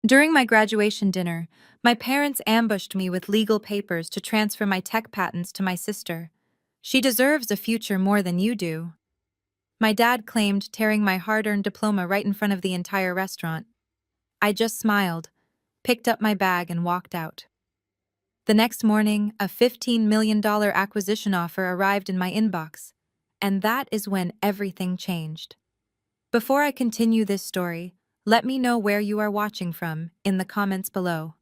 During my graduation dinner, my parents ambushed me with legal papers to transfer my tech patents to my sister. She deserves a future more than you do. My dad claimed, tearing my hard-earned diploma right in front of the entire restaurant. I just smiled, picked up my bag, and walked out. The next morning, a $15 million acquisition offer arrived in my inbox, and that is when everything changed. Before I continue this story, let me know where you are watching from in the comments below.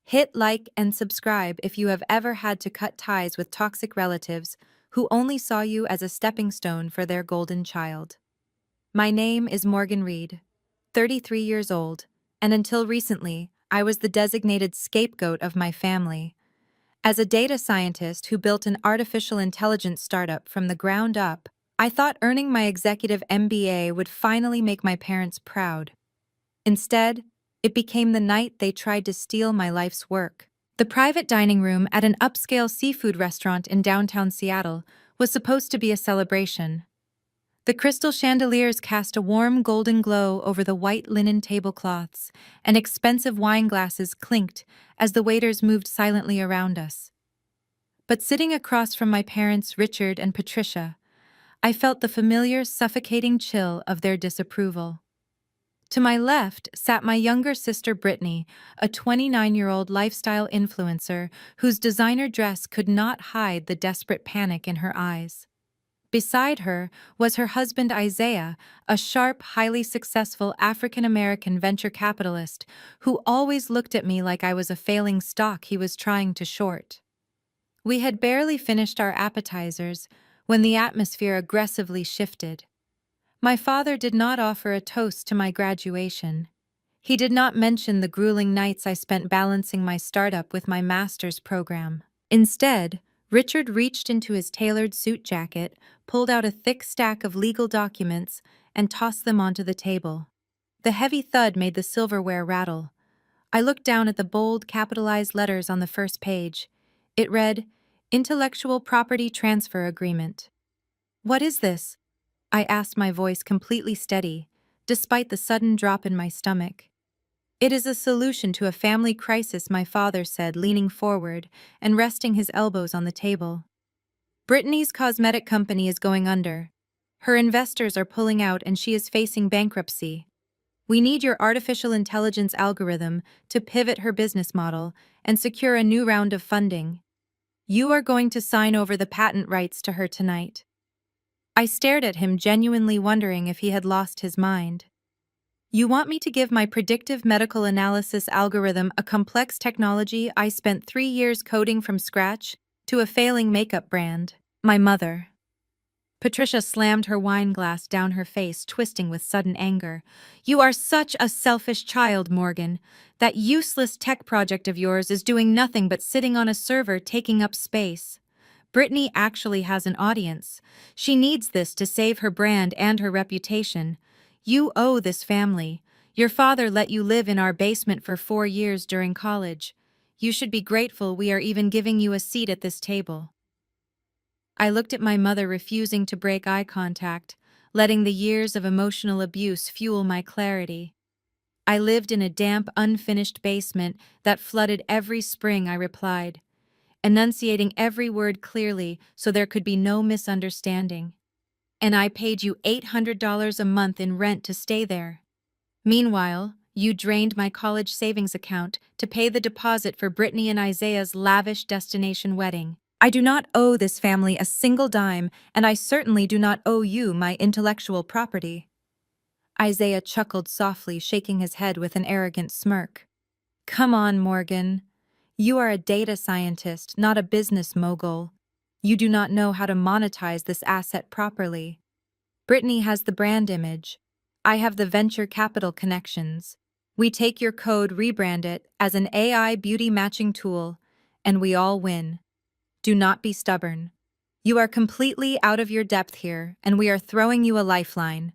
Hit like and subscribe if you have ever had to cut ties with toxic relatives who only saw you as a stepping stone for their golden child. My name is Morgan Reed, 33 years old, and until recently, I was the designated scapegoat of my family. As a data scientist who built an artificial intelligence startup from the ground up, I thought earning my executive MBA would finally make my parents proud. Instead, it became the night they tried to steal my life's work. The private dining room at an upscale seafood restaurant in downtown Seattle was supposed to be a celebration. The crystal chandeliers cast a warm golden glow over the white linen tablecloths, and expensive wine glasses clinked as the waiters moved silently around us. But sitting across from my parents, Richard and Patricia, I felt the familiar, suffocating chill of their disapproval. To my left sat my younger sister Brittany, a 29-year-old lifestyle influencer whose designer dress could not hide the desperate panic in her eyes. Beside her was her husband Isaiah, a sharp, highly successful African-American venture capitalist who always looked at me like I was a failing stock he was trying to short. We had barely finished our appetizers when the atmosphere aggressively shifted. My father did not offer a toast to my graduation. He did not mention the grueling nights I spent balancing my startup with my master's program. Instead, Richard reached into his tailored suit jacket, pulled out a thick stack of legal documents, and tossed them onto the table. The heavy thud made the silverware rattle. I looked down at the bold, capitalized letters on the first page. It read, "Intellectual Property Transfer Agreement." "What is this?" I asked, my voice completely steady, despite the sudden drop in my stomach. "It is a solution to a family crisis," my father said, leaning forward and resting his elbows on the table. "Brittany's cosmetic company is going under. Her investors are pulling out and she is facing bankruptcy. We need your artificial intelligence algorithm to pivot her business model and secure a new round of funding. You are going to sign over the patent rights to her tonight." I stared at him, genuinely wondering if he had lost his mind. "You want me to give my predictive medical analysis algorithm, a complex technology I spent 3 years coding from scratch, to a failing makeup brand?" "My mother." Patricia slammed her wine glass down, her face twisting with sudden anger. "You are such a selfish child, Morgan. That useless tech project of yours is doing nothing but sitting on a server taking up space. Brittany actually has an audience. She needs this to save her brand and her reputation. You owe this family. Your father let you live in our basement for 4 years during college. You should be grateful we are even giving you a seat at this table." I looked at my mother, refusing to break eye contact, letting the years of emotional abuse fuel my clarity. "I lived in a damp, unfinished basement that flooded every spring," I replied, enunciating every word clearly so there could be no misunderstanding. "And I paid you $800 a month in rent to stay there. Meanwhile, you drained my college savings account to pay the deposit for Brittany and Isaiah's lavish destination wedding. I do not owe this family a single dime, and I certainly do not owe you my intellectual property." Isaiah chuckled softly, shaking his head with an arrogant smirk. "Come on, Morgan. You are a data scientist, not a business mogul. You do not know how to monetize this asset properly. Brittany has the brand image. I have the venture capital connections. We take your code, rebrand it as an AI beauty matching tool, and we all win. Do not be stubborn. You are completely out of your depth here, and we are throwing you a lifeline."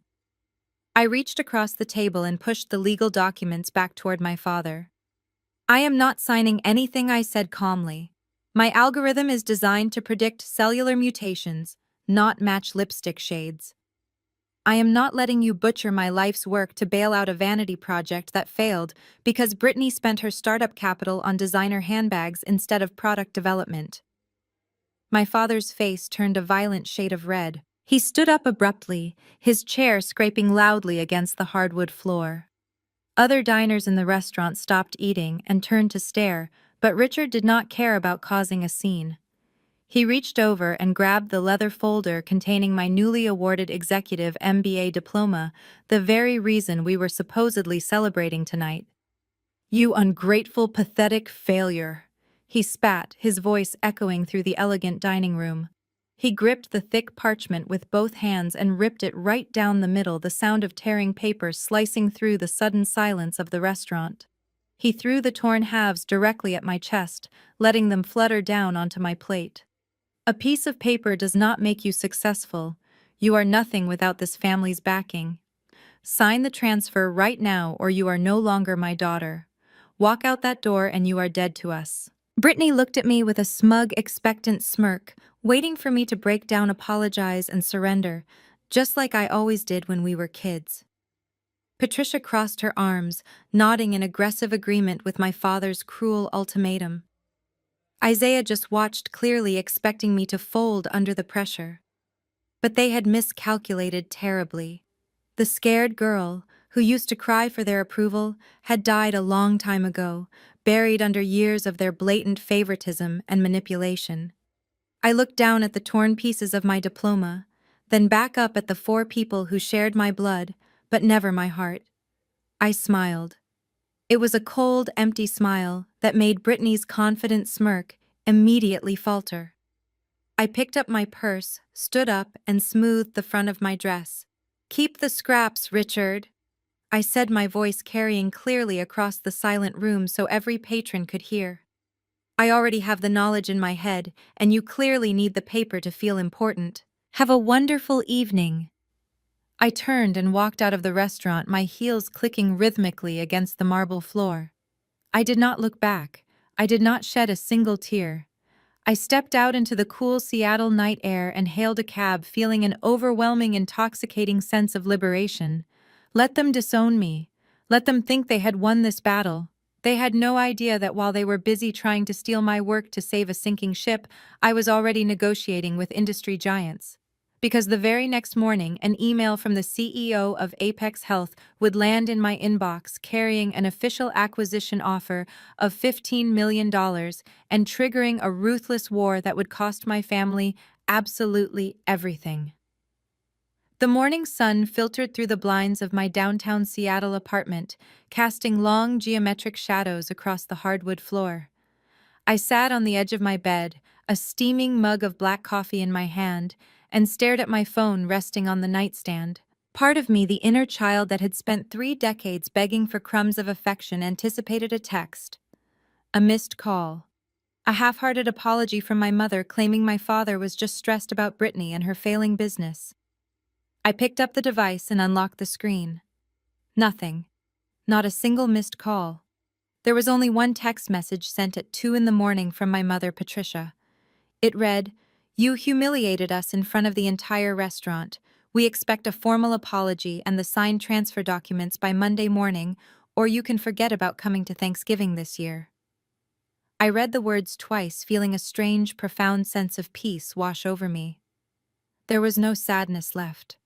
I reached across the table and pushed the legal documents back toward my father. "I am not signing anything," I said calmly. "My algorithm is designed to predict cellular mutations, not match lipstick shades." I am not letting you butcher my life's work to bail out a vanity project that failed because Brittany spent her startup capital on designer handbags instead of product development. My father's face turned a violent shade of red. He stood up abruptly, his chair scraping loudly against the hardwood floor. Other diners in the restaurant stopped eating and turned to stare, but Richard did not care about causing a scene. He reached over and grabbed the leather folder containing my newly awarded executive MBA diploma, the very reason we were supposedly celebrating tonight. "You ungrateful, pathetic failure," he spat, his voice echoing through the elegant dining room. He gripped the thick parchment with both hands and ripped it right down the middle, the sound of tearing paper slicing through the sudden silence of the restaurant. He threw the torn halves directly at my chest, letting them flutter down onto my plate. "A piece of paper does not make you successful. You are nothing without this family's backing. Sign the transfer right now or you are no longer my daughter. Walk out that door and you are dead to us." Brittany looked at me with a smug, expectant smirk, waiting for me to break down, apologize, and surrender, just like I always did when we were kids. Patricia crossed her arms, nodding in aggressive agreement with my father's cruel ultimatum. Isaiah just watched, clearly expecting me to fold under the pressure. But they had miscalculated terribly. The scared girl, who used to cry for their approval, had died a long time ago, buried under years of their blatant favoritism and manipulation. I looked down at the torn pieces of my diploma, then back up at the 4 people who shared my blood, but never my heart. I smiled. It was a cold, empty smile that made Brittany's confident smirk immediately falter. I picked up my purse, stood up, and smoothed the front of my dress. "Keep the scraps, Richard," I said, my voice carrying clearly across the silent room so every patron could hear. "I already have the knowledge in my head, and you clearly need the paper to feel important. Have a wonderful evening." I turned and walked out of the restaurant, my heels clicking rhythmically against the marble floor. I did not look back. I did not shed a single tear. I stepped out into the cool Seattle night air and hailed a cab, feeling an overwhelming, intoxicating sense of liberation. Let them disown me. Let them think they had won this battle. They had no idea that while they were busy trying to steal my work to save a sinking ship, I was already negotiating with industry giants. Because the very next morning, an email from the CEO of Apex Health would land in my inbox carrying an official acquisition offer of $15 million and triggering a ruthless war that would cost my family absolutely everything. The morning sun filtered through the blinds of my downtown Seattle apartment, casting long geometric shadows across the hardwood floor. I sat on the edge of my bed, a steaming mug of black coffee in my hand, and stared at my phone resting on the nightstand. Part of me, the inner child that had spent 3 decades begging for crumbs of affection, anticipated a text. A missed call. A half-hearted apology from my mother claiming my father was just stressed about Brittany and her failing business. I picked up the device and unlocked the screen. Nothing. Not a single missed call. There was only one text message sent at 2 a.m. from my mother, Patricia. It read, "You humiliated us in front of the entire restaurant. We expect a formal apology and the signed transfer documents by Monday morning, or you can forget about coming to Thanksgiving this year." I read the words twice, feeling a strange, profound sense of peace wash over me. There was no sadness left.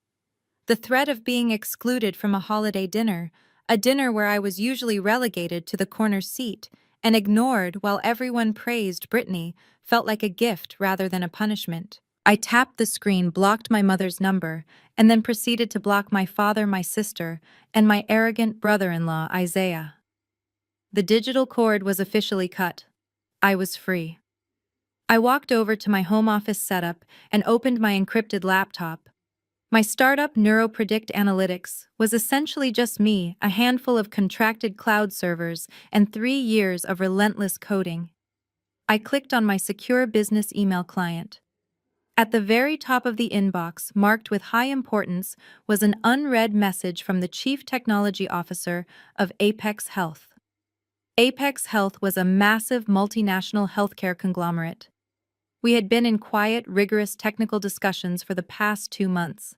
The threat of being excluded from a holiday dinner, a dinner where I was usually relegated to the corner seat and ignored while everyone praised Brittany, felt like a gift rather than a punishment. I tapped the screen, blocked my mother's number, and then proceeded to block my father, my sister, and my arrogant brother-in-law, Isaiah. The digital cord was officially cut. I was free. I walked over to my home office setup and opened my encrypted laptop. My startup, NeuroPredict Analytics, was essentially just me, a handful of contracted cloud servers, and 3 years of relentless coding. I clicked on my secure business email client. At the very top of the inbox, marked with high importance, was an unread message from the Chief Technology Officer of Apex Health. Apex Health was a massive multinational healthcare conglomerate. We had been in quiet, rigorous technical discussions for the past 2 months.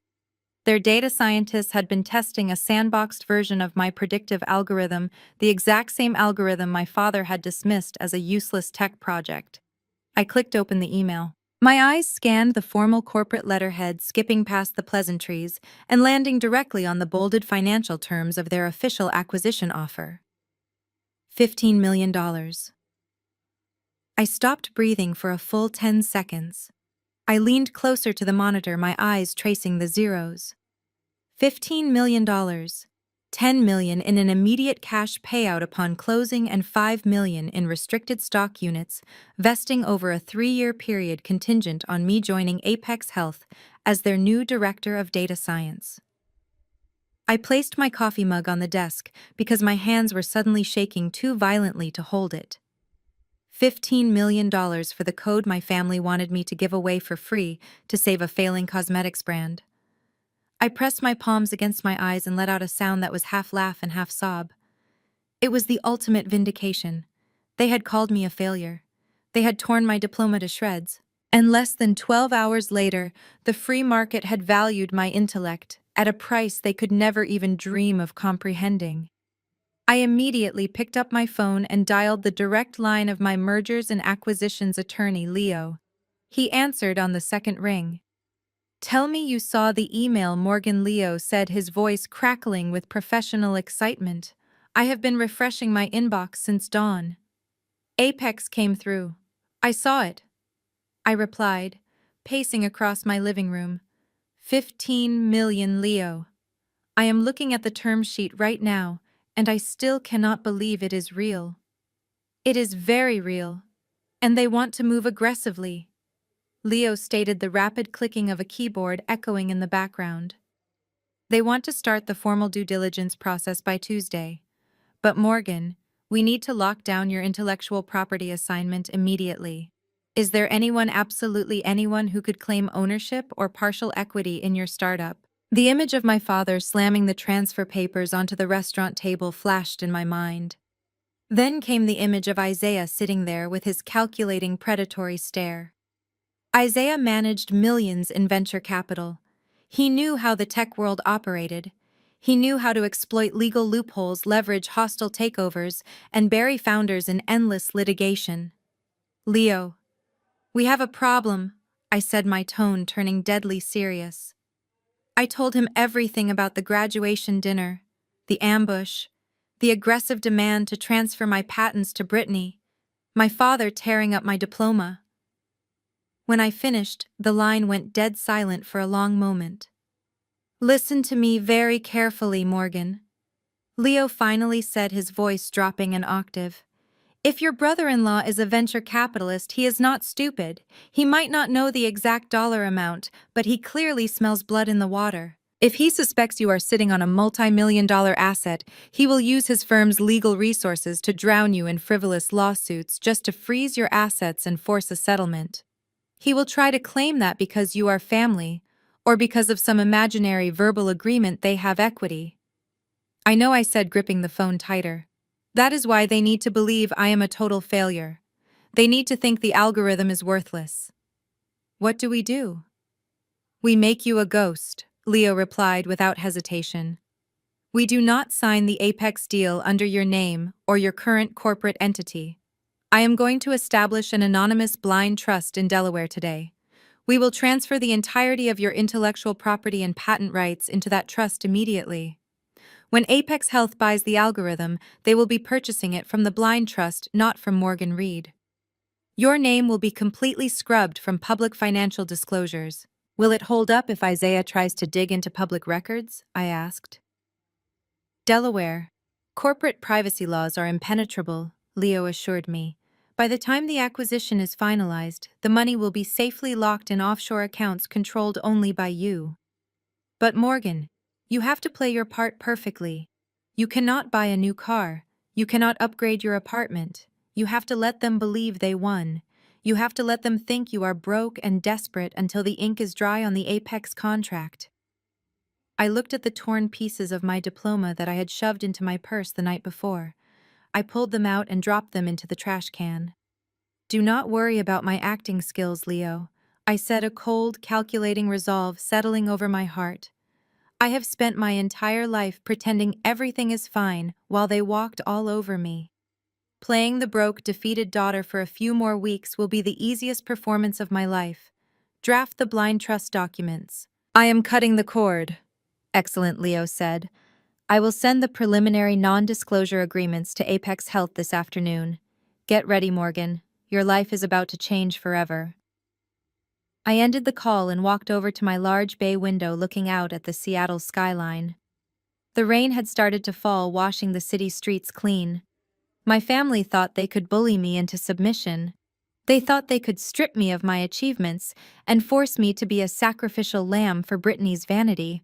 Their data scientists had been testing a sandboxed version of my predictive algorithm, the exact same algorithm my father had dismissed as a useless tech project. I clicked open the email. My eyes scanned the formal corporate letterhead, skipping past the pleasantries and landing directly on the bolded financial terms of their official acquisition offer. $15 million. I stopped breathing for a full 10 seconds. I leaned closer to the monitor, my eyes tracing the zeros. $15 million. $10 million in an immediate cash payout upon closing and $5 million in restricted stock units, vesting over a 3-year period contingent on me joining Apex Health as their new director of data science. I placed my coffee mug on the desk because my hands were suddenly shaking too violently to hold it. $15 million for the code my family wanted me to give away for free to save a failing cosmetics brand. I pressed my palms against my eyes and let out a sound that was half laugh and half sob. It was the ultimate vindication. They had called me a failure. They had torn my diploma to shreds. And less than 12 hours later, the free market had valued my intellect at a price they could never even dream of comprehending. I immediately picked up my phone and dialed the direct line of my mergers and acquisitions attorney, Leo. He answered on the second ring. "Tell me you saw the email," Morgan. Leo said, his voice crackling with professional excitement. "I have been refreshing my inbox since dawn." "Apex came through. I saw it," I replied, pacing across my living room. 15 million, Leo. I am looking at the term sheet right now, and I still cannot believe it is real. It is very real. And they want to move aggressively. Leo stated, the rapid clicking of a keyboard echoing in the background. They want to start the formal due diligence process by Tuesday. But Morgan, we need to lock down your intellectual property assignment immediately. Is there anyone, absolutely anyone, who could claim ownership or partial equity in your startup? The image of my father slamming the transfer papers onto the restaurant table flashed in my mind. Then came the image of Isaiah sitting there with his calculating, predatory stare. Isaiah managed millions in venture capital. He knew how the tech world operated. He knew how to exploit legal loopholes, leverage hostile takeovers, and bury founders in endless litigation. "Leo, we have a problem," I said, my tone turning deadly serious. I told him everything about the graduation dinner, the ambush, the aggressive demand to transfer my patents to Brittany, my father tearing up my diploma. When I finished, the line went dead silent for a long moment. "Listen to me very carefully, Morgan," Leo finally said, his voice dropping an octave. "If your brother-in-law is a venture capitalist, he is not stupid. He might not know the exact dollar amount, but he clearly smells blood in the water. If he suspects you are sitting on a multi-million-dollar asset, he will use his firm's legal resources to drown you in frivolous lawsuits just to freeze your assets and force a settlement. He will try to claim that because you are family, or because of some imaginary verbal agreement they have equity." I know, I said, gripping the phone tighter. "That is why they need to believe I am a total failure. They need to think the algorithm is worthless." "What do we do?" "We make you a ghost," Leo replied without hesitation. "We do not sign the Apex deal under your name or your current corporate entity. I am going to establish an anonymous blind trust in Delaware today. We will transfer the entirety of your intellectual property and patent rights into that trust immediately. When Apex Health buys the algorithm, they will be purchasing it from the blind trust, not from Morgan Reed. Your name will be completely scrubbed from public financial disclosures." "Will it hold up if Isaiah tries to dig into public records?" I asked. "Delaware. Corporate privacy laws are impenetrable," Leo assured me. "By the time the acquisition is finalized, the money will be safely locked in offshore accounts controlled only by you." "But Morgan, you have to play your part perfectly. You cannot buy a new car. You cannot upgrade your apartment. You have to let them believe they won. You have to let them think you are broke and desperate until the ink is dry on the Apex contract." I looked at the torn pieces of my diploma that I had shoved into my purse the night before. I pulled them out and dropped them into the trash can. "Do not worry about my acting skills, Leo," I said, a cold, calculating resolve settling over my heart. I have spent my entire life pretending everything is fine while they walked all over me. Playing the broke, defeated daughter for a few more weeks will be the easiest performance of my life. Draft the blind trust documents. I am cutting the cord. Excellent, Leo said. I will send the preliminary non-disclosure agreements to Apex Health this afternoon. Get ready, Morgan. Your life is about to change forever. I ended the call and walked over to my large bay window looking out at the Seattle skyline. The rain had started to fall, washing the city streets clean. My family thought they could bully me into submission. They thought they could strip me of my achievements and force me to be a sacrificial lamb for Brittany's vanity.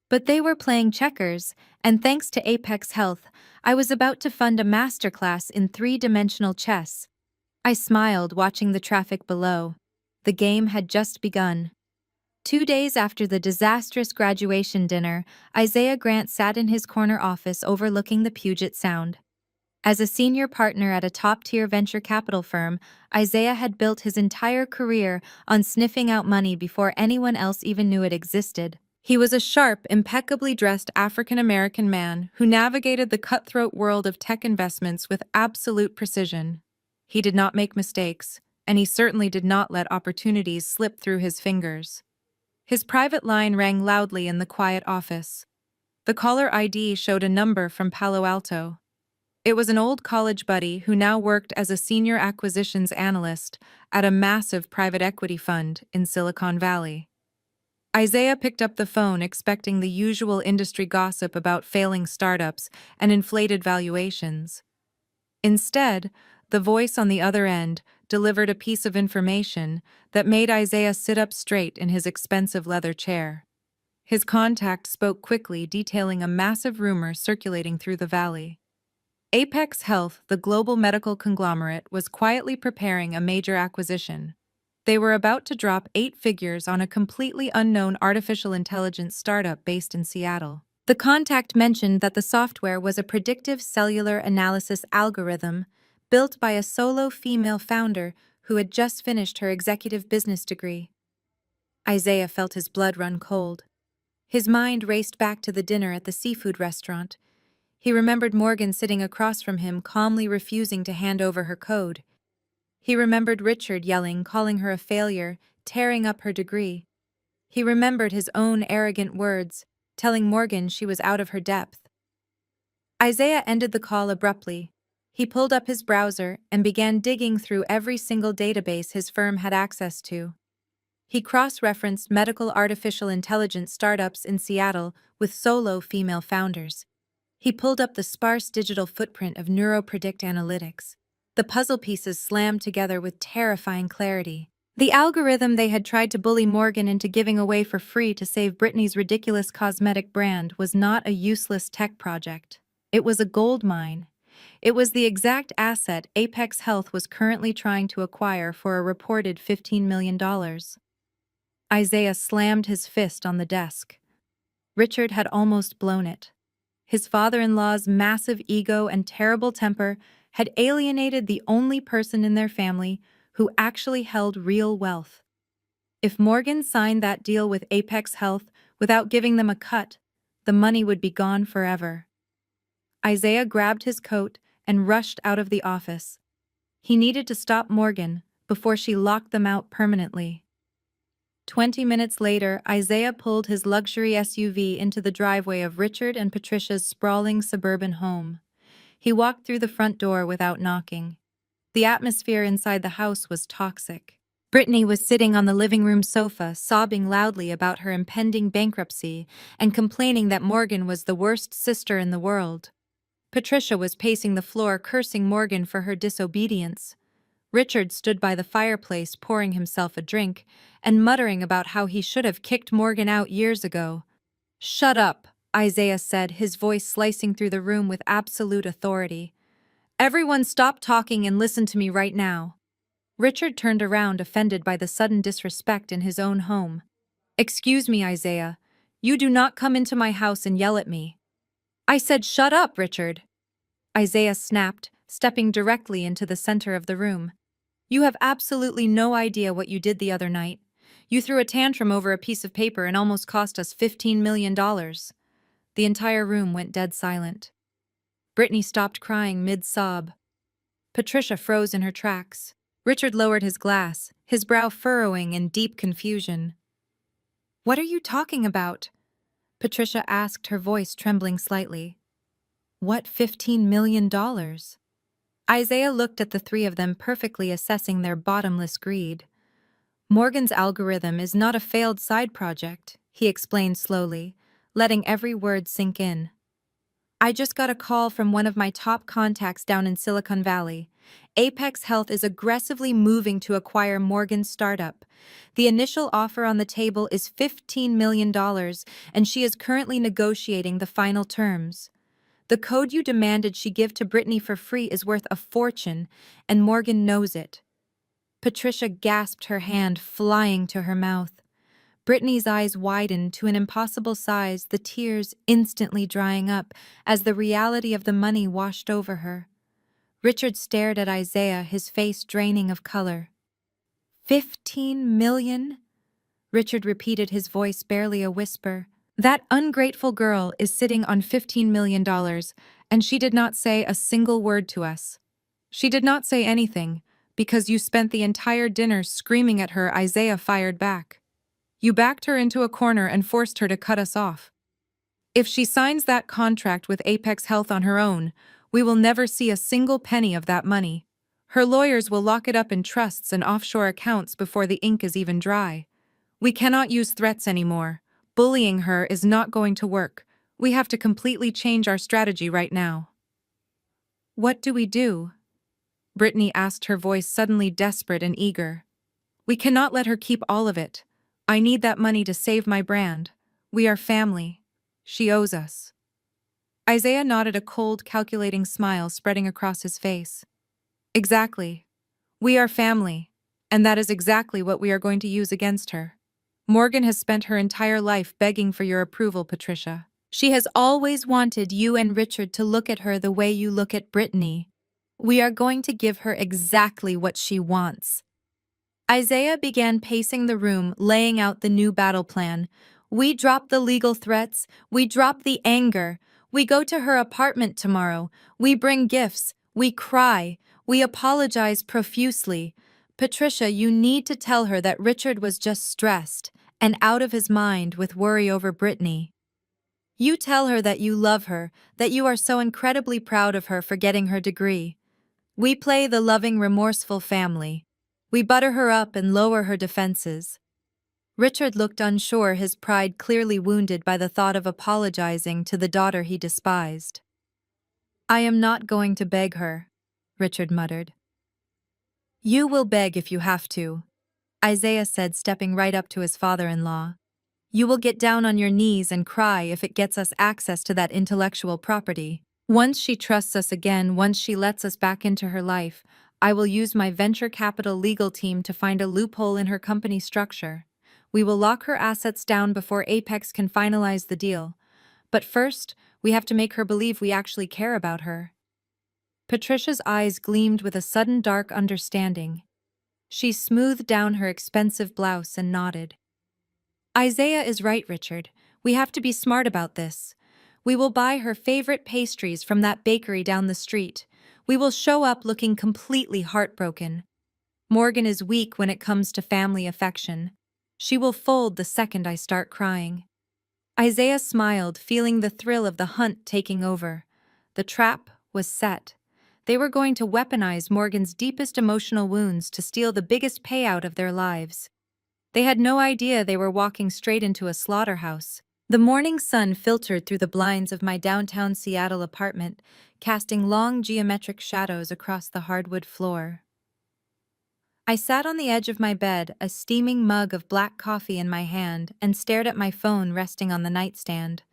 But they were playing checkers, and thanks to Apex Health, I was about to fund a masterclass in three-dimensional chess. I smiled, watching the traffic below. The game had just begun. 2 days after the disastrous graduation dinner, Isaiah Grant sat in his corner office overlooking the Puget Sound. As a senior partner at a top-tier venture capital firm, Isaiah had built his entire career on sniffing out money before anyone else even knew it existed. He was a sharp, impeccably dressed African-American man who navigated the cutthroat world of tech investments with absolute precision. He did not make mistakes, and he certainly did not let opportunities slip through his fingers. His private line rang loudly in the quiet office. The caller ID showed a number from Palo Alto. It was an old college buddy who now worked as a senior acquisitions analyst at a massive private equity fund in Silicon Valley. Isaiah picked up the phone expecting the usual industry gossip about failing startups and inflated valuations. Instead, the voice on the other end delivered a piece of information that made Isaiah sit up straight in his expensive leather chair. His contact spoke quickly, detailing a massive rumor circulating through the valley. Apex Health, the global medical conglomerate, was quietly preparing a major acquisition. They were about to drop 8 figures on a completely unknown artificial intelligence startup based in Seattle. The contact mentioned that the software was a predictive cellular analysis algorithm built by a solo female founder who had just finished her executive business degree. Isaiah felt his blood run cold. His mind raced back to the dinner at the seafood restaurant. He remembered Morgan sitting across from him, calmly refusing to hand over her code. He remembered Richard yelling, calling her a failure, tearing up her degree. He remembered his own arrogant words, telling Morgan she was out of her depth. Isaiah ended the call abruptly. He pulled up his browser and began digging through every single database his firm had access to. He cross-referenced medical artificial intelligence startups in Seattle with solo female founders. He pulled up the sparse digital footprint of NeuroPredict Analytics. The puzzle pieces slammed together with terrifying clarity. The algorithm they had tried to bully Morgan into giving away for free to save Britney's ridiculous cosmetic brand was not a useless tech project. It was a gold mine. It was the exact asset Apex Health was currently trying to acquire for a reported $15 million. Isaiah slammed his fist on the desk. Richard had almost blown it. His father-in-law's massive ego and terrible temper had alienated the only person in their family who actually held real wealth. If Morgan signed that deal with Apex Health without giving them a cut, the money would be gone forever. Isaiah grabbed his coat and rushed out of the office. He needed to stop Morgan before she locked them out permanently. 20 minutes later, Isaiah pulled his luxury SUV into the driveway of Richard and Patricia's sprawling suburban home. He walked through the front door without knocking. The atmosphere inside the house was toxic. Brittany was sitting on the living room sofa, sobbing loudly about her impending bankruptcy and complaining that Morgan was the worst sister in the world. Patricia was pacing the floor, cursing Morgan for her disobedience. Richard stood by the fireplace, pouring himself a drink and muttering about how he should have kicked Morgan out years ago. "Shut up," Isaiah said, his voice slicing through the room with absolute authority. "Everyone stop talking and listen to me right now." Richard turned around, offended by the sudden disrespect in his own home. "Excuse me, Isaiah. You do not come into my house and yell at me." "I said shut up, Richard," Isaiah snapped, stepping directly into the center of the room. "You have absolutely no idea what you did the other night. You threw a tantrum over a piece of paper and almost cost us $15 million. The entire room went dead silent. Brittany stopped crying mid-sob. Patricia froze in her tracks. Richard lowered his glass, his brow furrowing in deep confusion. "What are you talking about?" Patricia asked, her voice trembling slightly. "What $15 million?" Isaiah looked at the three of them, perfectly assessing their bottomless greed. "Morgan's algorithm is not a failed side project," he explained slowly, letting every word sink in. "I just got a call from one of my top contacts down in Silicon Valley. Apex Health is aggressively moving to acquire Morgan's startup. The initial offer on the table is $15 million, and she is currently negotiating the final terms. The code you demanded she give to Brittany for free is worth a fortune, and Morgan knows it." Patricia gasped, her hand flying to her mouth. Brittany's eyes widened to an impossible size, the tears instantly drying up as the reality of the money washed over her. Richard stared at Isaiah, his face draining of color. 15 million? Richard repeated, his voice barely a whisper. "That ungrateful girl is sitting on $15 million, and she did not say a single word to us. She did not say anything, because you spent the entire dinner screaming at her," Isaiah fired back. "You backed her into a corner and forced her to cut us off. If she signs that contract with Apex Health on her own, we will never see a single penny of that money. Her lawyers will lock it up in trusts and offshore accounts before the ink is even dry. We cannot use threats anymore. Bullying her is not going to work. We have to completely change our strategy right now." "What do we do?" Brittany asked, her voice suddenly desperate and eager. "We cannot let her keep all of it. I need that money to save my brand. We are family. She owes us." Isaiah nodded, a cold, calculating smile spreading across his face. "Exactly. We are family, and that is exactly what we are going to use against her. Morgan has spent her entire life begging for your approval, Patricia. She has always wanted you and Richard to look at her the way you look at Brittany. We are going to give her exactly what she wants." Isaiah began pacing the room, laying out the new battle plan. "We drop the legal threats. We drop the anger. We go to her apartment tomorrow. We bring gifts. We cry. We apologize profusely. Patricia, you need to tell her that Richard was just stressed and out of his mind with worry over Brittany. You tell her that you love her, that you are so incredibly proud of her for getting her degree. We play the loving, remorseful family. We butter her up and lower her defenses." Richard looked unsure, his pride clearly wounded by the thought of apologizing to the daughter he despised. "I am not going to beg her," Richard muttered. "You will beg if you have to," Isaiah said, stepping right up to his father-in-law. "You will get down on your knees and cry if it gets us access to that intellectual property. Once she trusts us again, once she lets us back into her life, I will use my venture capital legal team to find a loophole in her company structure. We will lock her assets down before Apex can finalize the deal. But first, we have to make her believe we actually care about her." Patricia's eyes gleamed with a sudden dark understanding. She smoothed down her expensive blouse and nodded. "Isaiah is right, Richard. We have to be smart about this. We will buy her favorite pastries from that bakery down the street. We will show up looking completely heartbroken. Morgan is weak when it comes to family affection. She will fold the second I start crying." Isaiah smiled, feeling the thrill of the hunt taking over. The trap was set. They were going to weaponize Morgan's deepest emotional wounds to steal the biggest payout of their lives. They had no idea they were walking straight into a slaughterhouse. The morning sun filtered through the blinds of my downtown Seattle apartment, casting long geometric shadows across the hardwood floor. I sat on the edge of my bed, a steaming mug of black coffee in my hand, and stared at my phone resting on the nightstand.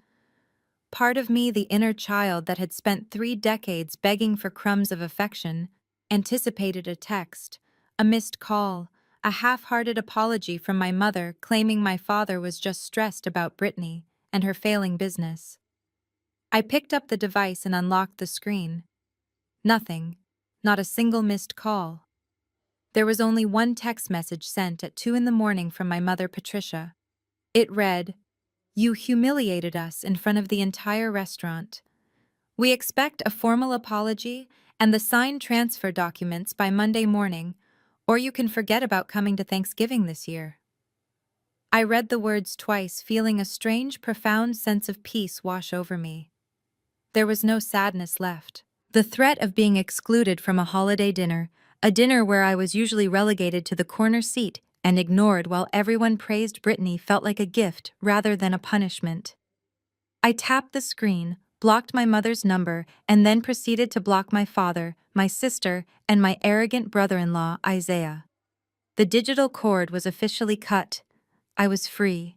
Part of me, the inner child that had spent 3 decades begging for crumbs of affection, anticipated a text, a missed call, a half-hearted apology from my mother claiming my father was just stressed about Brittany and her failing business. I picked up the device and unlocked the screen. Nothing, not a single missed call. There was only one text message sent at 2 in the morning from my mother, Patricia. It read, "You humiliated us in front of the entire restaurant. We expect a formal apology and the signed transfer documents by Monday morning, or you can forget about coming to Thanksgiving this year." I read the words twice, feeling a strange, profound sense of peace wash over me. There was no sadness left. The threat of being excluded from a holiday dinner, a dinner where I was usually relegated to the corner seat and ignored while everyone praised Brittany, felt like a gift rather than a punishment. I tapped the screen, blocked my mother's number, and then proceeded to block my father, my sister, and my arrogant brother-in-law, Isaiah. The digital cord was officially cut. I was free.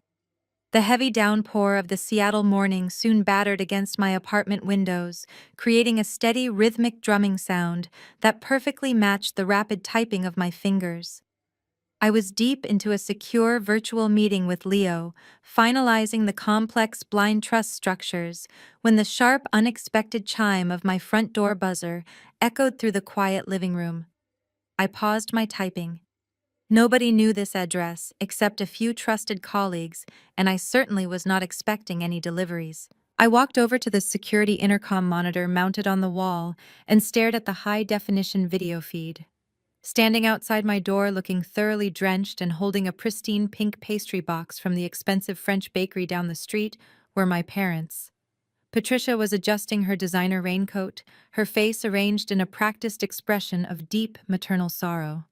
The heavy downpour of the Seattle morning soon battered against my apartment windows, creating a steady, rhythmic drumming sound that perfectly matched the rapid typing of my fingers. I was deep into a secure virtual meeting with Leo, finalizing the complex blind trust structures, when the sharp, unexpected chime of my front door buzzer echoed through the quiet living room. I paused my typing. Nobody knew this address except a few trusted colleagues, and I certainly was not expecting any deliveries. I walked over to the security intercom monitor mounted on the wall and stared at the high-definition video feed. Standing outside my door, looking thoroughly drenched and holding a pristine pink pastry box from the expensive French bakery down the street, were my parents. Patricia was adjusting her designer raincoat, her face arranged in a practiced expression of deep maternal sorrow.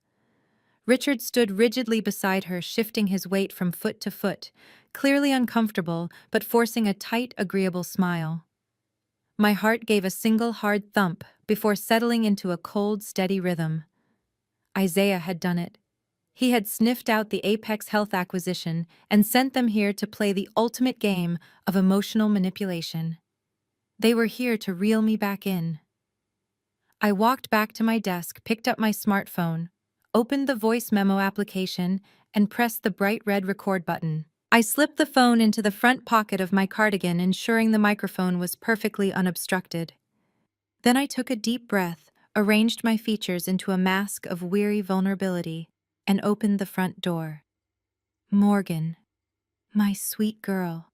Richard stood rigidly beside her, shifting his weight from foot to foot, clearly uncomfortable but forcing a tight, agreeable smile. My heart gave a single hard thump before settling into a cold, steady rhythm. Isaiah had done it. He had sniffed out the Apex Health acquisition and sent them here to play the ultimate game of emotional manipulation. They were here to reel me back in. I walked back to my desk, picked up my smartphone, opened the voice memo application, and pressed the bright red record button. I slipped the phone into the front pocket of my cardigan, ensuring the microphone was perfectly unobstructed. Then I took a deep breath, arranged my features into a mask of weary vulnerability, and opened the front door. "Morgan, my sweet girl."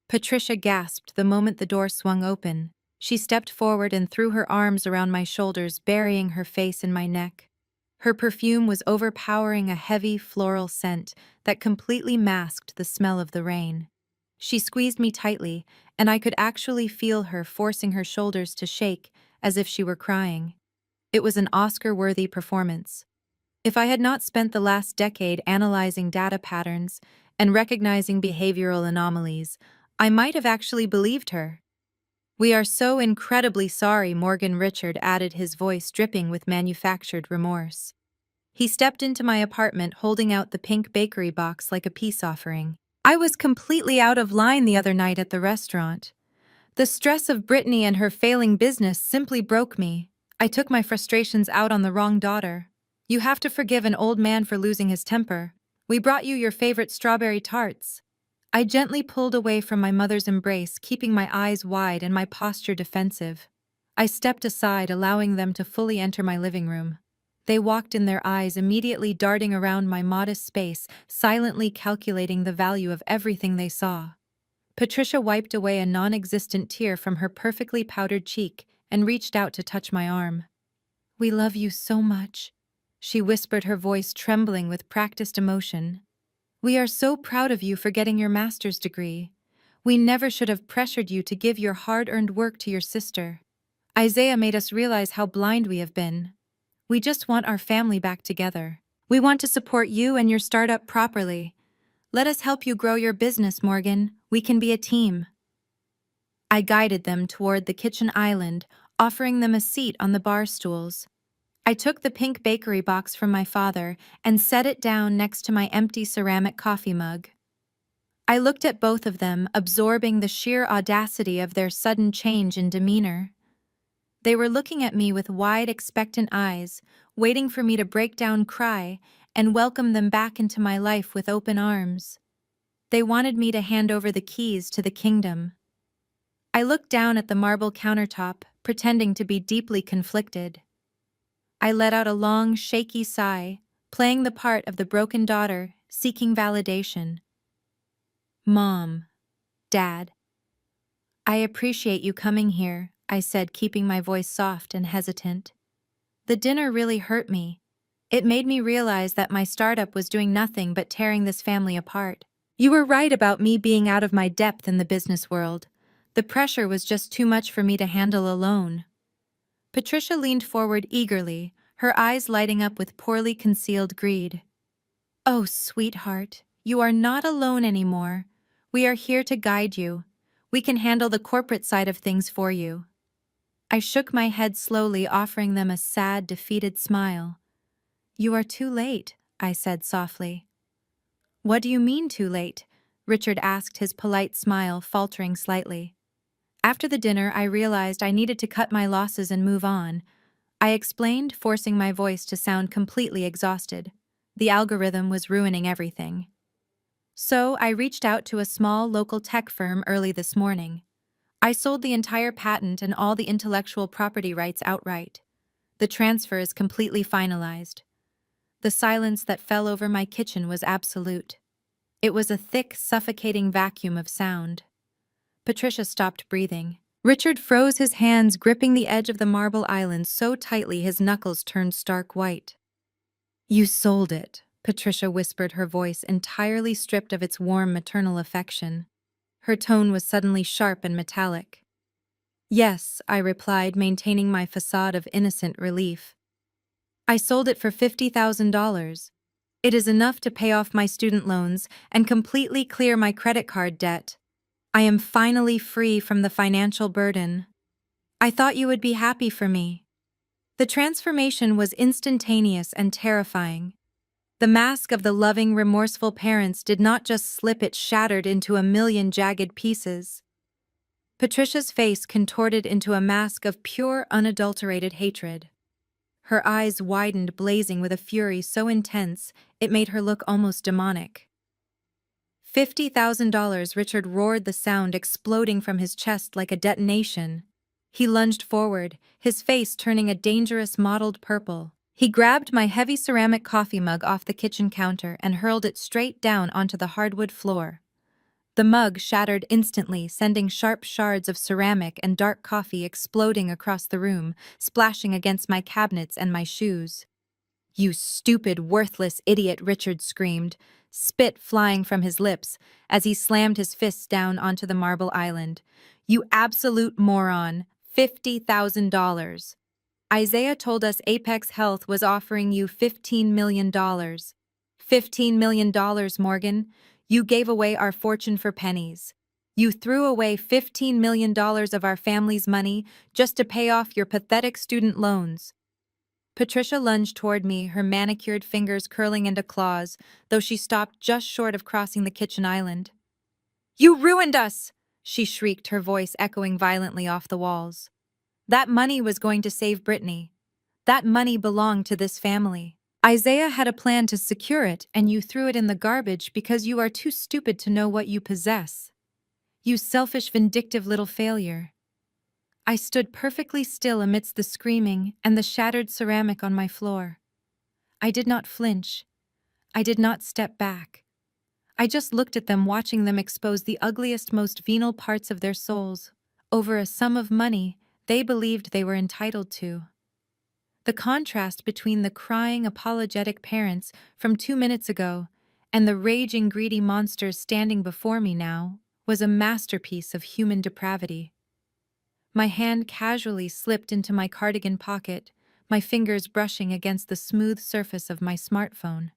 Patricia gasped the moment the door swung open. She stepped forward and threw her arms around my shoulders, burying her face in my neck. Her perfume was overpowering, a heavy floral scent that completely masked the smell of the rain. She squeezed me tightly, and I could actually feel her forcing her shoulders to shake as if she were crying. It was an Oscar-worthy performance. If I had not spent the last decade analyzing data patterns and recognizing behavioral anomalies, I might have actually believed her. "We are so incredibly sorry," Morgan Richard added, his voice dripping with manufactured remorse. He stepped into my apartment, holding out the pink bakery box like a peace offering. "I was completely out of line the other night at the restaurant. The stress of Brittany and her failing business simply broke me. I took my frustrations out on the wrong daughter. You have to forgive an old man for losing his temper. We brought you your favorite strawberry tarts." I gently pulled away from my mother's embrace, keeping my eyes wide and my posture defensive. I stepped aside, allowing them to fully enter my living room. They walked in, their eyes immediately darting around my modest space, silently calculating the value of everything they saw. Patricia wiped away a non-existent tear from her perfectly powdered cheek and reached out to touch my arm. "We love you so much," she whispered, her voice trembling with practiced emotion. "We are so proud of you for getting your master's degree. We never should have pressured you to give your hard-earned work to your sister. Isaiah made us realize how blind we have been. We just want our family back together. We want to support you and your startup properly. Let us help you grow your business, Morgan. We can be a team." I guided them toward the kitchen island, offering them a seat on the bar stools. I took the pink bakery box from my father and set it down next to my empty ceramic coffee mug. I looked at both of them, absorbing the sheer audacity of their sudden change in demeanor. They were looking at me with wide, expectant eyes, waiting for me to break down, cry, and welcome them back into my life with open arms. They wanted me to hand over the keys to the kingdom. I looked down at the marble countertop, pretending to be deeply conflicted. I let out a long, shaky sigh, playing the part of the broken daughter, seeking validation. Mom, Dad, I appreciate you coming here, I said, keeping my voice soft and hesitant. The dinner really hurt me. It made me realize that my startup was doing nothing but tearing this family apart. You were right about me being out of my depth in the business world. The pressure was just too much for me to handle alone. Patricia leaned forward eagerly, her eyes lighting up with poorly concealed greed. Oh, sweetheart, you are not alone anymore. We are here to guide you. We can handle the corporate side of things for you. I shook my head slowly, offering them a sad, defeated smile. You are too late, I said softly. What do you mean too late? Richard asked, his polite smile faltering slightly. After the dinner, I realized I needed to cut my losses and move on. I explained, forcing my voice to sound completely exhausted. The algorithm was ruining everything. So I reached out to a small local tech firm early this morning. I sold the entire patent and all the intellectual property rights outright. The transfer is completely finalized. The silence that fell over my kitchen was absolute. It was a thick, suffocating vacuum of sound. Patricia stopped breathing. Richard froze, his hands gripping the edge of the marble island so tightly his knuckles turned stark white. You sold it, Patricia whispered, her voice entirely stripped of its warm maternal affection. Her tone was suddenly sharp and metallic. Yes, I replied, maintaining my facade of innocent relief. I sold it for $50,000. It is enough to pay off my student loans and completely clear my credit card debt. I am finally free from the financial burden. I thought you would be happy for me. The transformation was instantaneous and terrifying. The mask of the loving, remorseful parents did not just slip, it shattered into a million jagged pieces. Patricia's face contorted into a mask of pure, unadulterated hatred. Her eyes widened, blazing with a fury so intense it made her look almost demonic. $50,000, Richard roared, the sound exploding from his chest like a detonation. He lunged forward, his face turning a dangerous mottled purple. He grabbed my heavy ceramic coffee mug off the kitchen counter and hurled it straight down onto the hardwood floor. The mug shattered instantly, sending sharp shards of ceramic and dark coffee exploding across the room, splashing against my cabinets and my shoes. You stupid, worthless idiot, Richard screamed, spit flying from his lips as he slammed his fists down onto the marble island. You absolute moron. $50,000. Isaiah told us Apex Health was offering you $15 million. $15 million, Morgan. You gave away our fortune for pennies. You threw away $15 million of our family's money just to pay off your pathetic student loans. Patricia lunged toward me, her manicured fingers curling into claws, though she stopped just short of crossing the kitchen island. You ruined us! She shrieked, her voice echoing violently off the walls. That money was going to save Brittany. That money belonged to this family. Isaiah had a plan to secure it, and you threw it in the garbage because you are too stupid to know what you possess. You selfish, vindictive little failure. I stood perfectly still amidst the screaming and the shattered ceramic on my floor. I did not flinch. I did not step back. I just looked at them, watching them expose the ugliest, most venal parts of their souls over a sum of money they believed they were entitled to. The contrast between the crying, apologetic parents from 2 minutes ago and the raging, greedy monsters standing before me now was a masterpiece of human depravity. My hand casually slipped into my cardigan pocket, my fingers brushing against the smooth surface of my smartphone.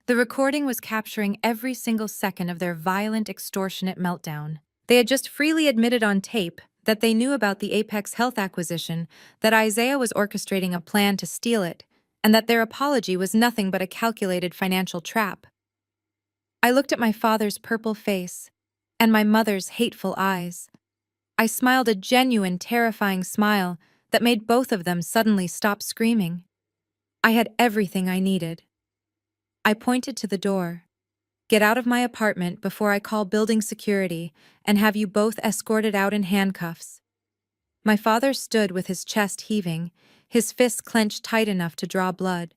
The recording was capturing every single second of their violent, extortionate meltdown. They had just freely admitted on tape that they knew about the Apex Health acquisition, that Isaiah was orchestrating a plan to steal it, and that their apology was nothing but a calculated financial trap. I looked at my father's purple face and my mother's hateful eyes. I smiled a genuine, terrifying smile that made both of them suddenly stop screaming. I had everything I needed. I pointed to the door. Get out of my apartment before I call building security and have you both escorted out in handcuffs. My father stood with his chest heaving, His fists clenched tight enough to draw blood.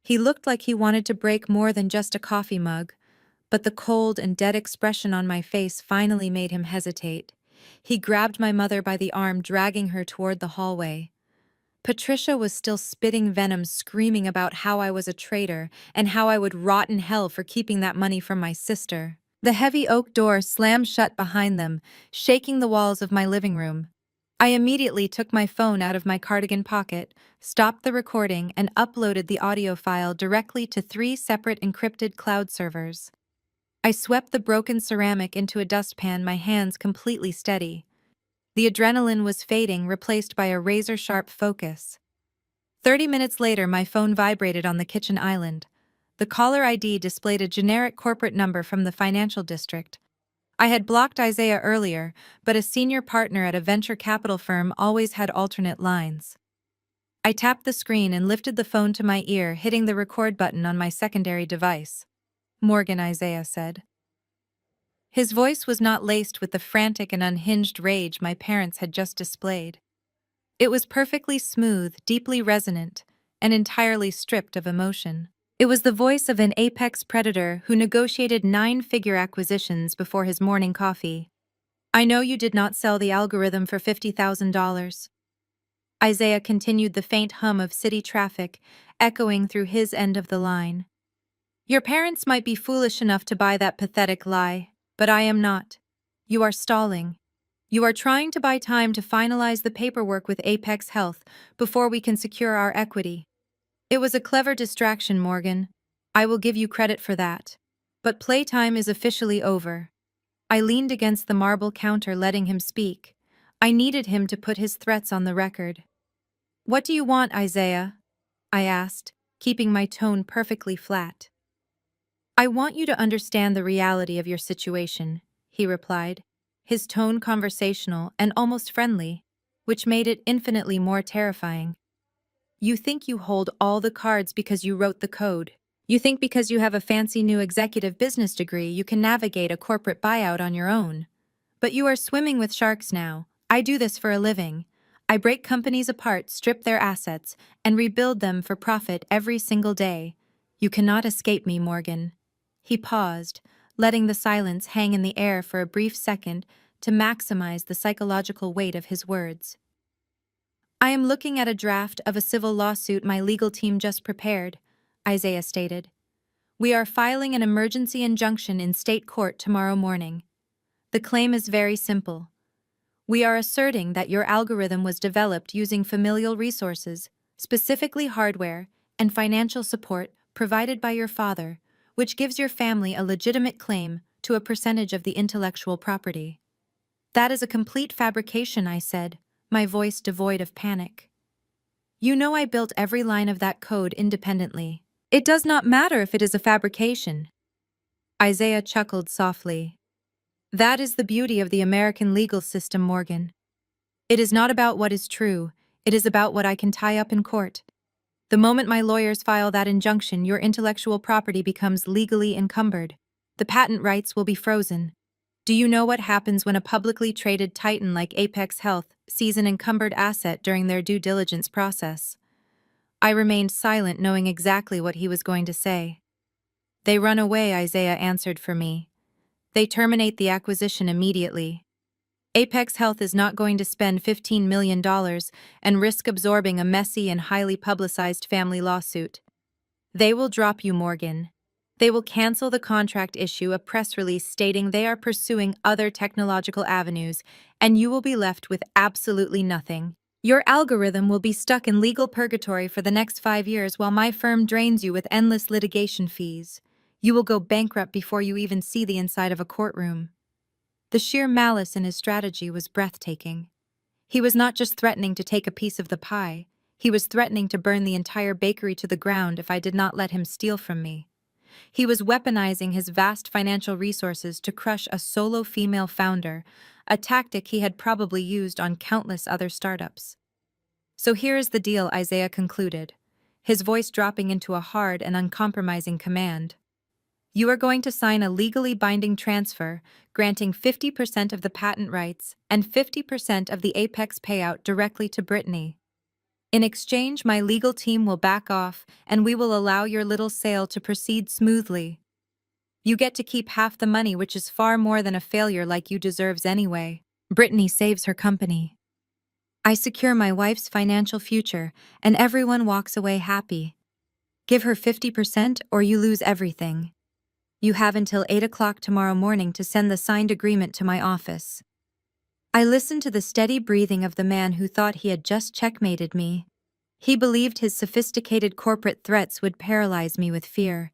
He looked like he wanted to break more than just a coffee mug, but the cold and dead expression on my face finally made him hesitate. He grabbed my mother by the arm, dragging her toward the hallway. Patricia was still spitting venom, screaming about how I was a traitor and how I would rot in hell for keeping that money from my sister. The heavy oak door slammed shut behind them, shaking the walls of my living room. I immediately took my phone out of my cardigan pocket, stopped the recording, and uploaded the audio file directly to 3 separate encrypted cloud servers. I swept the broken ceramic into a dustpan, my hands completely steady. The adrenaline was fading, replaced by a razor-sharp focus. 30 minutes later, my phone vibrated on the kitchen island. The caller ID displayed a generic corporate number from the financial district. I had blocked Isaiah earlier, but a senior partner at a venture capital firm always had alternate lines. I tapped the screen and lifted the phone to my ear, hitting the record button on my secondary device. "Morgan," Isaiah said. His voice was not laced with the frantic and unhinged rage my parents had just displayed. It was perfectly smooth, deeply resonant, and entirely stripped of emotion. It was the voice of an apex predator who negotiated 9-figure acquisitions before his morning coffee. "I know you did not sell the algorithm for $50,000. Isaiah continued, the faint hum of city traffic echoing through his end of the line. "Your parents might be foolish enough to buy that pathetic lie, but I am not. You are stalling. You are trying to buy time to finalize the paperwork with Apex Health before we can secure our equity. It was a clever distraction, Morgan. I will give you credit for that. But playtime is officially over." I leaned against the marble counter, letting him speak. I needed him to put his threats on the record. "What do you want, Isaiah?" I asked, keeping my tone perfectly flat. "I want you to understand the reality of your situation," he replied, his tone conversational and almost friendly, which made it infinitely more terrifying. "You think you hold all the cards because you wrote the code. You think because you have a fancy new executive business degree you can navigate a corporate buyout on your own. But you are swimming with sharks now. I do this for a living. I break companies apart, strip their assets, and rebuild them for profit every single day. You cannot escape me, Morgan." He paused, letting the silence hang in the air for a brief second to maximize the psychological weight of his words. "I am looking at a draft of a civil lawsuit my legal team just prepared," Isaiah stated. "We are filing an emergency injunction in state court tomorrow morning. The claim is very simple. We are asserting that your algorithm was developed using familial resources, specifically hardware and financial support provided by your father, which gives your family a legitimate claim to a percentage of the intellectual property." "That is a complete fabrication," I said, my voice devoid of panic. "You know I built every line of that code independently. It does not matter if it is a fabrication." Isaiah chuckled softly. "That is the beauty of the American legal system, Morgan. It is not about what is true, it is about what I can tie up in court. The moment my lawyers file that injunction, your intellectual property becomes legally encumbered. The patent rights will be frozen. Do you know what happens when a publicly traded titan like Apex Health sees an encumbered asset during their due diligence process?" I remained silent, knowing exactly what he was going to say. "They run away," Isaiah answered for me. "They terminate the acquisition immediately. Apex Health is not going to spend $15 million and risk absorbing a messy and highly publicized family lawsuit. They will drop you, Morgan. They will cancel the contract, issue a press release stating they are pursuing other technological avenues, and you will be left with absolutely nothing. Your algorithm will be stuck in legal purgatory for the next 5 years while my firm drains you with endless litigation fees. You will go bankrupt before you even see the inside of a courtroom." The sheer malice in his strategy was breathtaking. He was not just threatening to take a piece of the pie, he was threatening to burn the entire bakery to the ground if I did not let him steal from me. He was weaponizing his vast financial resources to crush a solo female founder, a tactic he had probably used on countless other startups. "So here is the deal," Isaiah concluded, his voice dropping into a hard and uncompromising command. "You are going to sign a legally binding transfer, granting 50% of the patent rights and 50% of the Apex payout directly to Brittany. In exchange, my legal team will back off and we will allow your little sale to proceed smoothly. You get to keep half the money, which is far more than a failure like you deserves anyway. Brittany saves her company. I secure my wife's financial future, and everyone walks away happy. Give her 50% or you lose everything. You have until 8 o'clock tomorrow morning to send the signed agreement to my office. I listened to the steady breathing of the man who thought he had just checkmated me. He believed his sophisticated corporate threats would paralyze me with fear.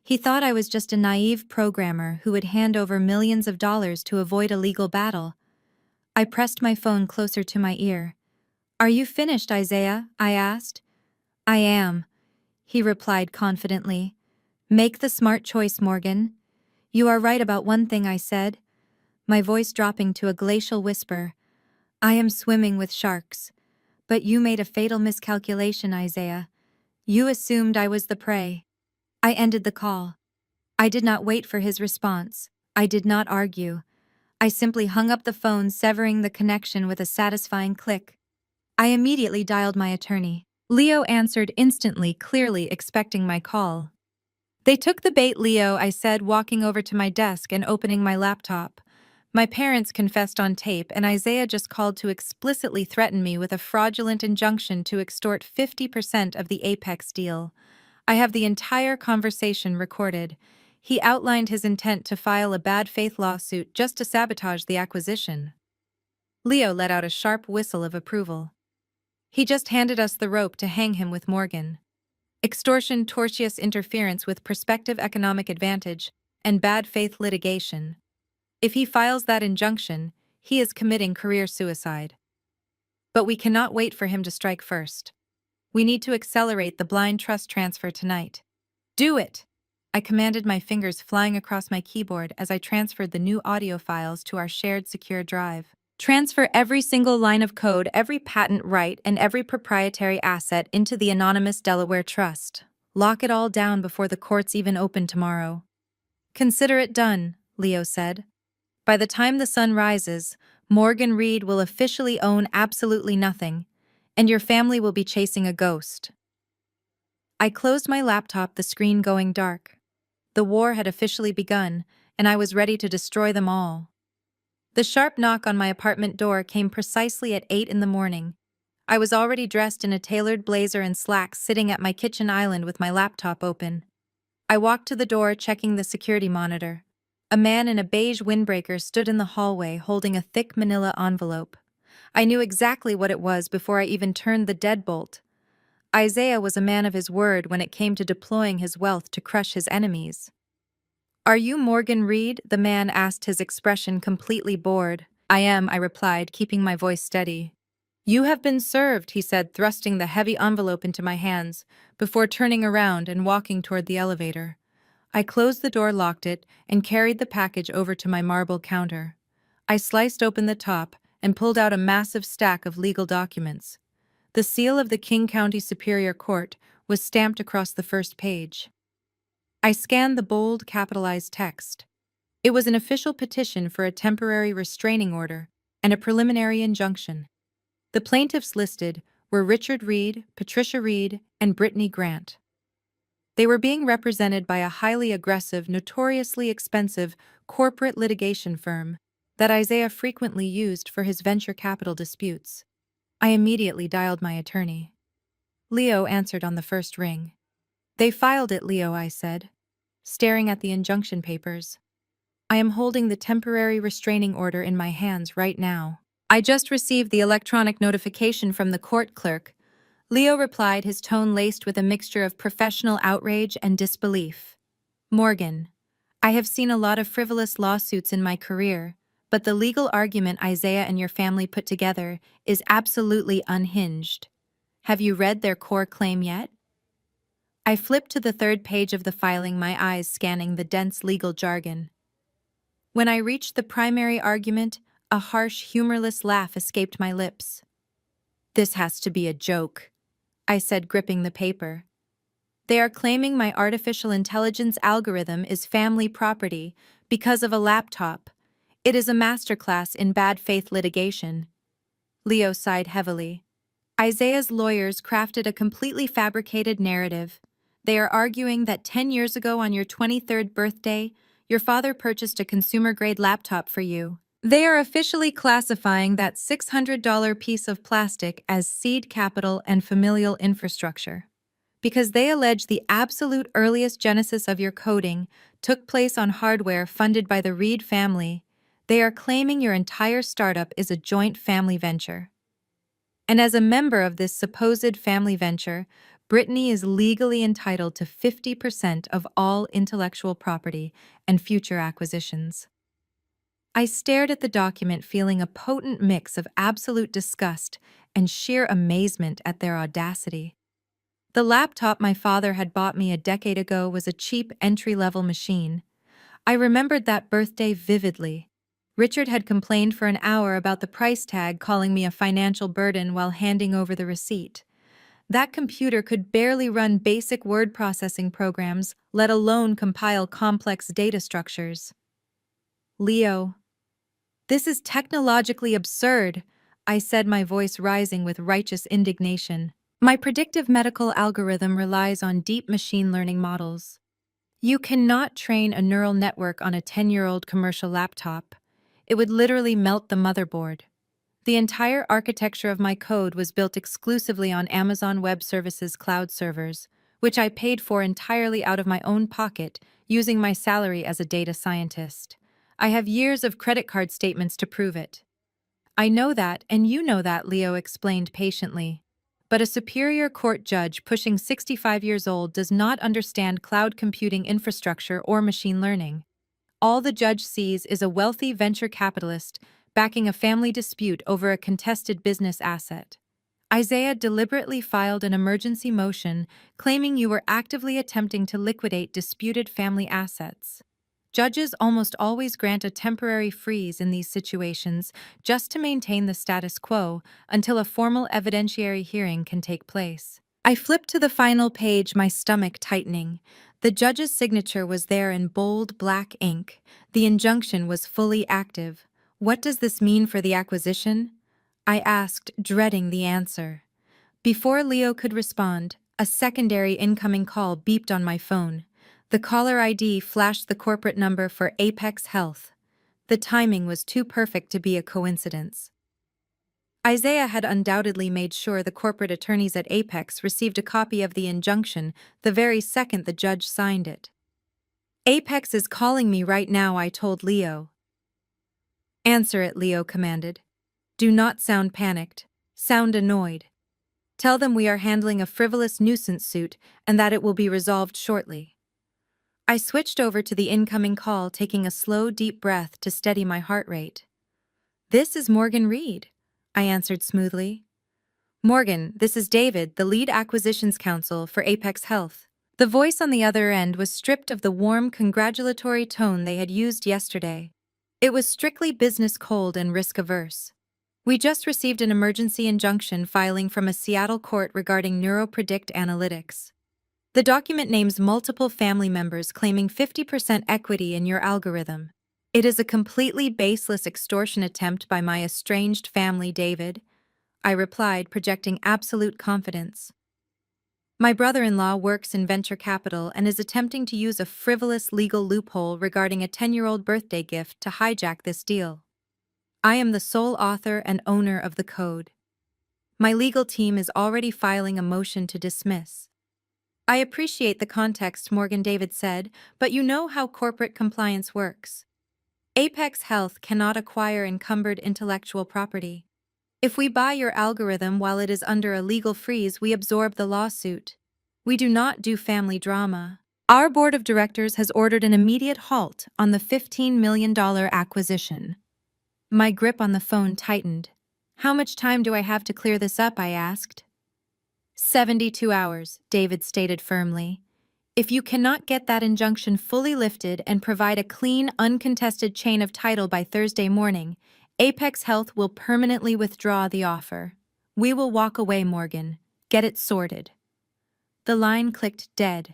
He thought I was just a naive programmer who would hand over millions of dollars to avoid a legal battle. I pressed my phone closer to my ear. "Are you finished, Isaiah?" I asked. "I am," he replied confidently. "Make the smart choice, Morgan." "You are right about one thing," I said, my voice dropping to a glacial whisper. "I am swimming with sharks. But you made a fatal miscalculation, Isaiah. You assumed I was the prey." I ended the call. I did not wait for his response. I did not argue. I simply hung up the phone, severing the connection with a satisfying click. I immediately dialed my attorney. Leo answered instantly, clearly expecting my call. "They took the bait, Leo," I said, walking over to my desk and opening my laptop. My parents confessed on tape, and Isaiah just called to explicitly threaten me with a fraudulent injunction to extort 50% of the Apex deal. I have the entire conversation recorded. He outlined his intent to file a bad faith lawsuit just to sabotage the acquisition. Leo let out a sharp whistle of approval. He just handed us the rope to hang him with Morgan. Extortion, tortious interference with prospective economic advantage, and bad faith litigation. If he files that injunction, he is committing career suicide. But we cannot wait for him to strike first. We need to accelerate the blind trust transfer tonight. "Do it!" I commanded, my fingers flying across my keyboard as I transferred the new audio files to our shared secure drive. Transfer every single line of code, every patent right, and every proprietary asset into the anonymous Delaware Trust. Lock it all down before the courts even open tomorrow. "Consider it done," Leo said. "By the time the sun rises, Morgan Reed will officially own absolutely nothing, and your family will be chasing a ghost." I closed my laptop, the screen going dark. The war had officially begun, and I was ready to destroy them all. The sharp knock on my apartment door came precisely at 8 in the morning. I was already dressed in a tailored blazer and slacks, sitting at my kitchen island with my laptop open. I walked to the door, checking the security monitor. A man in a beige windbreaker stood in the hallway holding a thick manila envelope. I knew exactly what it was before I even turned the deadbolt. Isaiah was a man of his word when it came to deploying his wealth to crush his enemies. "Are you Morgan Reed?" the man asked, his expression completely bored. "I am," I replied, keeping my voice steady. "You have been served," he said, thrusting the heavy envelope into my hands, before turning around and walking toward the elevator. I closed the door, locked it, and carried the package over to my marble counter. I sliced open the top and pulled out a massive stack of legal documents. The seal of the King County Superior Court was stamped across the first page. I scanned the bold, capitalized text. It was an official petition for a temporary restraining order and a preliminary injunction. The plaintiffs listed were Richard Reed, Patricia Reed, and Brittany Grant. They were being represented by a highly aggressive, notoriously expensive corporate litigation firm that Isaiah frequently used for his venture capital disputes. I immediately dialed my attorney. Leo answered on the first ring. "They filed it, Leo," I said, staring at the injunction papers. "I am holding the temporary restraining order in my hands right now. I just received the electronic notification from the court clerk." Leo replied, his tone laced with a mixture of professional outrage and disbelief. "Morgan, I have seen a lot of frivolous lawsuits in my career, but the legal argument Isaiah and your family put together is absolutely unhinged. Have you read their core claim yet?" I flipped to the third page of the filing, my eyes scanning the dense legal jargon. When I reached the primary argument, a harsh, humorless laugh escaped my lips. "This has to be a joke," I said, gripping the paper. "They are claiming my artificial intelligence algorithm is family property because of a laptop. It is a masterclass in bad faith litigation." Leo sighed heavily. Isaiah's lawyers crafted a completely fabricated narrative. They are arguing that 10 years ago on your 23rd birthday, your father purchased a consumer-grade laptop for you. They are officially classifying that $600 piece of plastic as seed capital and familial infrastructure, because they allege the absolute earliest genesis of your coding took place on hardware funded by the Reed family. They are claiming your entire startup is a joint family venture. And as a member of this supposed family venture, Brittany is legally entitled to 50% of all intellectual property and future acquisitions. I stared at the document feeling a potent mix of absolute disgust and sheer amazement at their audacity. The laptop my father had bought me a decade ago was a cheap entry-level machine. I remembered that birthday vividly. Richard had complained for an hour about the price tag, calling me a financial burden while handing over the receipt. That computer could barely run basic word processing programs, let alone compile complex data structures. Leo, this is technologically absurd, I said, my voice rising with righteous indignation. My predictive medical algorithm relies on deep machine learning models. You cannot train a neural network on a 10-year-old commercial laptop. It would literally melt the motherboard. The entire architecture of my code was built exclusively on Amazon Web Services cloud servers, which I paid for entirely out of my own pocket, using my salary as a data scientist. I have years of credit card statements to prove it. I know that, and you know that, Leo explained patiently. But a superior court judge pushing 65 years old does not understand cloud computing infrastructure or machine learning. All the judge sees is a wealthy venture capitalist backing a family dispute over a contested business asset. Isaiah deliberately filed an emergency motion claiming you were actively attempting to liquidate disputed family assets. Judges almost always grant a temporary freeze in these situations just to maintain the status quo until a formal evidentiary hearing can take place. I flipped to the final page, my stomach tightening. The judge's signature was there in bold black ink. The injunction was fully active. What does this mean for the acquisition? I asked, dreading the answer. Before Leo could respond, a secondary incoming call beeped on my phone. The caller ID flashed the corporate number for Apex Health. The timing was too perfect to be a coincidence. Isaiah had undoubtedly made sure the corporate attorneys at Apex received a copy of the injunction the very second the judge signed it. Apex is calling me right now, I told Leo. Answer it, Leo commanded. Do not sound panicked. Sound annoyed. Tell them we are handling a frivolous nuisance suit and that it will be resolved shortly. I switched over to the incoming call, taking a slow, deep breath to steady my heart rate. This is Morgan Reed, I answered smoothly. Morgan, this is David, the lead acquisitions counsel for Apex Health. The voice on the other end was stripped of the warm, congratulatory tone they had used yesterday. It was strictly business cold and risk-averse. We just received an emergency injunction filing from a Seattle court regarding NeuroPredict Analytics. The document names multiple family members claiming 50% equity in your algorithm. It is a completely baseless extortion attempt by my estranged family, David, I replied, projecting absolute confidence. My brother-in-law works in venture capital and is attempting to use a frivolous legal loophole regarding a 10-year-old birthday gift to hijack this deal. I am the sole author and owner of the code. My legal team is already filing a motion to dismiss. I appreciate the context, Morgan, David said, but you know how corporate compliance works. Apex Health cannot acquire encumbered intellectual property. If we buy your algorithm while it is under a legal freeze, we absorb the lawsuit. We do not do family drama. Our board of directors has ordered an immediate halt on the $15 million acquisition. My grip on the phone tightened. How much time do I have to clear this up? I asked. 72 hours, David stated firmly. If you cannot get that injunction fully lifted and provide a clean, uncontested chain of title by Thursday morning, Apex Health will permanently withdraw the offer. We will walk away, Morgan. Get it sorted. The line clicked dead.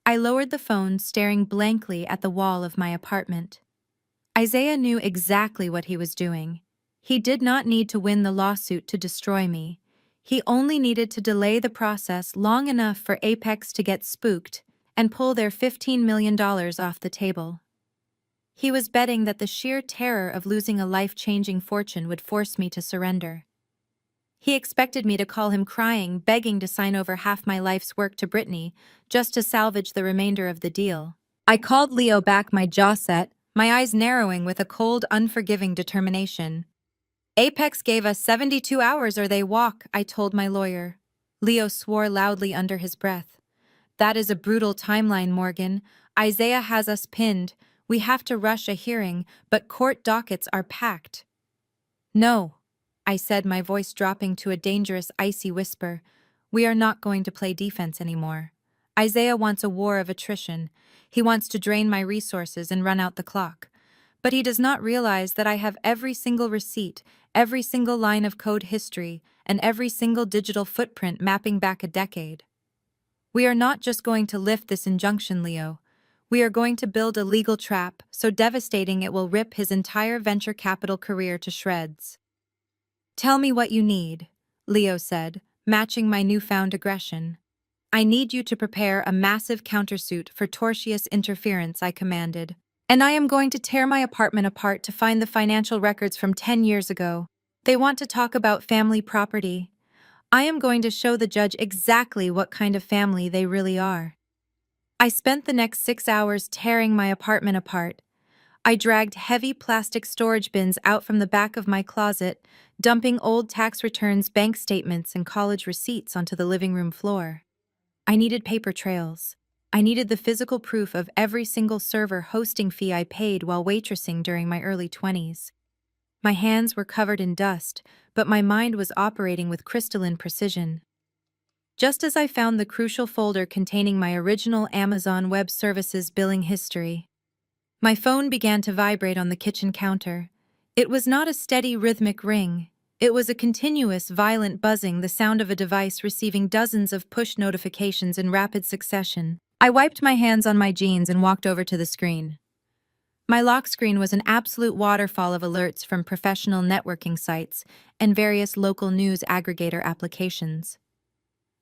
I lowered the phone, staring blankly at the wall of my apartment. Isaiah knew exactly what he was doing. He did not need to win the lawsuit to destroy me. He only needed to delay the process long enough for Apex to get spooked and pull their $15 million off the table. He was betting that the sheer terror of losing a life-changing fortune would force me to surrender. He expected me to call him crying, begging to sign over half my life's work to Brittany, just to salvage the remainder of the deal. I called Leo back, my jaw set, my eyes narrowing with a cold, unforgiving determination. Apex gave us 72 hours or they walk, I told my lawyer. Leo swore loudly under his breath. That is a brutal timeline, Morgan. Isaiah has us pinned. We have to rush a hearing, but court dockets are packed. No, I said, my voice dropping to a dangerous, icy whisper. We are not going to play defense anymore. Isaiah wants a war of attrition. He wants to drain my resources and run out the clock. But he does not realize that I have every single receipt, every single line of code history, and every single digital footprint mapping back a decade. We are not just going to lift this injunction, Leo. We are going to build a legal trap so devastating it will rip his entire venture capital career to shreds. Tell me what you need, Leo said, matching my newfound aggression. I need you to prepare a massive countersuit for tortious interference, I commanded. And I am going to tear my apartment apart to find the financial records from 10 years ago. They want to talk about family property. I am going to show the judge exactly what kind of family they really are. I spent the next 6 hours tearing my apartment apart. I dragged heavy plastic storage bins out from the back of my closet, dumping old tax returns, bank statements, and college receipts onto the living room floor. I needed paper trails. I needed the physical proof of every single server hosting fee I paid while waitressing during my early 20s. My hands were covered in dust, but my mind was operating with crystalline precision. Just as I found the crucial folder containing my original Amazon Web Services billing history, my phone began to vibrate on the kitchen counter. It was not a steady, rhythmic ring. It was a continuous, violent buzzing, the sound of a device receiving dozens of push notifications in rapid succession. I wiped my hands on my jeans and walked over to the screen. My lock screen was an absolute waterfall of alerts from professional networking sites and various local news aggregator applications.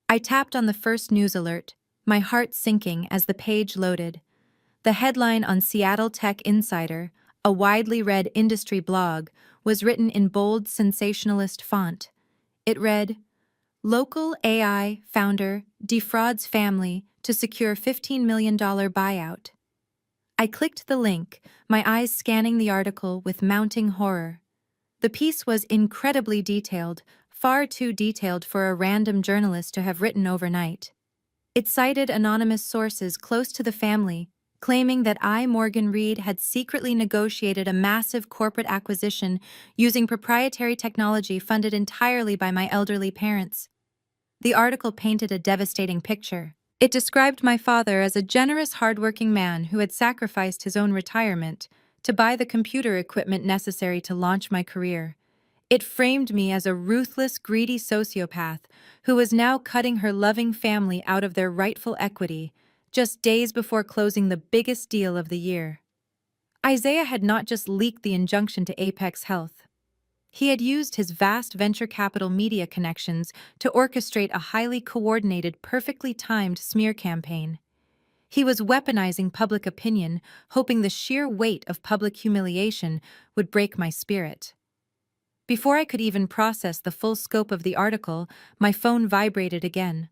I tapped on the first news alert, my heart sinking as the page loaded. The headline on Seattle Tech Insider, a widely read industry blog, was written in bold, sensationalist font. It read, "Local AI founder defrauds family to secure $15 million buyout." I clicked the link, my eyes scanning the article with mounting horror. The piece was incredibly detailed, far too detailed for a random journalist to have written overnight. It cited anonymous sources close to the family, claiming that I, Morgan Reed, had secretly negotiated a massive corporate acquisition using proprietary technology funded entirely by my elderly parents. The article painted a devastating picture. It described my father as a generous, hardworking man who had sacrificed his own retirement to buy the computer equipment necessary to launch my career. It framed me as a ruthless, greedy sociopath who was now cutting her loving family out of their rightful equity, just days before closing the biggest deal of the year. Isaiah had not just leaked the injunction to Apex Health. He had used his vast venture capital media connections to orchestrate a highly coordinated, perfectly timed smear campaign. He was weaponizing public opinion, hoping the sheer weight of public humiliation would break my spirit. Before I could even process the full scope of the article, my phone vibrated again.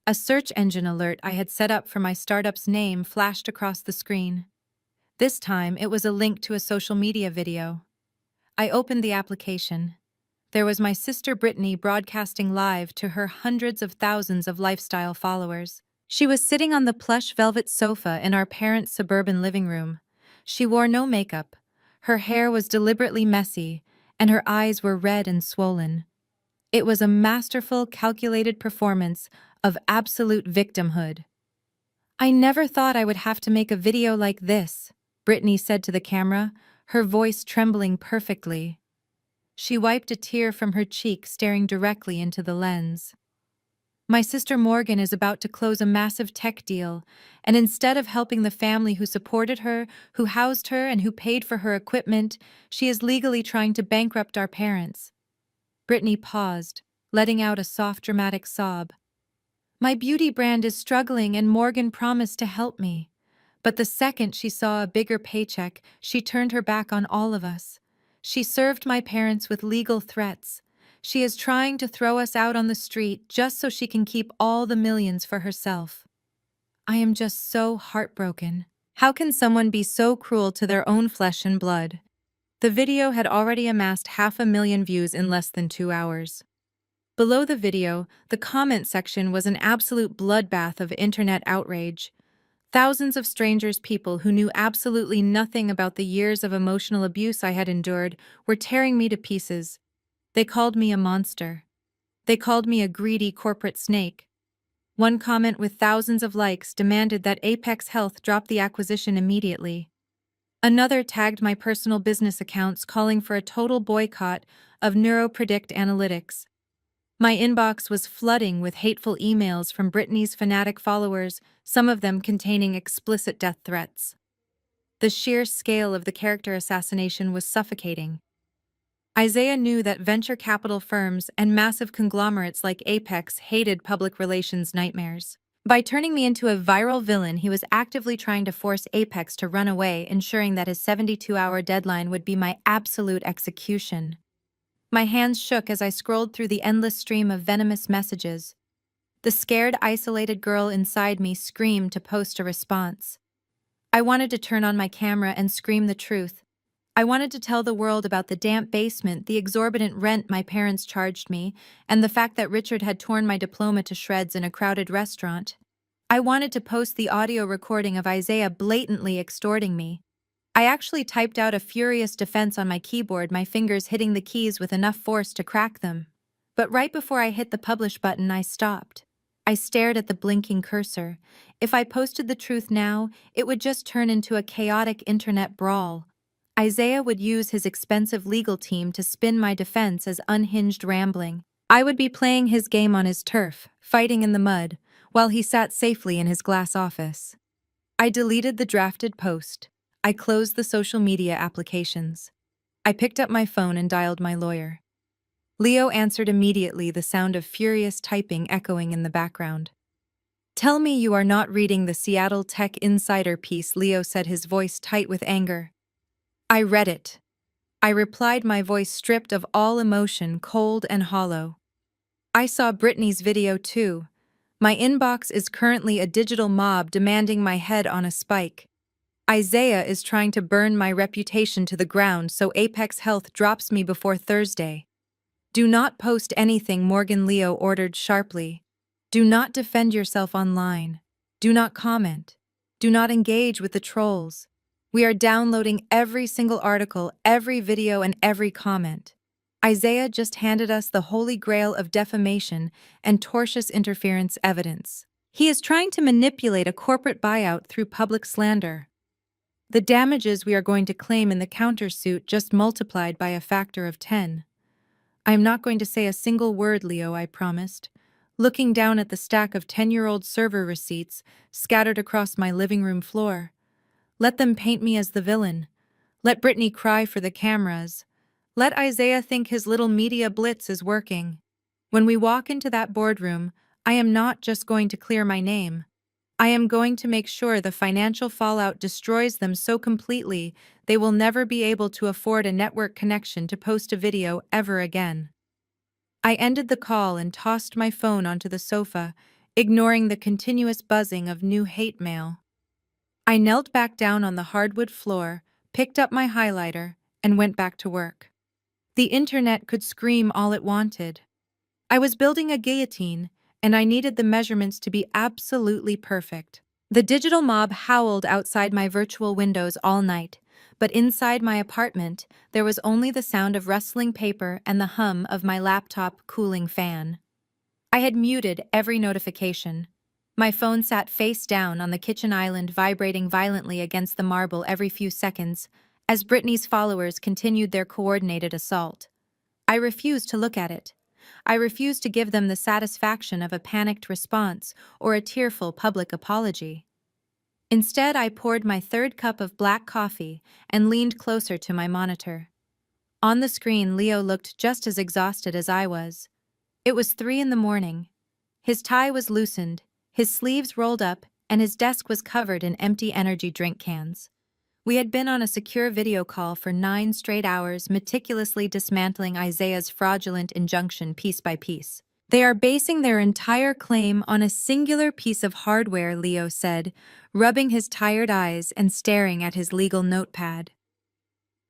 A search engine alert I had set up for my startup's name flashed across the screen. This time, it was a link to a social media video. I opened the application. There was my sister Brittany broadcasting live to her hundreds of thousands of lifestyle followers. She was sitting on the plush velvet sofa in our parents' suburban living room. She wore no makeup. Her hair was deliberately messy, and her eyes were red and swollen. It was a masterful, calculated performance of absolute victimhood. "I never thought I would have to make a video like this," Brittany said to the camera, her voice trembling perfectly. She wiped a tear from her cheek, staring directly into the lens. "My sister Morgan is about to close a massive tech deal, and instead of helping the family who supported her, who housed her, and who paid for her equipment, she is legally trying to bankrupt our parents." Brittany paused, letting out a soft, dramatic sob. My beauty brand is struggling and Morgan promised to help me. But the second she saw a bigger paycheck, she turned her back on all of us. She served my parents with legal threats. She is trying to throw us out on the street just so she can keep all the millions for herself. I am just so heartbroken. How can someone be so cruel to their own flesh and blood? The video had already amassed 500,000 views in less than 2 hours. Below the video, the comment section was an absolute bloodbath of internet outrage. Thousands of strangers, people who knew absolutely nothing about the years of emotional abuse I had endured, were tearing me to pieces. They called me a monster. They called me a greedy corporate snake. One comment with thousands of likes demanded that Apex Health drop the acquisition immediately. Another tagged my personal business accounts, calling for a total boycott of NeuroPredict Analytics. My inbox was flooding with hateful emails from Britney's fanatic followers, some of them containing explicit death threats. The sheer scale of the character assassination was suffocating. Isaiah knew that venture capital firms and massive conglomerates like Apex hated public relations nightmares. By turning me into a viral villain, he was actively trying to force Apex to run away, ensuring that his 72-hour deadline would be my absolute execution. My hands shook as I scrolled through the endless stream of venomous messages. The scared, isolated girl inside me screamed to post a response. I wanted to turn on my camera and scream the truth. I wanted to tell the world about the damp basement, the exorbitant rent my parents charged me, and the fact that Richard had torn my diploma to shreds in a crowded restaurant. I wanted to post the audio recording of Isaiah blatantly extorting me. I actually typed out a furious defense on my keyboard, my fingers hitting the keys with enough force to crack them. But right before I hit the publish button, I stopped. I stared at the blinking cursor. If I posted the truth now, it would just turn into a chaotic internet brawl. Isaiah would use his expensive legal team to spin my defense as unhinged rambling. I would be playing his game on his turf, fighting in the mud, while he sat safely in his glass office. I deleted the drafted post. I closed the social media applications. I picked up my phone and dialed my lawyer. Leo answered immediately, the sound of furious typing echoing in the background. "Tell me you are not reading the Seattle Tech Insider piece," Leo said, his voice tight with anger. "I read it," I replied, my voice stripped of all emotion, cold and hollow. "I saw Britney's video too. My inbox is currently a digital mob demanding my head on a spike. Isaiah is trying to burn my reputation to the ground so Apex Health drops me before Thursday. Do not post anything," Morgan, Leo ordered sharply. "Do not defend yourself online. Do not comment. Do not engage with the trolls. We are downloading every single article, every video, and every comment. Isaiah just handed us the holy grail of defamation and tortious interference evidence. He is trying to manipulate a corporate buyout through public slander. The damages we are going to claim in the countersuit just multiplied by a factor of 10. I am not going to say a single word, Leo, I promised, looking down at the stack of 10-year-old server receipts scattered across my living room floor. Let them paint me as the villain. Let Britney cry for the cameras. Let Isaiah think his little media blitz is working. When we walk into that boardroom, I am not just going to clear my name. I am going to make sure the financial fallout destroys them so completely they will never be able to afford a network connection to post a video ever again. I ended the call and tossed my phone onto the sofa, ignoring the continuous buzzing of new hate mail. I knelt back down on the hardwood floor, picked up my highlighter, and went back to work. The internet could scream all it wanted. I was building a guillotine, and I needed the measurements to be absolutely perfect. The digital mob howled outside my virtual windows all night, but inside my apartment, there was only the sound of rustling paper and the hum of my laptop cooling fan. I had muted every notification. My phone sat face down on the kitchen island, vibrating violently against the marble every few seconds, as Britney's followers continued their coordinated assault. I refused to look at it. I refused to give them the satisfaction of a panicked response or a tearful public apology. Instead, I poured my third cup of black coffee and leaned closer to my monitor. On the screen, Leo looked just as exhausted as I was. It was 3 in the morning. His tie was loosened, his sleeves rolled up, and his desk was covered in empty energy drink cans. We had been on a secure video call for 9 straight hours, meticulously dismantling Isaiah's fraudulent injunction piece by piece. They are basing their entire claim on a singular piece of hardware, Leo said, rubbing his tired eyes and staring at his legal notepad.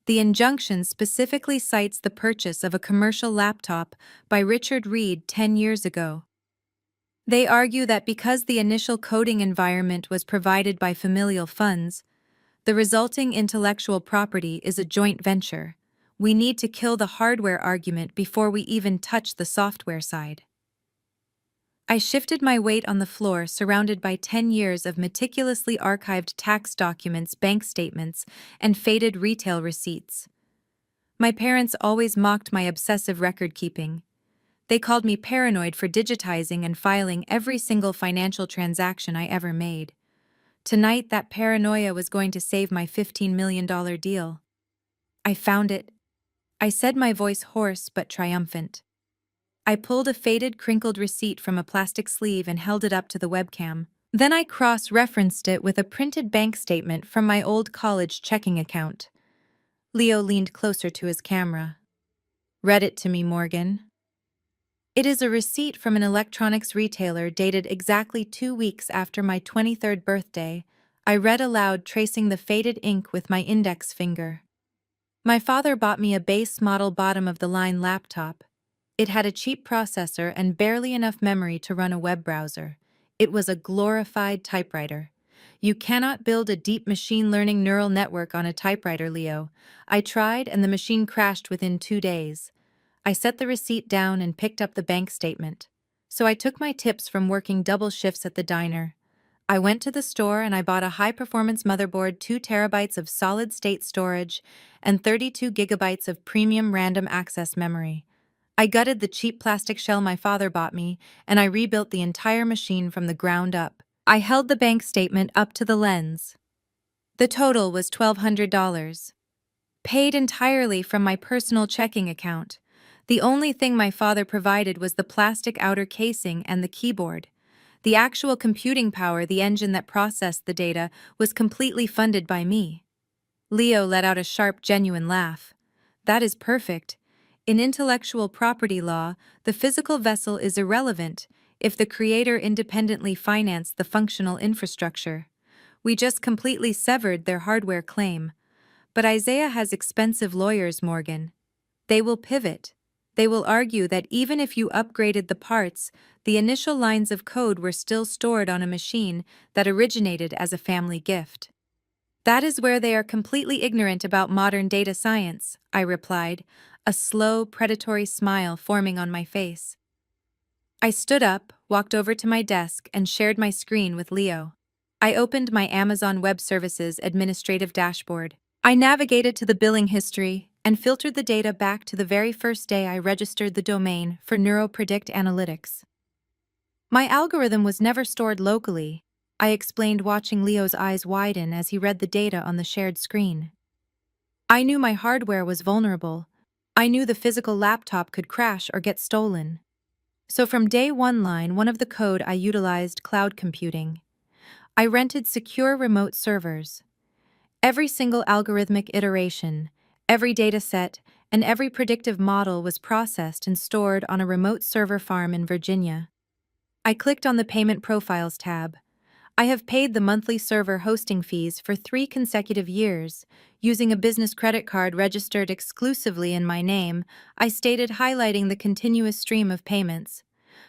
The injunction specifically cites the purchase of a commercial laptop by Richard Reed 10 years ago. They argue that because the initial coding environment was provided by familial funds, the resulting intellectual property is a joint venture. We need to kill the hardware argument before we even touch the software side. I shifted my weight on the floor, surrounded by 10 years of meticulously archived tax documents, bank statements, and faded retail receipts. My parents always mocked my obsessive record-keeping. They called me paranoid for digitizing and filing every single financial transaction I ever made. Tonight, that paranoia was going to save my $15 million deal. I found it, I said, my voice hoarse but triumphant. I pulled a faded, crinkled receipt from a plastic sleeve and held it up to the webcam. Then I cross-referenced it with a printed bank statement from my old college checking account. Leo leaned closer to his camera. "Read it to me, Morgan." It is a receipt from an electronics retailer dated exactly 2 weeks after my 23rd birthday. I read aloud, tracing the faded ink with my index finger. My father bought me a base model bottom-of-the-line laptop. It had a cheap processor and barely enough memory to run a web browser. It was a glorified typewriter. You cannot build a deep machine learning neural network on a typewriter, Leo. I tried, and the machine crashed within 2 days. I set the receipt down and picked up the bank statement. So I took my tips from working double shifts at the diner. I went to the store and I bought a high-performance motherboard, 2 terabytes of solid-state storage, and 32 gigabytes of premium random access memory. I gutted the cheap plastic shell my father bought me, and I rebuilt the entire machine from the ground up. I held the bank statement up to the lens. The total was $1,200. Paid entirely from my personal checking account. The only thing my father provided was the plastic outer casing and the keyboard. The actual computing power, the engine that processed the data, was completely funded by me. Leo let out a sharp, genuine laugh. That is perfect. In intellectual property law, the physical vessel is irrelevant if the creator independently financed the functional infrastructure. We just completely severed their hardware claim. But Isaiah has expensive lawyers, Morgan. They will pivot. They will argue that even if you upgraded the parts, the initial lines of code were still stored on a machine that originated as a family gift. That is where they are completely ignorant about modern data science, I replied, a slow, predatory smile forming on my face. I stood up, walked over to my desk, and shared my screen with Leo. I opened my Amazon Web Services administrative dashboard. I navigated to the billing history and filtered the data back to the very first day I registered the domain for NeuroPredict Analytics. My algorithm was never stored locally, I explained, watching Leo's eyes widen as he read the data on the shared screen. I knew my hardware was vulnerable. I knew the physical laptop could crash or get stolen. So from day one, line one of the code, I utilized cloud computing. I rented secure remote servers. Every single algorithmic iteration, every data set, and every predictive model was processed and stored on a remote server farm in Virginia. I clicked on the Payment Profiles tab. I have paid the monthly server hosting fees for 3 consecutive years. Using a business credit card registered exclusively in my name, I stated, highlighting the continuous stream of payments.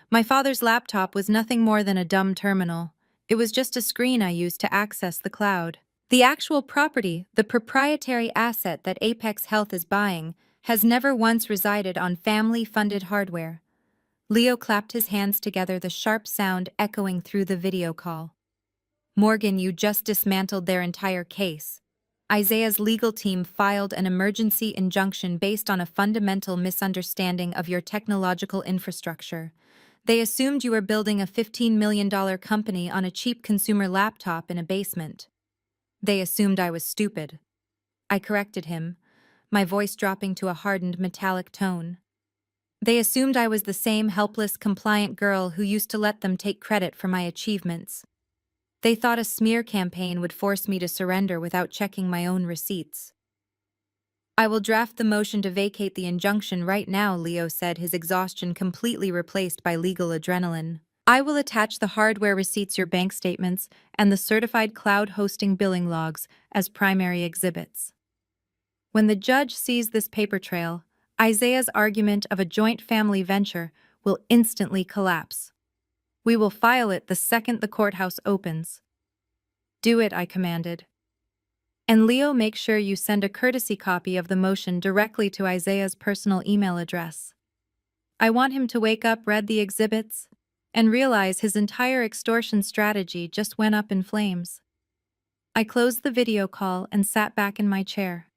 My father's laptop was nothing more than a dumb terminal. It was just a screen I used to access the cloud. The actual property, the proprietary asset that Apex Health is buying, has never once resided on family-funded hardware. Leo clapped his hands together, the sharp sound echoing through the video call. Morgan, you just dismantled their entire case. Isaiah's legal team filed an emergency injunction based on a fundamental misunderstanding of your technological infrastructure. They assumed you were building a $15 million company on a cheap consumer laptop in a basement. They assumed I was stupid. I corrected him, my voice dropping to a hardened, metallic tone. They assumed I was the same helpless, compliant girl who used to let them take credit for my achievements. They thought a smear campaign would force me to surrender without checking my own receipts. I will draft the motion to vacate the injunction right now, Leo said, his exhaustion completely replaced by legal adrenaline. I will attach the hardware receipts, your bank statements, and the certified cloud hosting billing logs as primary exhibits. When the judge sees this paper trail, Isaiah's argument of a joint family venture will instantly collapse. We will file it the second the courthouse opens. Do it, I commanded. And Leo, make sure you send a courtesy copy of the motion directly to Isaiah's personal email address. I want him to wake up, read the exhibits, and realize his entire extortion strategy just went up in flames. I closed the video call and sat back in my chair.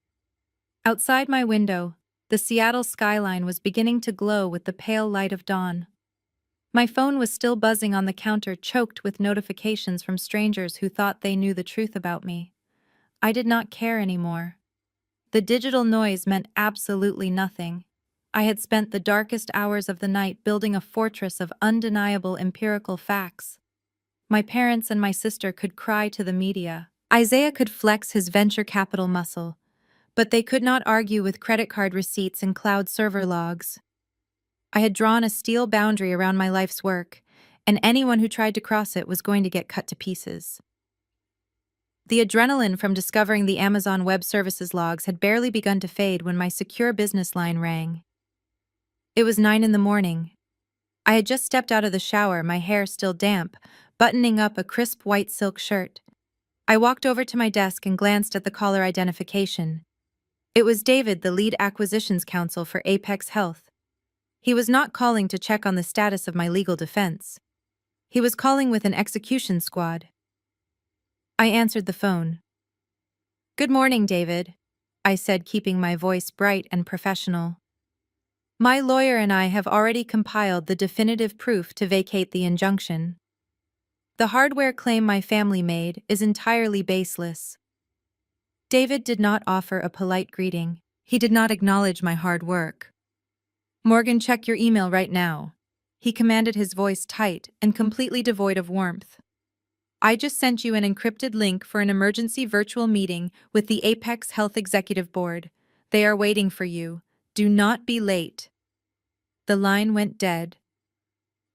Outside my window, the Seattle skyline was beginning to glow with the pale light of dawn. My phone was still buzzing on the counter, choked with notifications from strangers who thought they knew the truth about me. I did not care anymore. The digital noise meant absolutely nothing. I had spent the darkest hours of the night building a fortress of undeniable empirical facts. My parents and my sister could cry to the media. Isaiah could flex his venture capital muscle, but they could not argue with credit card receipts and cloud server logs. I had drawn a steel boundary around my life's work, and anyone who tried to cross it was going to get cut to pieces. The adrenaline from discovering the Amazon Web Services logs had barely begun to fade when my secure business line rang. It was 9 a.m. I had just stepped out of the shower, my hair still damp, buttoning up a crisp white silk shirt. I walked over to my desk and glanced at the caller identification. It was David, the lead acquisitions counsel for Apex Health. He was not calling to check on the status of my legal defense. He was calling with an execution squad. I answered the phone. "Good morning, David," I said, keeping my voice bright and professional. "My lawyer and I have already compiled the definitive proof to vacate the injunction. The hardware claim my family made is entirely baseless." David did not offer a polite greeting. He did not acknowledge my hard work. "Morgan, check your email right now," he commanded, his voice tight and completely devoid of warmth. "I just sent you an encrypted link for an emergency virtual meeting with the Apex Health Executive Board. They are waiting for you. Do not be late." The line went dead.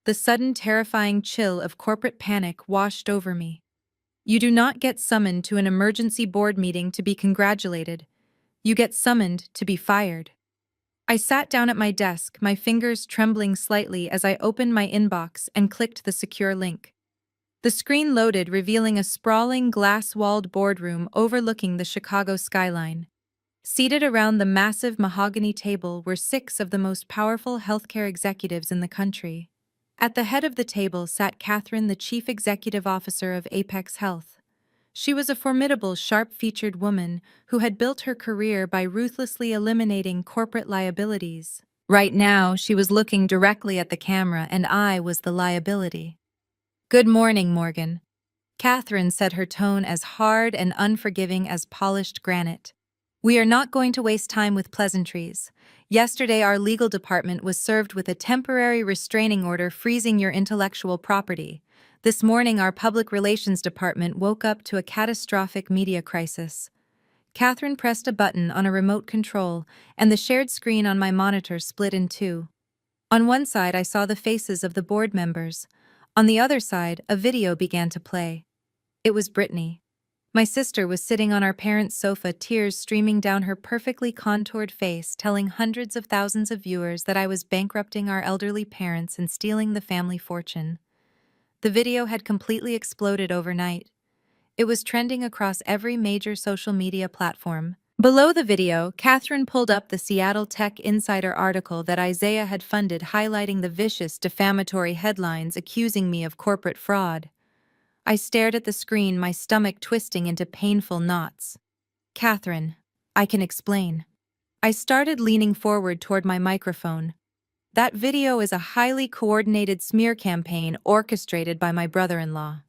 The sudden terrifying chill of corporate panic washed over me. You do not get summoned to an emergency board meeting to be congratulated. You get summoned to be fired. I sat down at my desk, my fingers trembling slightly as I opened my inbox and clicked the secure link. The screen loaded, revealing a sprawling, glass-walled boardroom overlooking the Chicago skyline. Seated around the massive mahogany table were 6 of the most powerful healthcare executives in the country. At the head of the table sat Catherine, the chief executive officer of Apex Health. She was a formidable, sharp-featured woman who had built her career by ruthlessly eliminating corporate liabilities. Right now, she was looking directly at the camera, and I was the liability. "Good morning, Morgan," Catherine said, her tone as hard and unforgiving as polished granite. "We are not going to waste time with pleasantries. Yesterday, our legal department was served with a temporary restraining order freezing your intellectual property. This morning, our public relations department woke up to a catastrophic media crisis." Catherine pressed a button on a remote control, and the shared screen on my monitor split in two. On one side, I saw the faces of the board members. On the other side, a video began to play. It was Brittany. My sister was sitting on our parents' sofa, tears streaming down her perfectly contoured face, telling hundreds of thousands of viewers that I was bankrupting our elderly parents and stealing the family fortune. The video had completely exploded overnight. It was trending across every major social media platform. Below the video, Catherine pulled up the Seattle Tech Insider article that Isaiah had funded, highlighting the vicious, defamatory headlines accusing me of corporate fraud. I stared at the screen, my stomach twisting into painful knots. "Catherine, I can explain." I started leaning forward toward my microphone. "That video is a highly coordinated smear campaign orchestrated by my brother-in-law.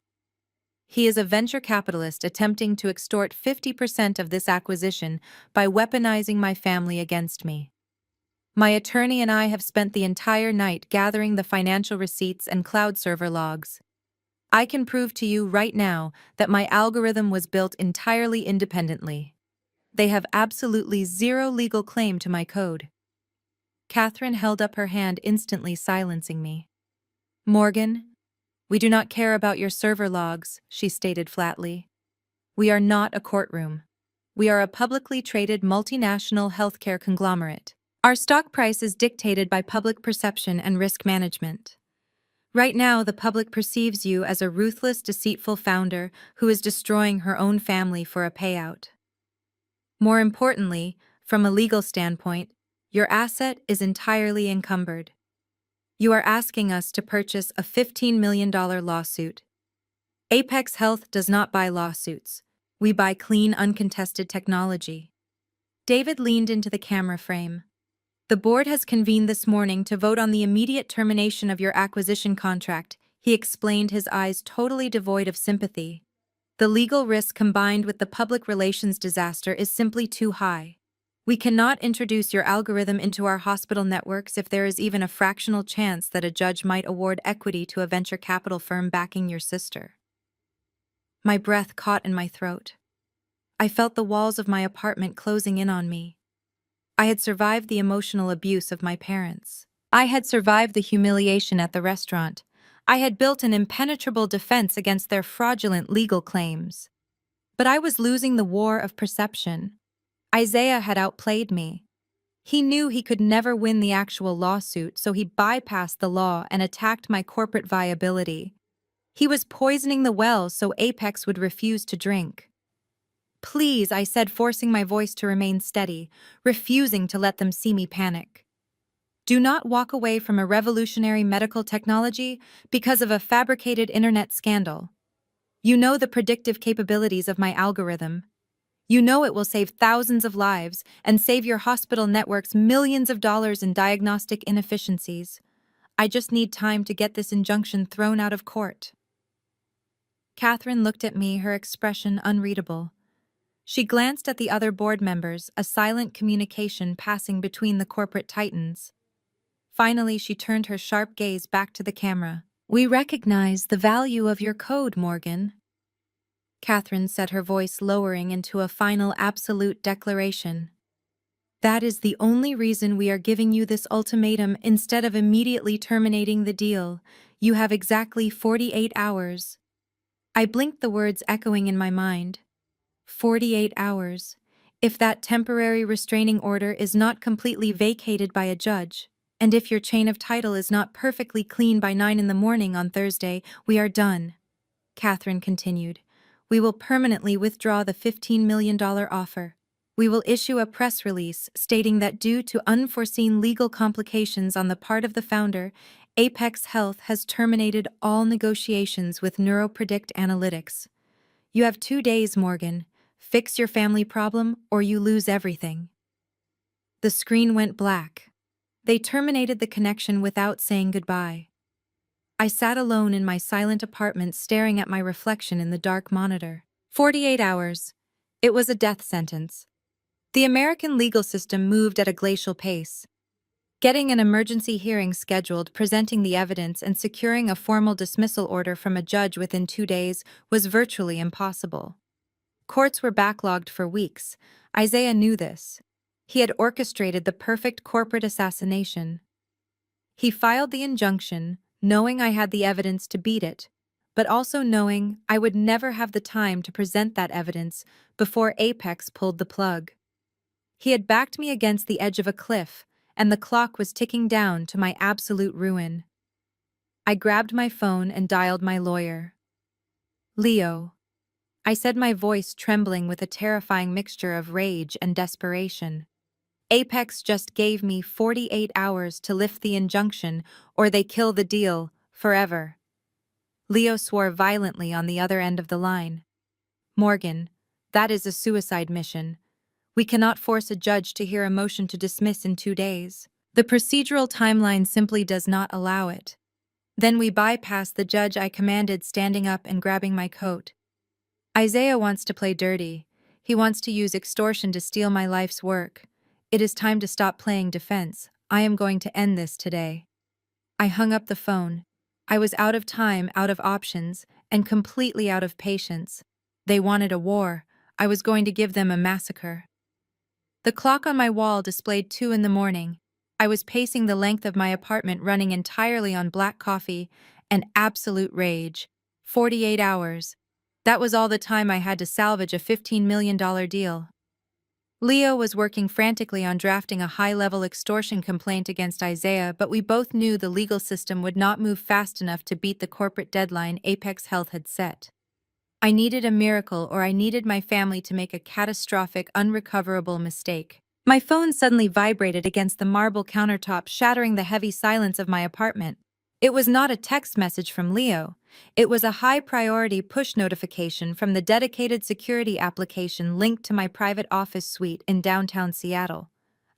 He is a venture capitalist attempting to extort 50% of this acquisition by weaponizing my family against me. My attorney and I have spent the entire night gathering the financial receipts and cloud server logs. I can prove to you right now that my algorithm was built entirely independently. They have absolutely zero legal claim to my code. Catherine held up her hand, instantly silencing me. Morgan, we do not care about your server logs, she stated flatly. We are not a courtroom. We are a publicly traded multinational healthcare conglomerate. Our stock price is dictated by public perception and risk management. Right now, the public perceives you as a ruthless, deceitful founder who is destroying her own family for a payout. More importantly, from a legal standpoint, your asset is entirely encumbered. You are asking us to purchase a $15 million lawsuit. Apex Health does not buy lawsuits. We buy clean, uncontested technology. David leaned into the camera frame. The board has convened this morning to vote on the immediate termination of your acquisition contract, he explained, his eyes totally devoid of sympathy. The legal risk combined with the public relations disaster is simply too high. We cannot introduce your algorithm into our hospital networks if there is even a fractional chance that a judge might award equity to a venture capital firm backing your sister. My breath caught in my throat. I felt the walls of my apartment closing in on me. I had survived the emotional abuse of my parents. I had survived the humiliation at the restaurant. I had built an impenetrable defense against their fraudulent legal claims. But I was losing the war of perception. Isaiah had outplayed me. He knew he could never win the actual lawsuit, so he bypassed the law and attacked my corporate viability. He was poisoning the well so Apex would refuse to drink. Please, I said, forcing my voice to remain steady, refusing to let them see me panic. Do not walk away from a revolutionary medical technology because of a fabricated internet scandal. You know the predictive capabilities of my algorithm. You know it will save thousands of lives and save your hospital networks millions of dollars in diagnostic inefficiencies. I just need time to get this injunction thrown out of court. Catherine looked at me, her expression unreadable. She glanced at the other board members, a silent communication passing between the corporate titans. Finally, she turned her sharp gaze back to the camera. We recognize the value of your code, Morgan. Catherine said, her voice lowering into a final absolute declaration. That is the only reason we are giving you this ultimatum instead of immediately terminating the deal. You have exactly 48 hours. I blinked, the words echoing in my mind. 48 hours. If that temporary restraining order is not completely vacated by a judge, and if your chain of title is not perfectly clean by 9 a.m. on Thursday, we are done. Catherine continued. We will permanently withdraw the $15 million offer. We will issue a press release stating that due to unforeseen legal complications on the part of the founder, Apex Health has terminated all negotiations with NeuroPredict Analytics. You have 2 days, Morgan. Fix your family problem or you lose everything. The screen went black. They terminated the connection without saying goodbye. I sat alone in my silent apartment, staring at my reflection in the dark monitor. 48 hours. It was a death sentence. The American legal system moved at a glacial pace. Getting an emergency hearing scheduled, presenting the evidence, and securing a formal dismissal order from a judge within 2 days was virtually impossible. Courts were backlogged for weeks. Isaiah knew this. He had orchestrated the perfect corporate assassination. He filed the injunction, knowing I had the evidence to beat it, but also knowing I would never have the time to present that evidence before Apex pulled the plug. He had backed me against the edge of a cliff, and the clock was ticking down to my absolute ruin. I grabbed my phone and dialed my lawyer. Leo. I said, my voice trembling with a terrifying mixture of rage and desperation. Apex just gave me 48 hours to lift the injunction, or they kill the deal, forever. Leo swore violently on the other end of the line. Morgan, that is a suicide mission. We cannot force a judge to hear a motion to dismiss in 2 days. The procedural timeline simply does not allow it. Then we bypass the judge, I commanded, standing up and grabbing my coat. Isaiah wants to play dirty. He wants to use extortion to steal my life's work. It is time to stop playing defense. I am going to end this today. I hung up the phone. I was out of time, out of options, and completely out of patience. They wanted a war. I was going to give them a massacre. The clock on my wall displayed 2 in the morning. I was pacing the length of my apartment running entirely on black coffee and absolute rage. 48 hours. That was all the time I had to salvage a $15 million deal. Leo was working frantically on drafting a high-level extortion complaint against Isaiah, but we both knew the legal system would not move fast enough to beat the corporate deadline Apex Health had set. I needed a miracle, or I needed my family to make a catastrophic, unrecoverable mistake. My phone suddenly vibrated against the marble countertop, shattering the heavy silence of my apartment. It was not a text message from Leo. It was a high-priority push notification from the dedicated security application linked to my private office suite in downtown Seattle.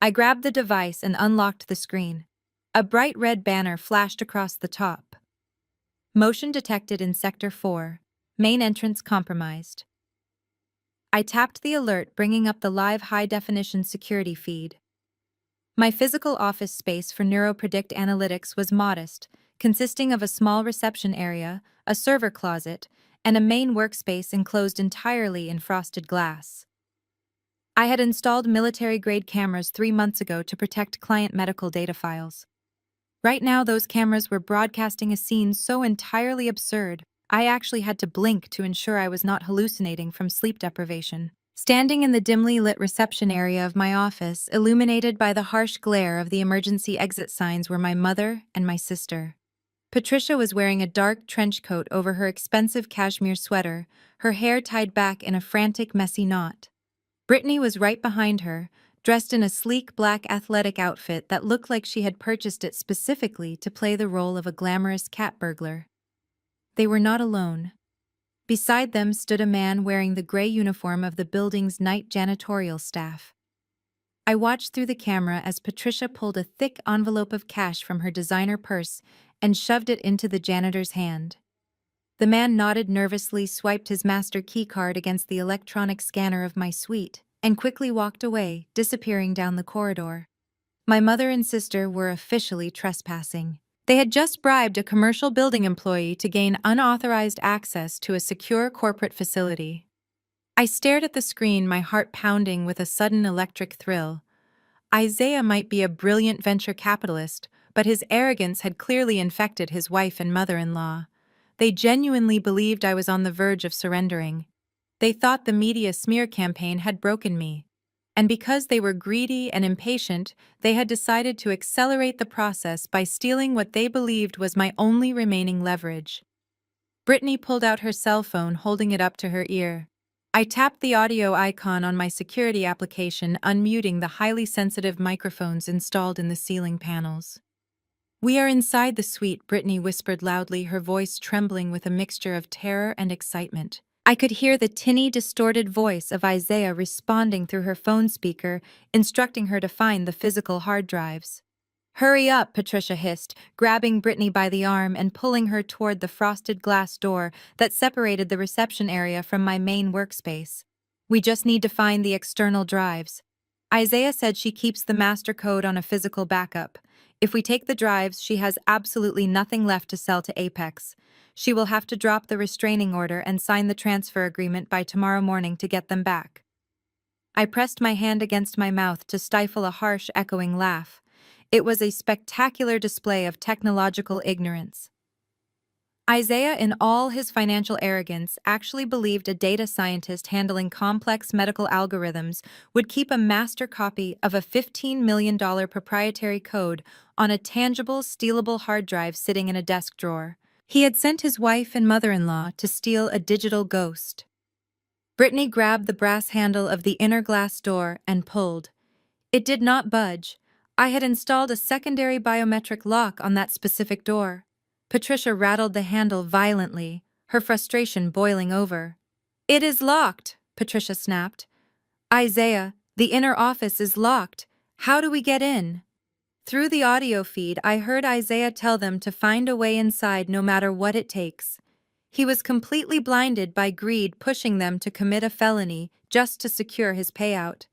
I grabbed the device and unlocked the screen. A bright red banner flashed across the top. Motion detected in Sector 4. Main entrance compromised. I tapped the alert, bringing up the live high-definition security feed. My physical office space for NeuroPredict Analytics was modest, consisting of a small reception area, a server closet, and a main workspace enclosed entirely in frosted glass. I had installed military-grade cameras 3 months ago to protect client medical data files. Right now, those cameras were broadcasting a scene so entirely absurd, I actually had to blink to ensure I was not hallucinating from sleep deprivation. Standing in the dimly lit reception area of my office, illuminated by the harsh glare of the emergency exit signs, were my mother and my sister. Patricia was wearing a dark trench coat over her expensive cashmere sweater, her hair tied back in a frantic, messy knot. Brittany was right behind her, dressed in a sleek black athletic outfit that looked like she had purchased it specifically to play the role of a glamorous cat burglar. They were not alone. Beside them stood a man wearing the gray uniform of the building's night janitorial staff. I watched through the camera as Patricia pulled a thick envelope of cash from her designer purse and shoved it into the janitor's hand. The man nodded nervously, swiped his master key card against the electronic scanner of my suite, and quickly walked away, disappearing down the corridor. My mother and sister were officially trespassing. They had just bribed a commercial building employee to gain unauthorized access to a secure corporate facility. I stared at the screen, my heart pounding with a sudden electric thrill. Isaiah might be a brilliant venture capitalist, but his arrogance had clearly infected his wife and mother-in-law. They genuinely believed I was on the verge of surrendering. They thought the media smear campaign had broken me. And because they were greedy and impatient, they had decided to accelerate the process by stealing what they believed was my only remaining leverage. Brittany pulled out her cell phone, holding it up to her ear. I tapped the audio icon on my security application, unmuting the highly sensitive microphones installed in the ceiling panels. "We are inside the suite," Brittany whispered loudly, her voice trembling with a mixture of terror and excitement. I could hear the tinny, distorted voice of Isaiah responding through her phone speaker, instructing her to find the physical hard drives. "Hurry up," Patricia hissed, grabbing Brittany by the arm and pulling her toward the frosted glass door that separated the reception area from my main workspace. "We just need to find the external drives." Isaiah said she keeps the master code on a physical backup. If we take the drives, she has absolutely nothing left to sell to Apex. She will have to drop the restraining order and sign the transfer agreement by tomorrow morning to get them back. I pressed my hand against my mouth to stifle a harsh, echoing laugh. It was a spectacular display of technological ignorance. Isaiah, in all his financial arrogance, actually believed a data scientist handling complex medical algorithms would keep a master copy of a $15 million proprietary code on a tangible, stealable hard drive sitting in a desk drawer. He had sent his wife and mother-in-law to steal a digital ghost. Brittany grabbed the brass handle of the inner glass door and pulled. It did not budge. I had installed a secondary biometric lock on that specific door. Patricia rattled the handle violently, her frustration boiling over. "It is locked," Patricia snapped. "Isaiah, the inner office is locked. How do we get in?" Through the audio feed, I heard Isaiah tell them to find a way inside no matter what it takes. He was completely blinded by greed, pushing them to commit a felony just to secure his payout.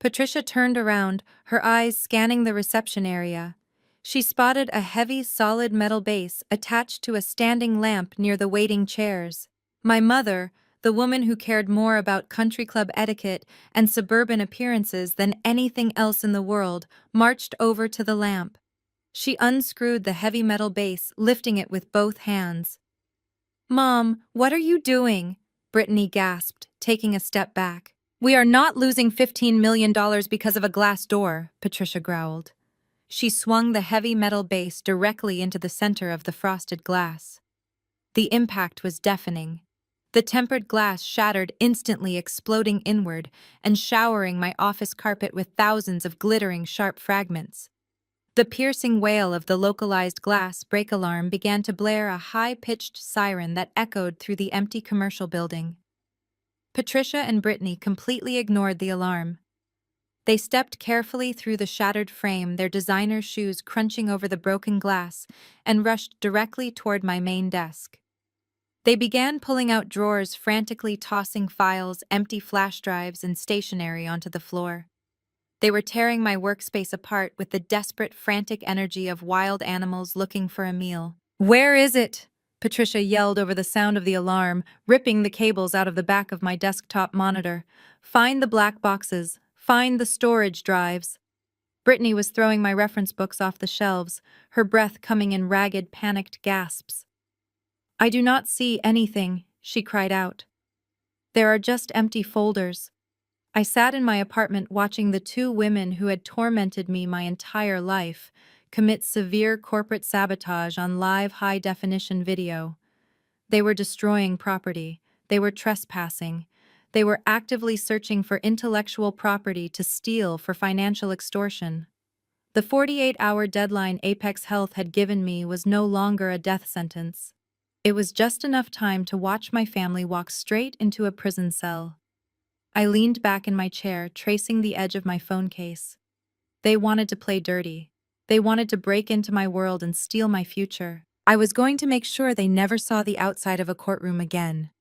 Patricia turned around, her eyes scanning the reception area. She spotted a heavy, solid metal base attached to a standing lamp near the waiting chairs. My mother, the woman who cared more about country club etiquette and suburban appearances than anything else in the world, marched over to the lamp. She unscrewed the heavy metal base, lifting it with both hands. "Mom, what are you doing?" Brittany gasped, taking a step back. "We are not losing $15 million because of a glass door," Patricia growled. She swung the heavy metal base directly into the center of the frosted glass. The impact was deafening. The tempered glass shattered instantly, exploding inward and showering my office carpet with thousands of glittering, sharp fragments. The piercing wail of the localized glass break alarm began to blare, a high-pitched siren that echoed through the empty commercial building. Patricia and Brittany completely ignored the alarm. They stepped carefully through the shattered frame, their designer shoes crunching over the broken glass, and rushed directly toward my main desk. They began pulling out drawers, frantically tossing files, empty flash drives, and stationery onto the floor. They were tearing my workspace apart with the desperate, frantic energy of wild animals looking for a meal. "Where is it?" Patricia yelled over the sound of the alarm, ripping the cables out of the back of my desktop monitor. "Find the black boxes. Find the storage drives." Brittany was throwing my reference books off the shelves, her breath coming in ragged, panicked gasps. "I do not see anything," she cried out. "There are just empty folders." I sat in my apartment watching the two women who had tormented me my entire life commit severe corporate sabotage on live high-definition video. They were destroying property. They were trespassing. They were actively searching for intellectual property to steal for financial extortion. The 48-hour deadline Apex Health had given me was no longer a death sentence. It was just enough time to watch my family walk straight into a prison cell. I leaned back in my chair, tracing the edge of my phone case. They wanted to play dirty. They wanted to break into my world and steal my future. I was going to make sure they never saw the outside of a courtroom again.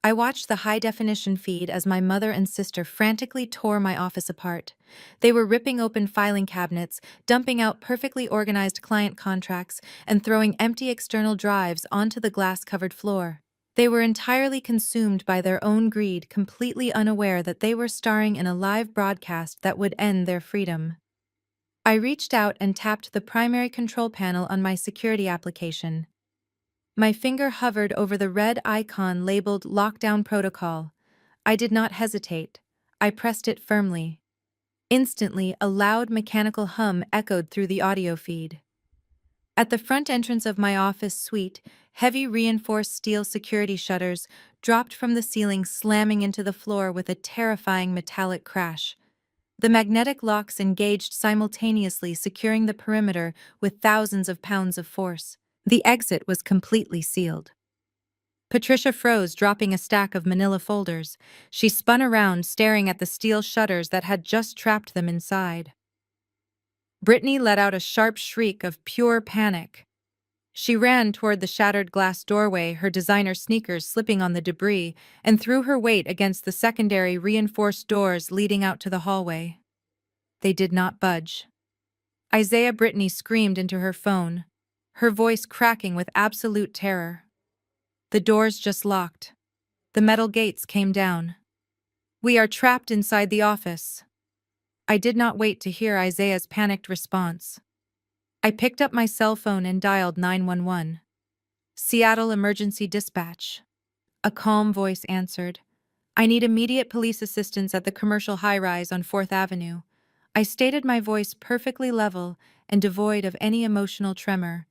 I watched the high-definition feed as my mother and sister frantically tore my office apart. They were ripping open filing cabinets, dumping out perfectly organized client contracts, and throwing empty external drives onto the glass-covered floor. They were entirely consumed by their own greed, completely unaware that they were starring in a live broadcast that would end their freedom. I reached out and tapped the primary control panel on my security application. My finger hovered over the red icon labeled Lockdown Protocol. I did not hesitate. I pressed it firmly. Instantly, a loud mechanical hum echoed through the audio feed. At the front entrance of my office suite, heavy reinforced steel security shutters dropped from the ceiling, slamming into the floor with a terrifying metallic crash. The magnetic locks engaged simultaneously, securing the perimeter with thousands of pounds of force. The exit was completely sealed. Patricia froze, dropping a stack of manila folders. She spun around, staring at the steel shutters that had just trapped them inside. Brittany let out a sharp shriek of pure panic. She ran toward the shattered glass doorway, her designer sneakers slipping on the debris, and threw her weight against the secondary reinforced doors leading out to the hallway. They did not budge. Isaiah Brittany screamed into her phone, her voice cracking with absolute terror. The doors just locked. The metal gates came down. "We are trapped inside the office." I did not wait to hear Isaiah's panicked response. I picked up my cell phone and dialed 911. "Seattle Emergency Dispatch." A calm voice answered. "I need immediate police assistance at the commercial high-rise on 4th Avenue. I stated my voice perfectly level and devoid of any emotional tremor.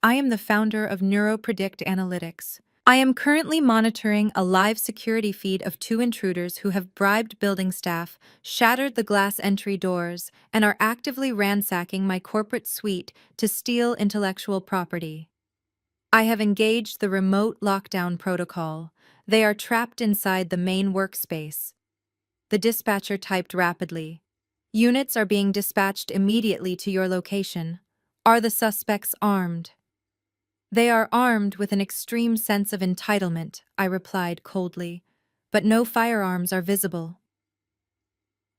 "I am the founder of NeuroPredict Analytics. I am currently monitoring a live security feed of two intruders who have bribed building staff, shattered the glass entry doors, and are actively ransacking my corporate suite to steal intellectual property. I have engaged the remote lockdown protocol. They are trapped inside the main workspace." The dispatcher typed rapidly. "Units are being dispatched immediately to your location. Are the suspects armed?" "They are armed with an extreme sense of entitlement," I replied coldly, "but no firearms are visible."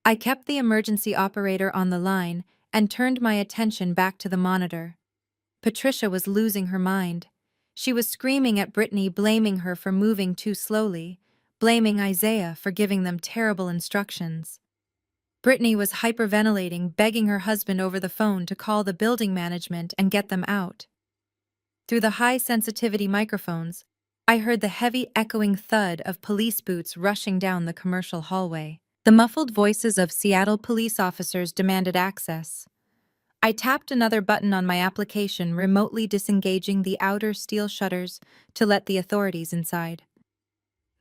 I kept the emergency operator on the line and turned my attention back to the monitor. Patricia was losing her mind. She was screaming at Brittany, blaming her for moving too slowly, blaming Isaiah for giving them terrible instructions. Brittany was hyperventilating, begging her husband over the phone to call the building management and get them out. Through the high-sensitivity microphones, I heard the heavy echoing thud of police boots rushing down the commercial hallway. The muffled voices of Seattle police officers demanded access. I tapped another button on my application, remotely disengaging the outer steel shutters to let the authorities inside.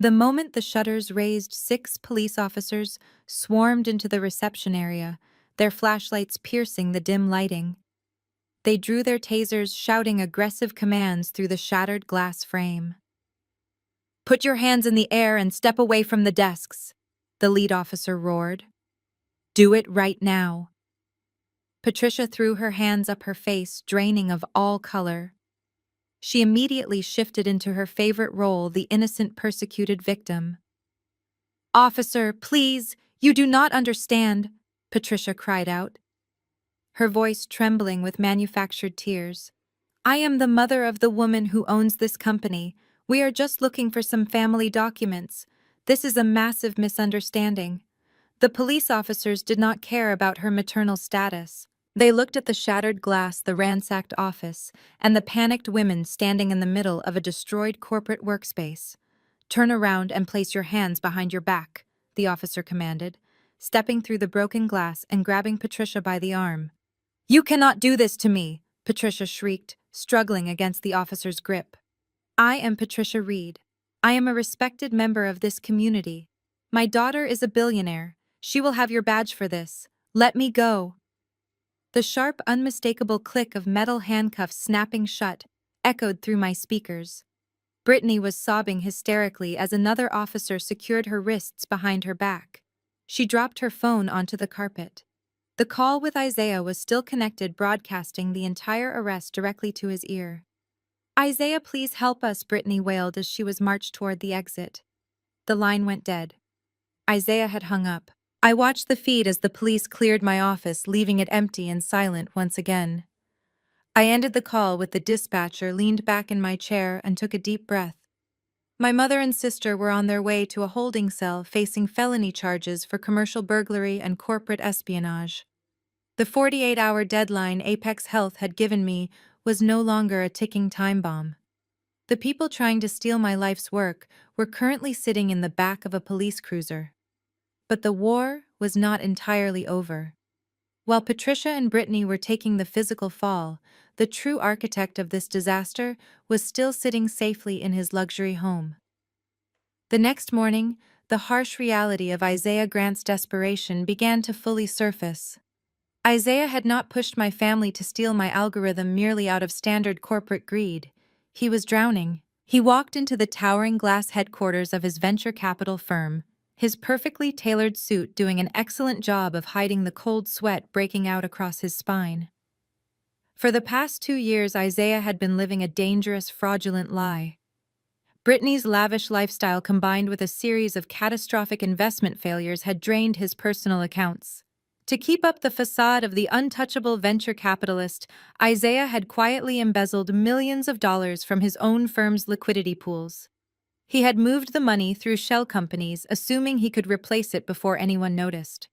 The moment the shutters raised, 6 police officers swarmed into the reception area, their flashlights piercing the dim lighting. They drew their tasers, shouting aggressive commands through the shattered glass frame. "Put your hands in the air and step away from the desks," the lead officer roared. "Do it right now." Patricia threw her hands up her face, draining of all color. She immediately shifted into her favorite role, the innocent persecuted victim. "Officer, please, you do not understand," Patricia cried out, her voice trembling with manufactured tears. "I am the mother of the woman who owns this company. We are just looking for some family documents. This is a massive misunderstanding." The police officers did not care about her maternal status. They looked at the shattered glass, the ransacked office, and the panicked women standing in the middle of a destroyed corporate workspace. "Turn around and place your hands behind your back," the officer commanded, stepping through the broken glass and grabbing Patricia by the arm. "You cannot do this to me," Patricia shrieked, struggling against the officer's grip. "I am Patricia Reed. I am a respected member of this community. My daughter is a billionaire. She will have your badge for this. Let me go." The sharp, unmistakable click of metal handcuffs snapping shut echoed through my speakers. Brittany was sobbing hysterically as another officer secured her wrists behind her back. She dropped her phone onto the carpet. The call with Isaiah was still connected, broadcasting the entire arrest directly to his ear. "Isaiah, please help us," Brittany wailed as she was marched toward the exit. The line went dead. Isaiah had hung up. I watched the feed as the police cleared my office, leaving it empty and silent once again. I ended the call with the dispatcher, leaned back in my chair, and took a deep breath. My mother and sister were on their way to a holding cell, facing felony charges for commercial burglary and corporate espionage. The 48-hour deadline Apex Health had given me was no longer a ticking time bomb. The people trying to steal my life's work were currently sitting in the back of a police cruiser. But the war was not entirely over. While Patricia and Brittany were taking the physical fall, the true architect of this disaster was still sitting safely in his luxury home. The next morning, the harsh reality of Isaiah Grant's desperation began to fully surface. Isaiah had not pushed my family to steal my algorithm merely out of standard corporate greed. He was drowning. He walked into the towering glass headquarters of his venture capital firm, his perfectly tailored suit doing an excellent job of hiding the cold sweat breaking out across his spine. For the past 2 years, Isaiah had been living a dangerous, fraudulent lie. Brittany's lavish lifestyle combined with a series of catastrophic investment failures had drained his personal accounts. To keep up the facade of the untouchable venture capitalist, Isaiah had quietly embezzled millions of dollars from his own firm's liquidity pools. He had moved the money through shell companies, assuming he could replace it before anyone noticed.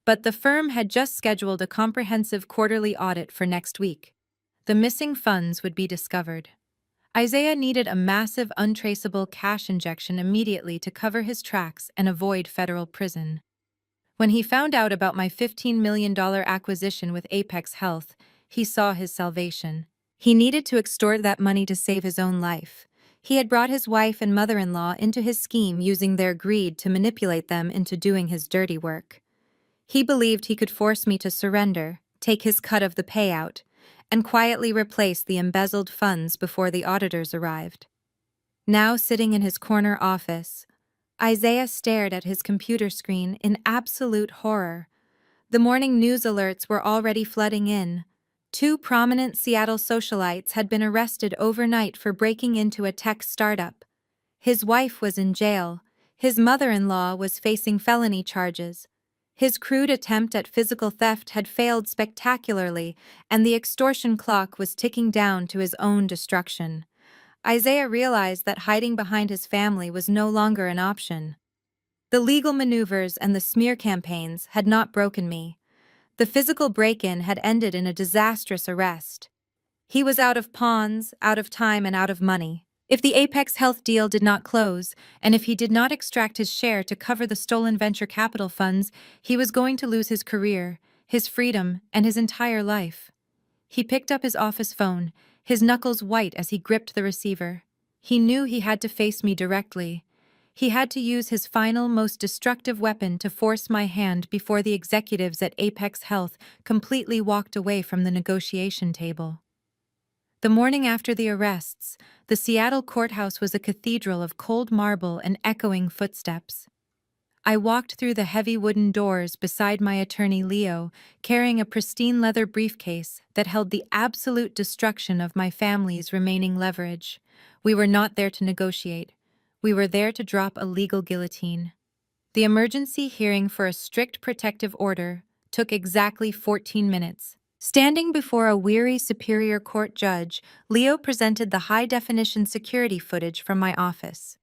But the firm had just scheduled a comprehensive quarterly audit for next week. The missing funds would be discovered. Isaiah needed a massive, untraceable cash injection immediately to cover his tracks and avoid federal prison. When he found out about my $15 million acquisition with Apex Health, he saw his salvation. He needed to extort that money to save his own life. He had brought his wife and mother-in-law into his scheme, using their greed to manipulate them into doing his dirty work. He believed he could force me to surrender, take his cut of the payout, and quietly replace the embezzled funds before the auditors arrived. Now sitting in his corner office, Isaiah stared at his computer screen in absolute horror. The morning news alerts were already flooding in. 2 prominent Seattle socialites had been arrested overnight for breaking into a tech startup. His wife was in jail. His mother-in-law was facing felony charges. His crude attempt at physical theft had failed spectacularly, and the extortion clock was ticking down to his own destruction. Isaiah realized that hiding behind his family was no longer an option. The legal maneuvers and the smear campaigns had not broken me. The physical break-in had ended in a disastrous arrest. He was out of pawns, out of time, and out of money. If the Apex Health deal did not close, and if he did not extract his share to cover the stolen venture capital funds, he was going to lose his career, his freedom, and his entire life. He picked up his office phone, his knuckles white as he gripped the receiver. He knew he had to face me directly. He had to use his final, most destructive weapon to force my hand before the executives at Apex Health completely walked away from the negotiation table. The morning after the arrests, the Seattle courthouse was a cathedral of cold marble and echoing footsteps. I walked through the heavy wooden doors beside my attorney Leo, carrying a pristine leather briefcase that held the absolute destruction of my family's remaining leverage. We were not there to negotiate. We were there to drop a legal guillotine. The emergency hearing for a strict protective order took exactly 14 minutes. Standing before a weary Superior Court judge, Leo presented the high-definition security footage from my office.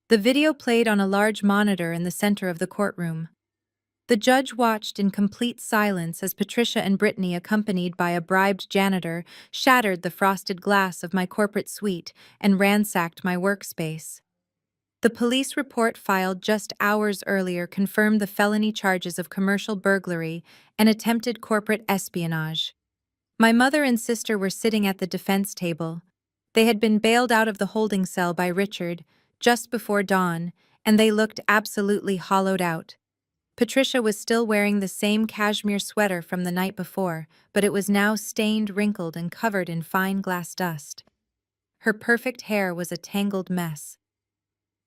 The video played on a large monitor in the center of the courtroom. The judge watched in complete silence as Patricia and Brittany, accompanied by a bribed janitor, shattered the frosted glass of my corporate suite and ransacked my workspace. The police report filed just hours earlier confirmed the felony charges of commercial burglary and attempted corporate espionage. My mother and sister were sitting at the defense table. They had been bailed out of the holding cell by Richard just before dawn, and they looked absolutely hollowed out. Patricia was still wearing the same cashmere sweater from the night before, but it was now stained, wrinkled, and covered in fine glass dust. Her perfect hair was a tangled mess.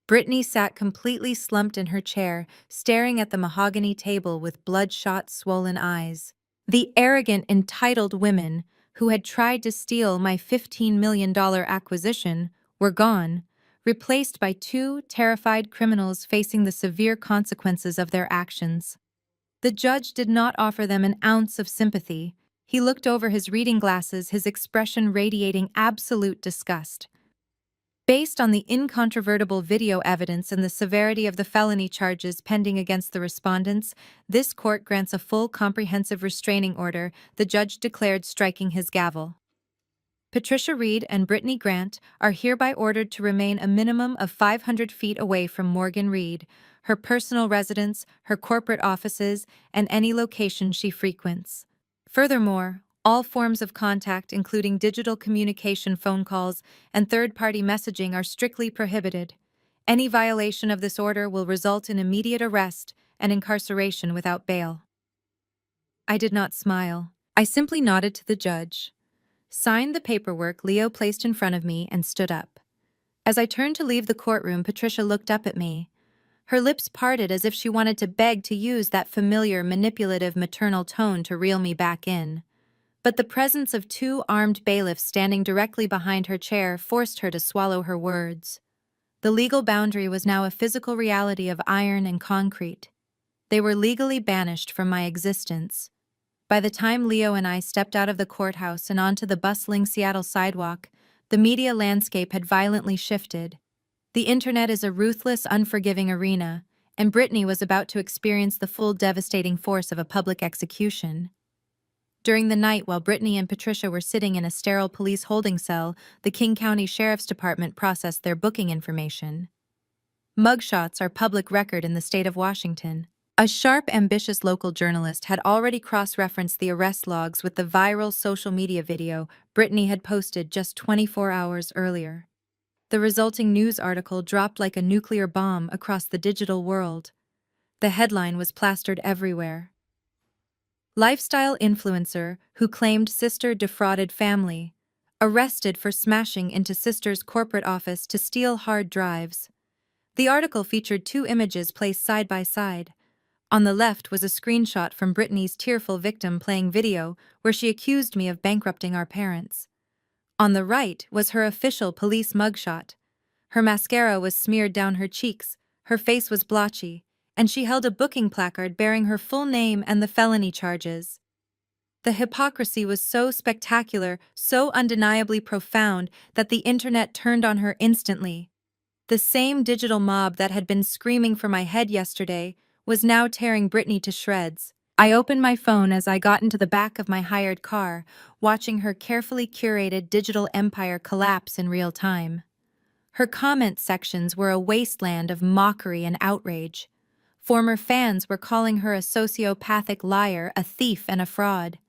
Brittany sat completely slumped in her chair, staring at the mahogany table with bloodshot, swollen eyes. The arrogant, entitled women who had tried to steal my $15 million acquisition were gone, replaced by two terrified criminals facing the severe consequences of their actions. The judge did not offer them an ounce of sympathy. He looked over his reading glasses, his expression radiating absolute disgust. Based on the incontrovertible video evidence and the severity of the felony charges pending against the respondents, this court grants a full comprehensive restraining order, the judge declared, striking his gavel. Patricia Reed and Brittany Grant are hereby ordered to remain a minimum of 500 feet away from Morgan Reed, her personal residence, her corporate offices, and any location she frequents. Furthermore, all forms of contact, including digital communication, phone calls, and third-party messaging, are strictly prohibited. Any violation of this order will result in immediate arrest and incarceration without bail. I did not smile. I simply nodded to the judge, signed the paperwork Leo placed in front of me, and stood up. As I turned to leave the courtroom, Patricia looked up at me. Her lips parted as if she wanted to beg to use that familiar, manipulative, maternal tone to reel me back in. But the presence of two armed bailiffs standing directly behind her chair forced her to swallow her words. The legal boundary was now a physical reality of iron and concrete. They were legally banished from my existence. By the time Leo and I stepped out of the courthouse and onto the bustling Seattle sidewalk, the media landscape had violently shifted. The internet is a ruthless, unforgiving arena, and Brittany was about to experience the full devastating force of a public execution. During the night, while Brittany and Patricia were sitting in a sterile police holding cell, the King County Sheriff's Department processed their booking information. Mugshots are public record in the state of Washington. A sharp, ambitious local journalist had already cross-referenced the arrest logs with the viral social media video Brittany had posted just 24 hours earlier. The resulting news article dropped like a nuclear bomb across the digital world. The headline was plastered everywhere. Lifestyle influencer who claimed sister defrauded family, arrested for smashing into sister's corporate office to steal hard drives. The article featured two images placed side by side. On the left was a screenshot from Brittany's tearful victim playing video where she accused me of bankrupting our parents. On the right was her official police mugshot. Her mascara was smeared down her cheeks, her face was blotchy, and she held a booking placard bearing her full name and the felony charges. The hypocrisy was so spectacular, so undeniably profound, that the internet turned on her instantly. The same digital mob that had been screaming for my head yesterday was now tearing Brittany to shreds. I opened my phone as I got into the back of my hired car, watching her carefully curated digital empire collapse in real time. Her comment sections were a wasteland of mockery and outrage. Former fans were calling her a sociopathic liar, a thief, and a fraud.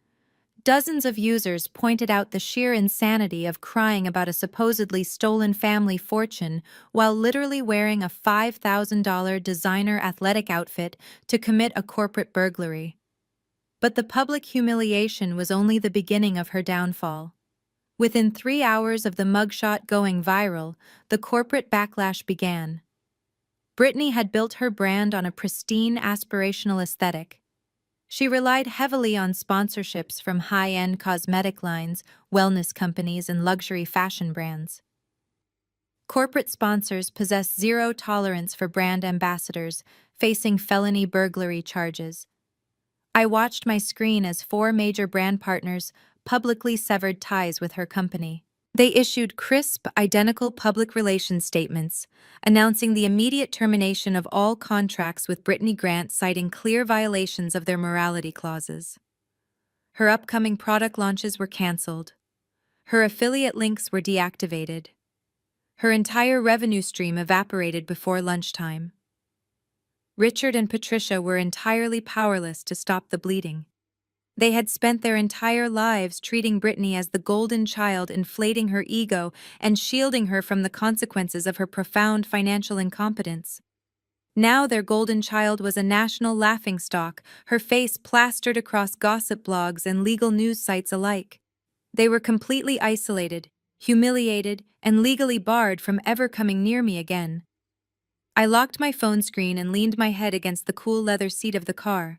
Dozens of users pointed out the sheer insanity of crying about a supposedly stolen family fortune while literally wearing a $5,000 designer athletic outfit to commit a corporate burglary. But the public humiliation was only the beginning of her downfall. Within 3 hours of the mugshot going viral, the corporate backlash began. Brittany had built her brand on a pristine, aspirational aesthetic. She relied heavily on sponsorships from high-end cosmetic lines, wellness companies, and luxury fashion brands. Corporate sponsors possess zero tolerance for brand ambassadors, facing felony burglary charges. I watched my screen as 4 major brand partners publicly severed ties with her company. They issued crisp, identical public relations statements, announcing the immediate termination of all contracts with Brittany Grant, citing clear violations of their morality clauses. Her upcoming product launches were canceled. Her affiliate links were deactivated. Her entire revenue stream evaporated before lunchtime. Richard and Patricia were entirely powerless to stop the bleeding. They had spent their entire lives treating Brittany as the golden child, inflating her ego and shielding her from the consequences of her profound financial incompetence. Now their golden child was a national laughingstock, her face plastered across gossip blogs and legal news sites alike. They were completely isolated, humiliated, and legally barred from ever coming near me again. I locked my phone screen and leaned my head against the cool leather seat of the car.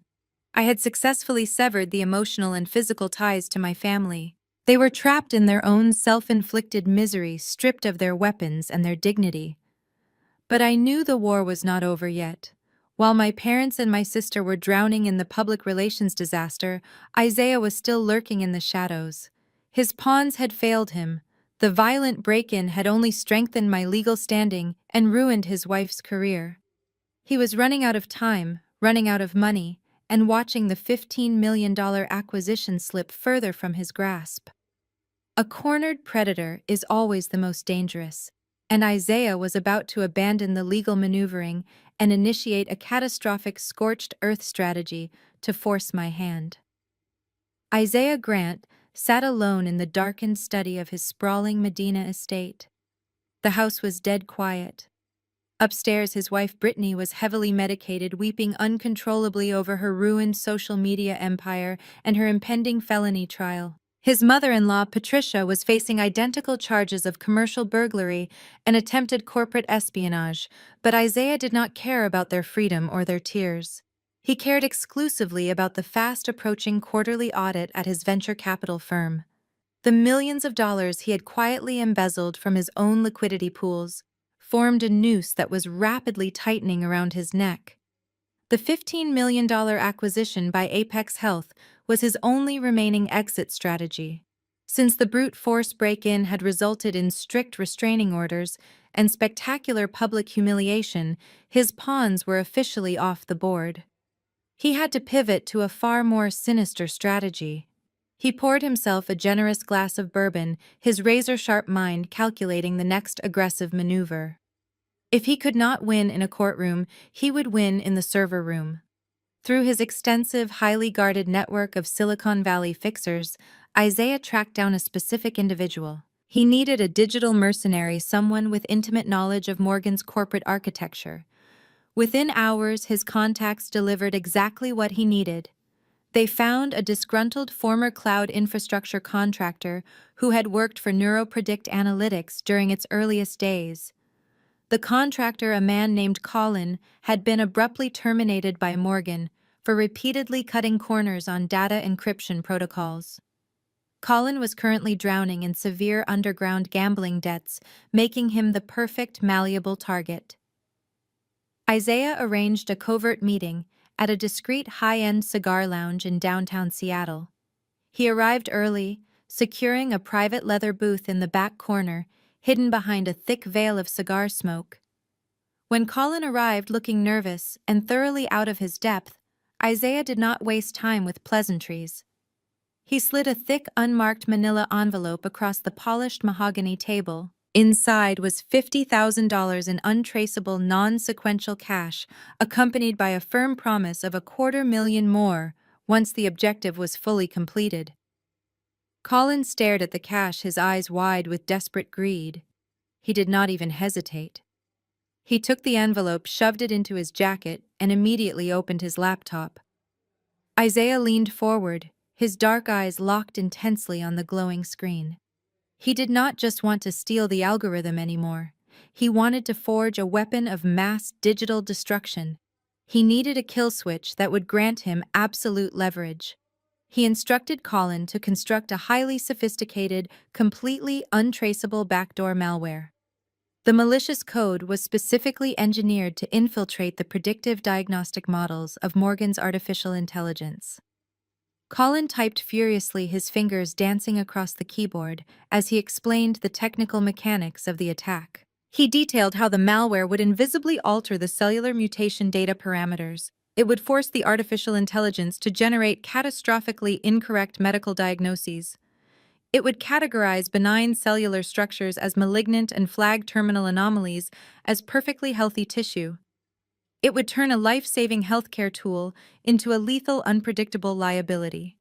I had successfully severed the emotional and physical ties to my family. They were trapped in their own self-inflicted misery, stripped of their weapons and their dignity. But I knew the war was not over yet. While my parents and my sister were drowning in the public relations disaster, Isaiah was still lurking in the shadows. His pawns had failed him. The violent break-in had only strengthened my legal standing and ruined his wife's career. He was running out of time, running out of money, and watching the $15 million acquisition slip further from his grasp. A cornered predator is always the most dangerous, and Isaiah was about to abandon the legal maneuvering and initiate a catastrophic scorched earth strategy to force my hand. Isaiah Grant sat alone in the darkened study of his sprawling Medina estate. The house was dead quiet. Upstairs, his wife Brittany was heavily medicated, weeping uncontrollably over her ruined social media empire and her impending felony trial. His mother-in-law, Patricia, was facing identical charges of commercial burglary and attempted corporate espionage, but Isaiah did not care about their freedom or their tears. He cared exclusively about the fast-approaching quarterly audit at his venture capital firm. The millions of dollars he had quietly embezzled from his own liquidity pools formed a noose that was rapidly tightening around his neck. The $15 million acquisition by Apex Health was his only remaining exit strategy. Since the brute force break-in had resulted in strict restraining orders and spectacular public humiliation, his pawns were officially off the board. He had to pivot to a far more sinister strategy. He poured himself a generous glass of bourbon, his razor-sharp mind calculating the next aggressive maneuver. If he could not win in a courtroom, he would win in the server room. Through his extensive, highly guarded network of Silicon Valley fixers, Isaiah tracked down a specific individual. He needed a digital mercenary, someone with intimate knowledge of Morgan's corporate architecture. Within hours, his contacts delivered exactly what he needed. They found a disgruntled former cloud infrastructure contractor who had worked for NeuroPredict Analytics during its earliest days. The contractor, a man named Colin, had been abruptly terminated by Morgan for repeatedly cutting corners on data encryption protocols. Colin was currently drowning in severe underground gambling debts, making him the perfect malleable target. Isaiah arranged a covert meeting at a discreet high-end cigar lounge in downtown Seattle. He arrived early, securing a private leather booth in the back corner, hidden behind a thick veil of cigar smoke. When Colin arrived looking nervous and thoroughly out of his depth, Isaiah did not waste time with pleasantries. He slid a thick, unmarked manila envelope across the polished mahogany table. Inside was $50,000 in untraceable, non-sequential cash, accompanied by a firm promise of $250,000 more once the objective was fully completed. Colin stared at the cash, his eyes wide with desperate greed. He did not even hesitate. He took the envelope, shoved it into his jacket, and immediately opened his laptop. Isaiah leaned forward, his dark eyes locked intensely on the glowing screen. He did not just want to steal the algorithm anymore. He wanted to forge a weapon of mass digital destruction. He needed a kill switch that would grant him absolute leverage. He instructed Colin to construct a highly sophisticated, completely untraceable backdoor malware. The malicious code was specifically engineered to infiltrate the predictive diagnostic models of Morgan's artificial intelligence. Colin typed furiously, his fingers dancing across the keyboard as he explained the technical mechanics of the attack. He detailed how the malware would invisibly alter the cellular mutation data parameters. It would force the artificial intelligence to generate catastrophically incorrect medical diagnoses. It would categorize benign cellular structures as malignant and flag terminal anomalies as perfectly healthy tissue. It would turn a life-saving healthcare tool into a lethal, unpredictable liability.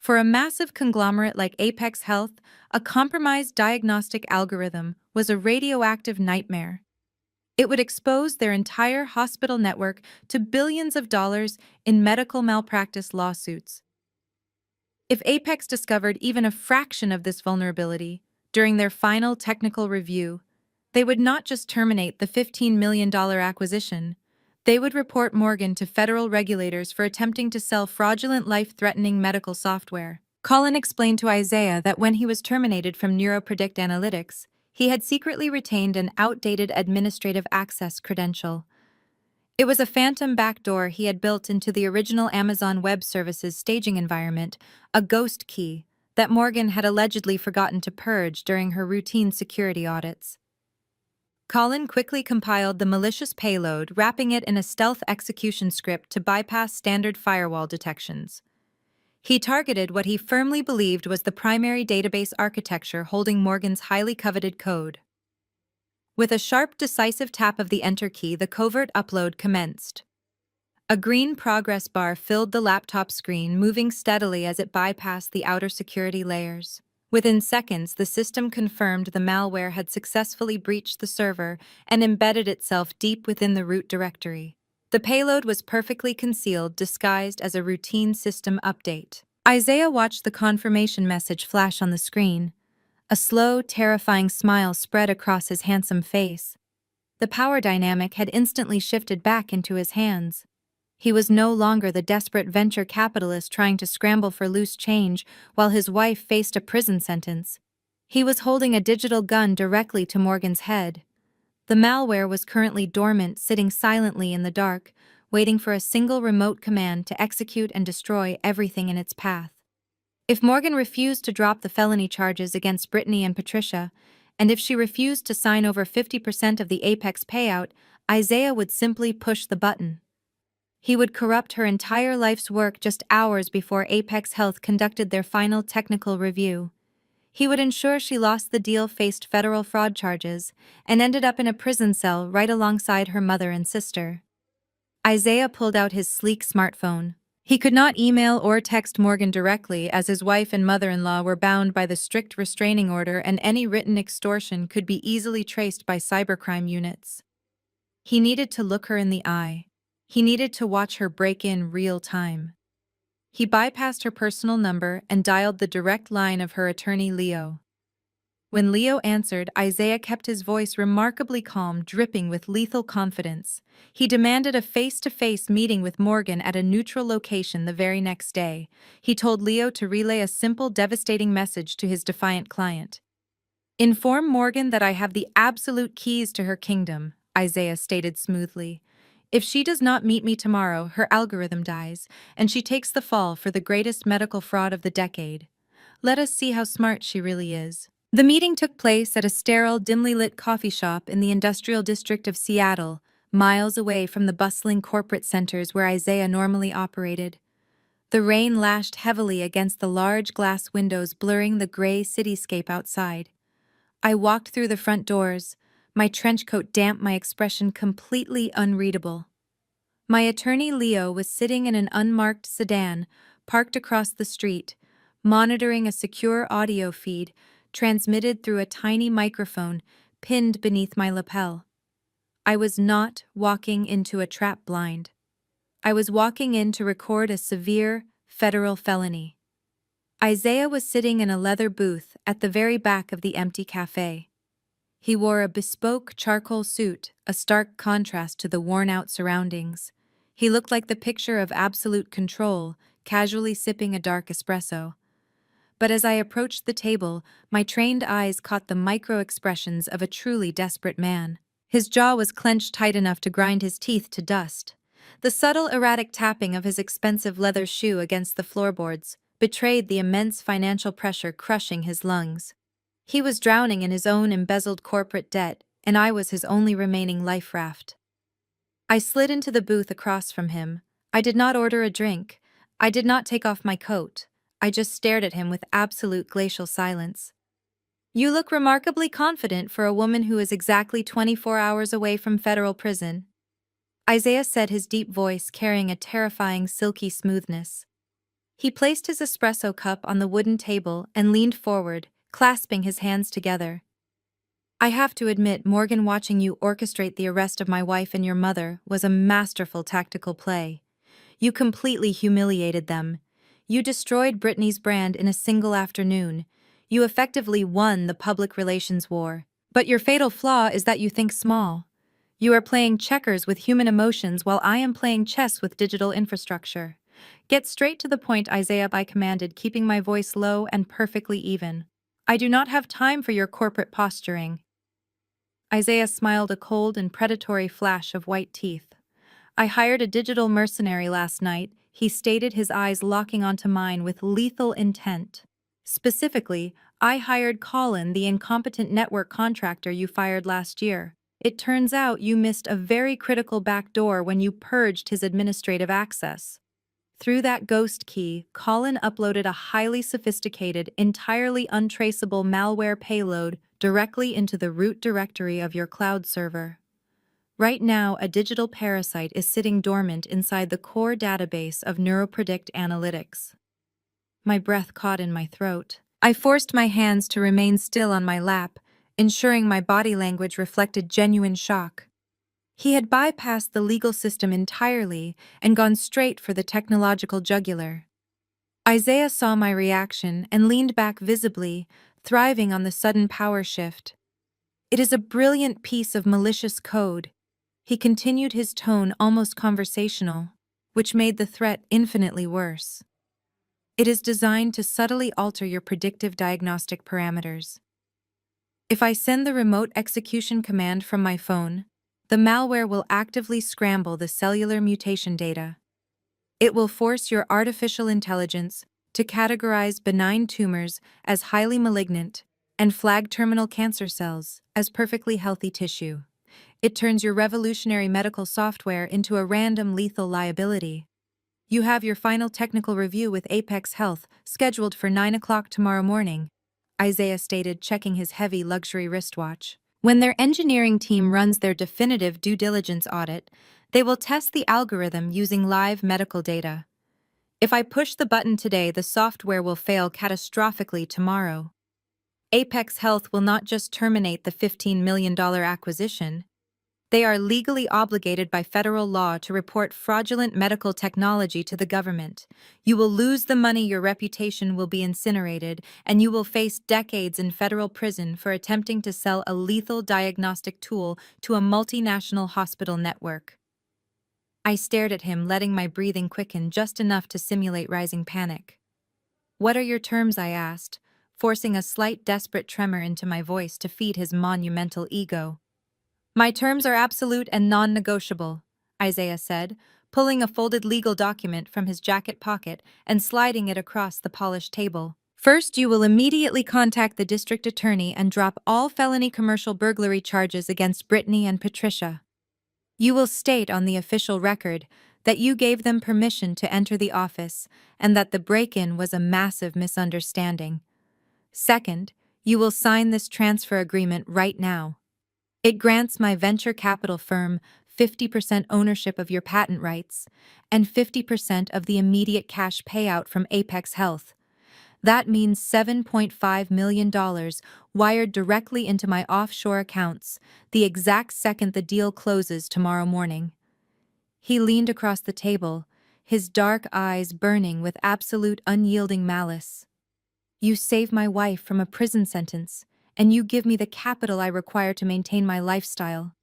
For a massive conglomerate like Apex Health, a compromised diagnostic algorithm was a radioactive nightmare. It would expose their entire hospital network to billions of dollars in medical malpractice lawsuits. If Apex discovered even a fraction of this vulnerability during their final technical review, they would not just terminate the $15 million acquisition. They would report Morgan to federal regulators for attempting to sell fraudulent, life-threatening medical software. Colin explained to Isaiah that when he was terminated from NeuroPredict Analytics, he had secretly retained an outdated administrative access credential. It was a phantom backdoor he had built into the original Amazon Web Services staging environment, a ghost key that Morgan had allegedly forgotten to purge during her routine security audits. Colin quickly compiled the malicious payload, wrapping it in a stealth execution script to bypass standard firewall detections. He targeted what he firmly believed was the primary database architecture holding Morgan's highly coveted code. With a sharp, decisive tap of the Enter key, the covert upload commenced. A green progress bar filled the laptop screen, moving steadily as it bypassed the outer security layers. Within seconds, the system confirmed the malware had successfully breached the server and embedded itself deep within the root directory. The payload was perfectly concealed, disguised as a routine system update. Isaiah watched the confirmation message flash on the screen. A slow, terrifying smile spread across his handsome face. The power dynamic had instantly shifted back into his hands. He was no longer the desperate venture capitalist trying to scramble for loose change while his wife faced a prison sentence. He was holding a digital gun directly to Morgan's head. The malware was currently dormant, sitting silently in the dark, waiting for a single remote command to execute and destroy everything in its path. If Morgan refused to drop the felony charges against Brittany and Patricia, and if she refused to sign over 50% of the Apex payout, Isaiah would simply push the button. He would corrupt her entire life's work just hours before Apex Health conducted their final technical review. He would ensure she lost the deal, faced federal fraud charges, and ended up in a prison cell right alongside her mother and sister. Isaiah pulled out his sleek smartphone. He could not email or text Morgan directly, as his wife and mother-in-law were bound by the strict restraining order, and any written extortion could be easily traced by cybercrime units. He needed to look her in the eye. He needed to watch her break in real time. He bypassed her personal number and dialed the direct line of her attorney, Leo. When Leo answered, Isaiah kept his voice remarkably calm, dripping with lethal confidence. He demanded a face-to-face meeting with Morgan at a neutral location the very next day. He told Leo to relay a simple, devastating message to his defiant client. "Inform Morgan that I have the absolute keys to her kingdom," Isaiah stated smoothly. If she does not meet me tomorrow, her algorithm dies, and she takes the fall for the greatest medical fraud of the decade. Let us see how smart she really is. The meeting took place at a sterile, dimly lit coffee shop in the industrial district of Seattle, miles away from the bustling corporate centers where Isaiah normally operated. The rain lashed heavily against the large glass windows, blurring the gray cityscape outside. I walked through the front doors, my trench coat damp, my expression completely unreadable. My attorney Leo was sitting in an unmarked sedan, parked across the street, monitoring a secure audio feed transmitted through a tiny microphone pinned beneath my lapel. I was not walking into a trap blind. I was walking in to record a severe federal felony. Isaiah was sitting in a leather booth at the very back of the empty cafe. He wore a bespoke charcoal suit, a stark contrast to the worn-out surroundings. He looked like the picture of absolute control, casually sipping a dark espresso. But as I approached the table, my trained eyes caught the micro-expressions of a truly desperate man. His jaw was clenched tight enough to grind his teeth to dust. The subtle, erratic tapping of his expensive leather shoe against the floorboards betrayed the immense financial pressure crushing his lungs. He was drowning in his own embezzled corporate debt, and I was his only remaining life raft. I slid into the booth across from him. I did not order a drink. I did not take off my coat. I just stared at him with absolute glacial silence. "You look remarkably confident for a woman who is exactly 24 hours away from federal prison," Isaiah said, his deep voice carrying a terrifying silky smoothness. He placed his espresso cup on the wooden table and leaned forward, clasping his hands together. "I have to admit, Morgan, watching you orchestrate the arrest of my wife and your mother was a masterful tactical play. You completely humiliated them. You destroyed Brittany's brand in a single afternoon. You effectively won the public relations war. But your fatal flaw is that you think small. You are playing checkers with human emotions while I am playing chess with digital infrastructure. Get straight to the point, Isaiah," I commanded, keeping my voice low and perfectly even. "I do not have time for your corporate posturing." Isaiah smiled, a cold and predatory flash of white teeth. "I hired a digital mercenary last night," he stated, his eyes locking onto mine with lethal intent. "Specifically, I hired Colin, the incompetent network contractor you fired last year. It turns out you missed a very critical backdoor when you purged his administrative access. Through that ghost key, Colin uploaded a highly sophisticated, entirely untraceable malware payload directly into the root directory of your cloud server. Right now, a digital parasite is sitting dormant inside the core database of NeuroPredict Analytics." My breath caught in my throat. I forced my hands to remain still on my lap, ensuring my body language reflected genuine shock. He had bypassed the legal system entirely and gone straight for the technological jugular. Isaiah saw my reaction and leaned back visibly, thriving on the sudden power shift. "It is a brilliant piece of malicious code," he continued, his tone almost conversational, which made the threat infinitely worse. "It is designed to subtly alter your predictive diagnostic parameters. If I send the remote execution command from my phone, the malware will actively scramble the cellular mutation data. It will force your artificial intelligence to categorize benign tumors as highly malignant and flag terminal cancer cells as perfectly healthy tissue. It turns your revolutionary medical software into a random lethal liability. You have your final technical review with Apex Health scheduled for 9 o'clock tomorrow morning," Isaiah stated, checking his heavy luxury wristwatch. "When their engineering team runs their definitive due diligence audit, they will test the algorithm using live medical data. If I push the button today, the software will fail catastrophically tomorrow. Apex Health will not just terminate the $15 million acquisition. They are legally obligated by federal law to report fraudulent medical technology to the government. You will lose the money, your reputation will be incinerated, and you will face decades in federal prison for attempting to sell a lethal diagnostic tool to a multinational hospital network." I stared at him, letting my breathing quicken just enough to simulate rising panic. "What are your terms?" I asked, forcing a slight desperate tremor into my voice to feed his monumental ego. "My terms are absolute and non-negotiable," Isaiah said, pulling a folded legal document from his jacket pocket and sliding it across the polished table. First, you will immediately contact the district attorney and drop all felony commercial burglary charges against Brittany and Patricia. You will state on the official record that you gave them permission to enter the office and that the break-in was a massive misunderstanding. Second, you will sign this transfer agreement right now. It grants my venture capital firm 50% ownership of your patent rights and 50% of the immediate cash payout from Apex Health. That means $7.5 million wired directly into my offshore accounts the exact second the deal closes tomorrow morning. He leaned across the table, his dark eyes burning with absolute unyielding malice. You save my wife from a prison sentence, and you give me the capital I require to maintain my lifestyle.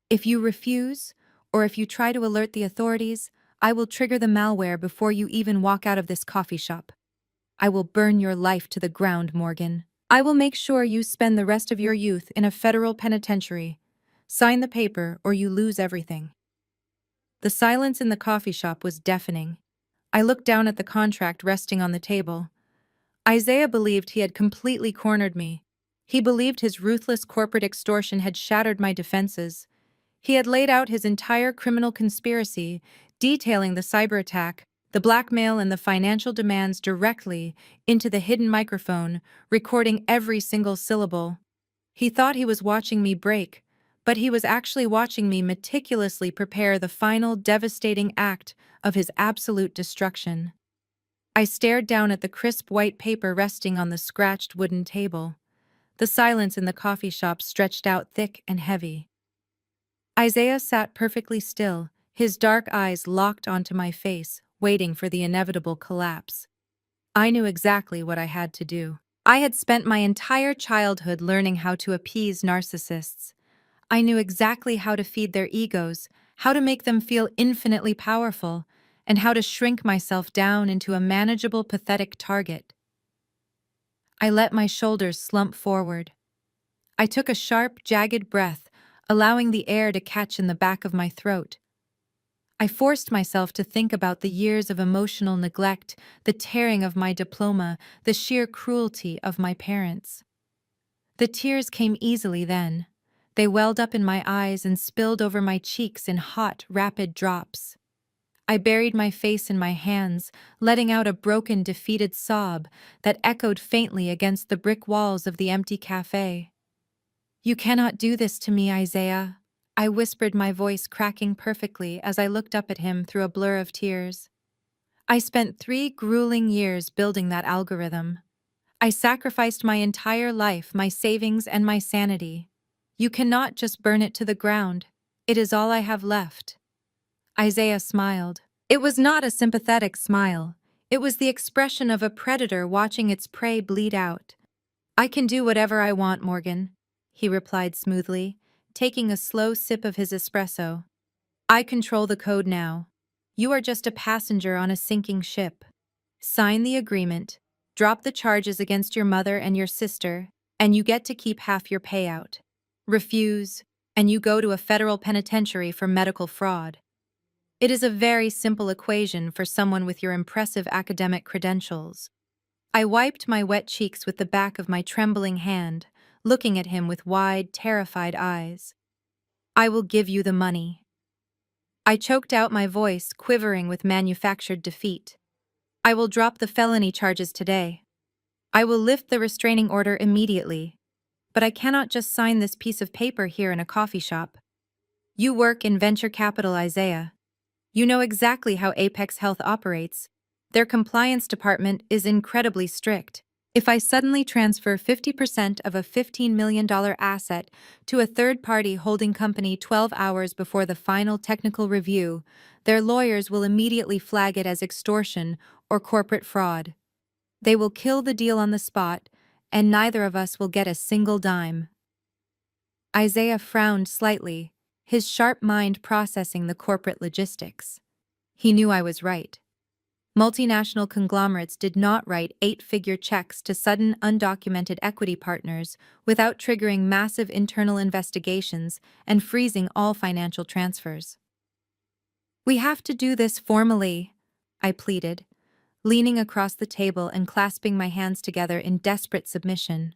If you refuse, or if you try to alert the authorities, I will trigger the malware before you even walk out of this coffee shop. I will burn your life to the ground, Morgan. I will make sure you spend the rest of your youth in a federal penitentiary. Sign the paper or you lose everything. The silence in the coffee shop was deafening. I looked down at the contract resting on the table. Isaiah believed he had completely cornered me. He believed his ruthless corporate extortion had shattered my defenses. He had laid out his entire criminal conspiracy, detailing the cyber attack, the blackmail and the financial demands directly into the hidden microphone, recording every single syllable. He thought he was watching me break, but he was actually watching me meticulously prepare the final devastating act of his absolute destruction. I stared down at the crisp white paper resting on the scratched wooden table. The silence in the coffee shop stretched out thick and heavy. Isaiah sat perfectly still, his dark eyes locked onto my face, waiting for the inevitable collapse. I knew exactly what I had to do. I had spent my entire childhood learning how to appease narcissists. I knew exactly how to feed their egos, how to make them feel infinitely powerful, and how to shrink myself down into a manageable, pathetic target. I let my shoulders slump forward. I took a sharp, jagged breath, allowing the air to catch in the back of my throat. I forced myself to think about the years of emotional neglect, the tearing of my diploma, the sheer cruelty of my parents. The tears came easily then. They welled up in my eyes and spilled over my cheeks in hot, rapid drops. I buried my face in my hands, letting out a broken, defeated sob that echoed faintly against the brick walls of the empty cafe. "You cannot do this to me, Isaiah," I whispered, my voice cracking perfectly as I looked up at him through a blur of tears. I spent 3 grueling years building that algorithm. I sacrificed my entire life, my savings, and my sanity. You cannot just burn it to the ground. It is all I have left. Isaiah smiled. It was not a sympathetic smile. It was the expression of a predator watching its prey bleed out. "I can do whatever I want, Morgan," he replied smoothly, taking a slow sip of his espresso. "I control the code now. You are just a passenger on a sinking ship. Sign the agreement, drop the charges against your mother and your sister, and you get to keep half your payout. Refuse, and you go to a federal penitentiary for medical fraud. It is a very simple equation for someone with your impressive academic credentials." I wiped my wet cheeks with the back of my trembling hand, looking at him with wide, terrified eyes. "I will give you the money." I choked out, my voice quivering with manufactured defeat. "I will drop the felony charges today. I will lift the restraining order immediately. But I cannot just sign this piece of paper here in a coffee shop. You work in venture capital, Isaiah. You know exactly how Apex Health operates. Their compliance department is incredibly strict. If I suddenly transfer 50% of a $15 million asset to a third-party holding company 12 hours before the final technical review, their lawyers will immediately flag it as extortion or corporate fraud. They will kill the deal on the spot, and neither of us will get a single dime." Isaiah frowned slightly, his sharp mind processing the corporate logistics. He knew I was right. Multinational conglomerates did not write 8-figure checks to sudden, undocumented equity partners without triggering massive internal investigations and freezing all financial transfers. We have to do this formally, I pleaded, leaning across the table and clasping my hands together in desperate submission.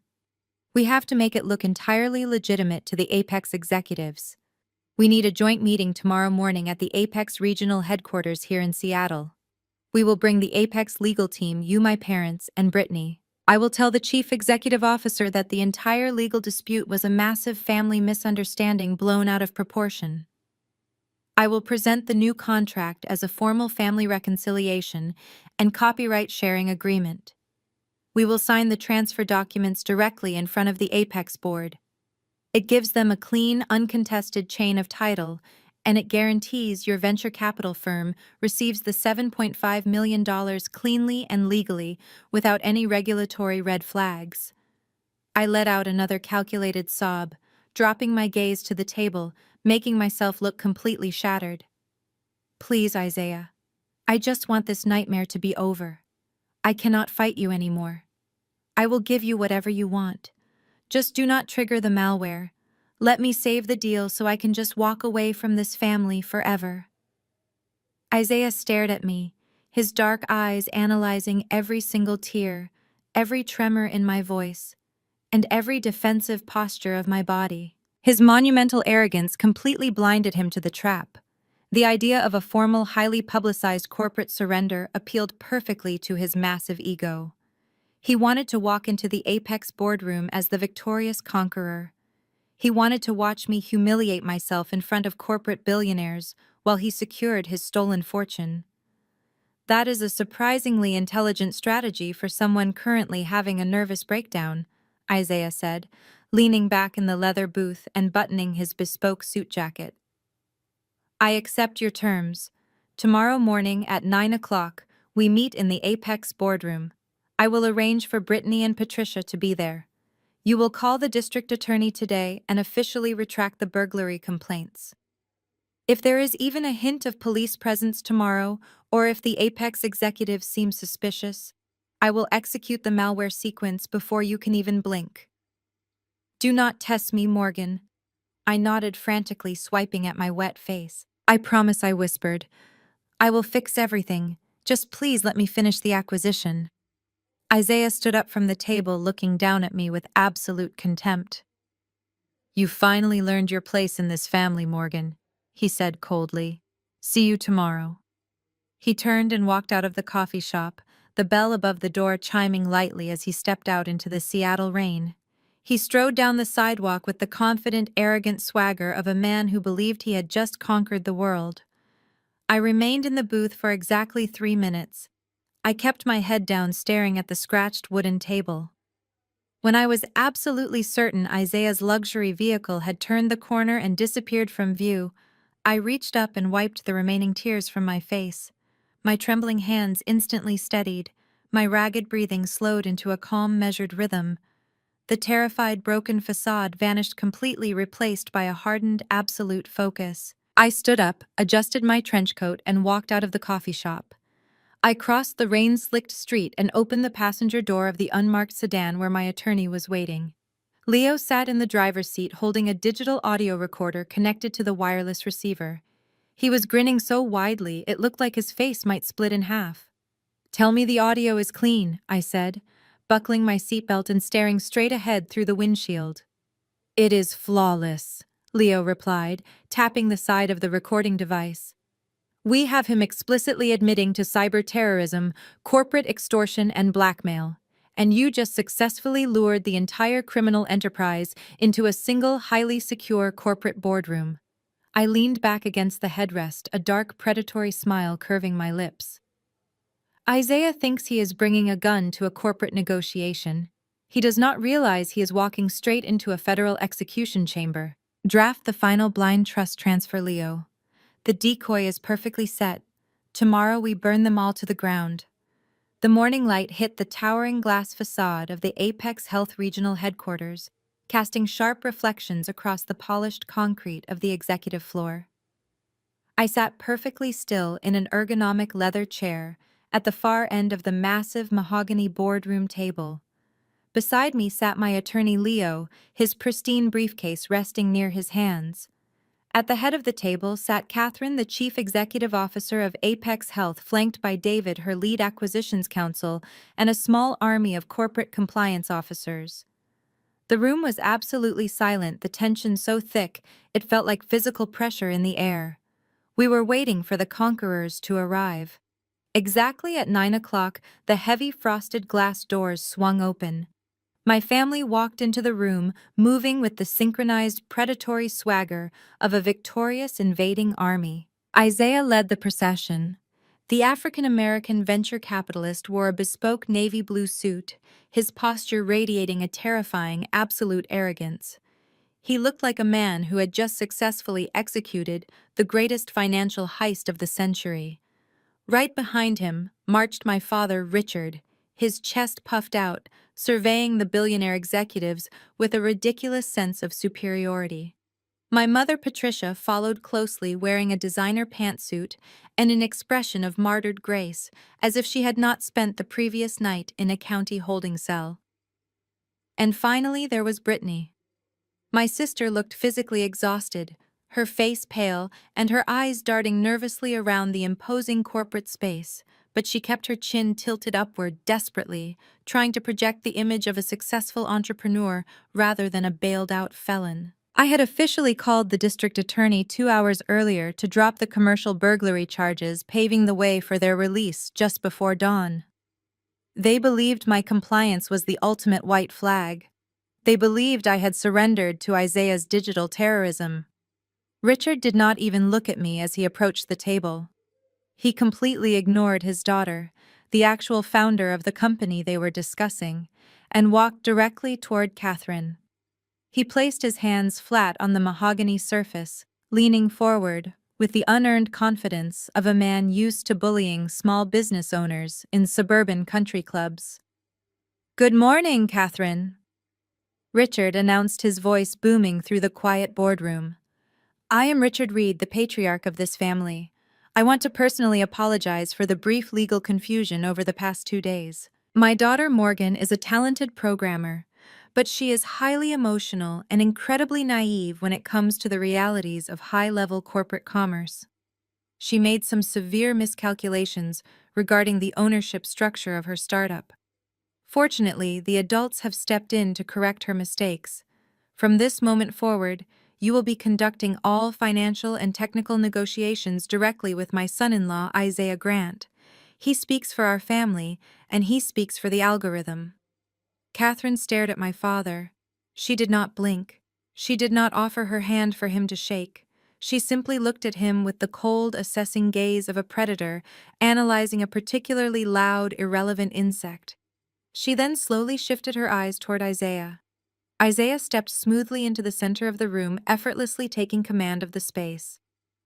We have to make it look entirely legitimate to the Apex executives. We need a joint meeting tomorrow morning at the Apex regional headquarters here in Seattle. We will bring the Apex legal team, you, my parents, and Brittany. I will tell the chief executive officer that the entire legal dispute was a massive family misunderstanding blown out of proportion. I will present the new contract as a formal family reconciliation and copyright sharing agreement. We will sign the transfer documents directly in front of the Apex board. It gives them a clean, uncontested chain of title, and it guarantees your venture capital firm receives the $7.5 million cleanly and legally without any regulatory red flags. I let out another calculated sob, dropping my gaze to the table, making myself look completely shattered. Please, Isaiah. I just want this nightmare to be over. I cannot fight you anymore. I will give you whatever you want. Just do not trigger the malware. Let me save the deal so I can just walk away from this family forever. Isaiah stared at me, his dark eyes analyzing every single tear, every tremor in my voice, and every defensive posture of my body. His monumental arrogance completely blinded him to the trap. The idea of a formal, highly publicized corporate surrender appealed perfectly to his massive ego. He wanted to walk into the Apex boardroom as the victorious conqueror. He wanted to watch me humiliate myself in front of corporate billionaires while he secured his stolen fortune. That is a surprisingly intelligent strategy for someone currently having a nervous breakdown, Isaiah said, leaning back in the leather booth and buttoning his bespoke suit jacket. I accept your terms. Tomorrow morning at 9 o'clock, we meet in the Apex boardroom. I will arrange for Brittany and Patricia to be there. You will call the district attorney today and officially retract the burglary complaints. If there is even a hint of police presence tomorrow, or if the Apex executives seem suspicious, I will execute the malware sequence before you can even blink. Do not test me, Morgan. I nodded frantically, swiping at my wet face. I promise, I whispered. I will fix everything. Just please let me finish the acquisition. Isaiah stood up from the table, looking down at me with absolute contempt. You finally learned your place in this family, Morgan, he said coldly. See you tomorrow. He turned and walked out of the coffee shop, the bell above the door chiming lightly as he stepped out into the Seattle rain. He strode down the sidewalk with the confident, arrogant swagger of a man who believed he had just conquered the world. I remained in the booth for exactly 3 minutes. I kept my head down, staring at the scratched wooden table. When I was absolutely certain Isaiah's luxury vehicle had turned the corner and disappeared from view, I reached up and wiped the remaining tears from my face. My trembling hands instantly steadied, my ragged breathing slowed into a calm, measured rhythm. The terrified, broken facade vanished completely, replaced by a hardened, absolute focus. I stood up, adjusted my trench coat, and walked out of the coffee shop. I crossed the rain-slicked street and opened the passenger door of the unmarked sedan where my attorney was waiting. Leo sat in the driver's seat holding a digital audio recorder connected to the wireless receiver. He was grinning so widely it looked like his face might split in half. Tell me the audio is clean, I said, buckling my seatbelt and staring straight ahead through the windshield. It is flawless, Leo replied, tapping the side of the recording device. We have him explicitly admitting to cyber terrorism, corporate extortion, and blackmail. And you just successfully lured the entire criminal enterprise into a single, highly secure corporate boardroom. I leaned back against the headrest, a dark, predatory smile curving my lips. Isaiah thinks he is bringing a gun to a corporate negotiation. He does not realize he is walking straight into a federal execution chamber. Draft the final blind trust transfer, Leo. The decoy is perfectly set. Tomorrow we burn them all to the ground. The morning light hit the towering glass facade of the Apex Health Regional Headquarters, casting sharp reflections across the polished concrete of the executive floor. I sat perfectly still in an ergonomic leather chair at the far end of the massive mahogany boardroom table. Beside me sat my attorney Leo, his pristine briefcase resting near his hands. At the head of the table sat Catherine, the chief executive officer of Apex Health, flanked by David, her lead acquisitions counsel, and a small army of corporate compliance officers. The room was absolutely silent, the tension so thick it felt like physical pressure in the air. We were waiting for the conquerors to arrive. Exactly at 9 o'clock, the heavy frosted glass doors swung open. My family walked into the room, moving with the synchronized predatory swagger of a victorious invading army. Isaiah led the procession. The African-American venture capitalist wore a bespoke navy blue suit, his posture radiating a terrifying, absolute arrogance. He looked like a man who had just successfully executed the greatest financial heist of the century. Right behind him marched my father, Richard, his chest puffed out, surveying the billionaire executives with a ridiculous sense of superiority. My mother, Patricia, followed closely, wearing a designer pantsuit and an expression of martyred grace, as if she had not spent the previous night in a county holding cell. And finally, there was Brittany. My sister looked physically exhausted, her face pale and her eyes darting nervously around the imposing corporate space, but she kept her chin tilted upward desperately, trying to project the image of a successful entrepreneur rather than a bailed-out felon. I had officially called the district attorney 2 hours earlier to drop the commercial burglary charges, paving the way for their release just before dawn. They believed my compliance was the ultimate white flag. They believed I had surrendered to Isaiah's digital terrorism. Richard did not even look at me as he approached the table. He completely ignored his daughter, the actual founder of the company they were discussing, and walked directly toward Catherine. He placed his hands flat on the mahogany surface, leaning forward, with the unearned confidence of a man used to bullying small business owners in suburban country clubs. "Good morning, Catherine," Richard announced, his voice booming through the quiet boardroom. "I am Richard Reed, the patriarch of this family. I want to personally apologize for the brief legal confusion over the past 2 days. My daughter Morgan is a talented programmer, but she is highly emotional and incredibly naive when it comes to the realities of high-level corporate commerce. She made some severe miscalculations regarding the ownership structure of her startup. Fortunately, the adults have stepped in to correct her mistakes. From this moment forward, you will be conducting all financial and technical negotiations directly with my son-in-law, Isaiah Grant. He speaks for our family, and he speaks for the algorithm." Catherine stared at my father. She did not blink. She did not offer her hand for him to shake. She simply looked at him with the cold, assessing gaze of a predator, analyzing a particularly loud, irrelevant insect. She then slowly shifted her eyes toward Isaiah. Isaiah stepped smoothly into the center of the room, effortlessly taking command of the space.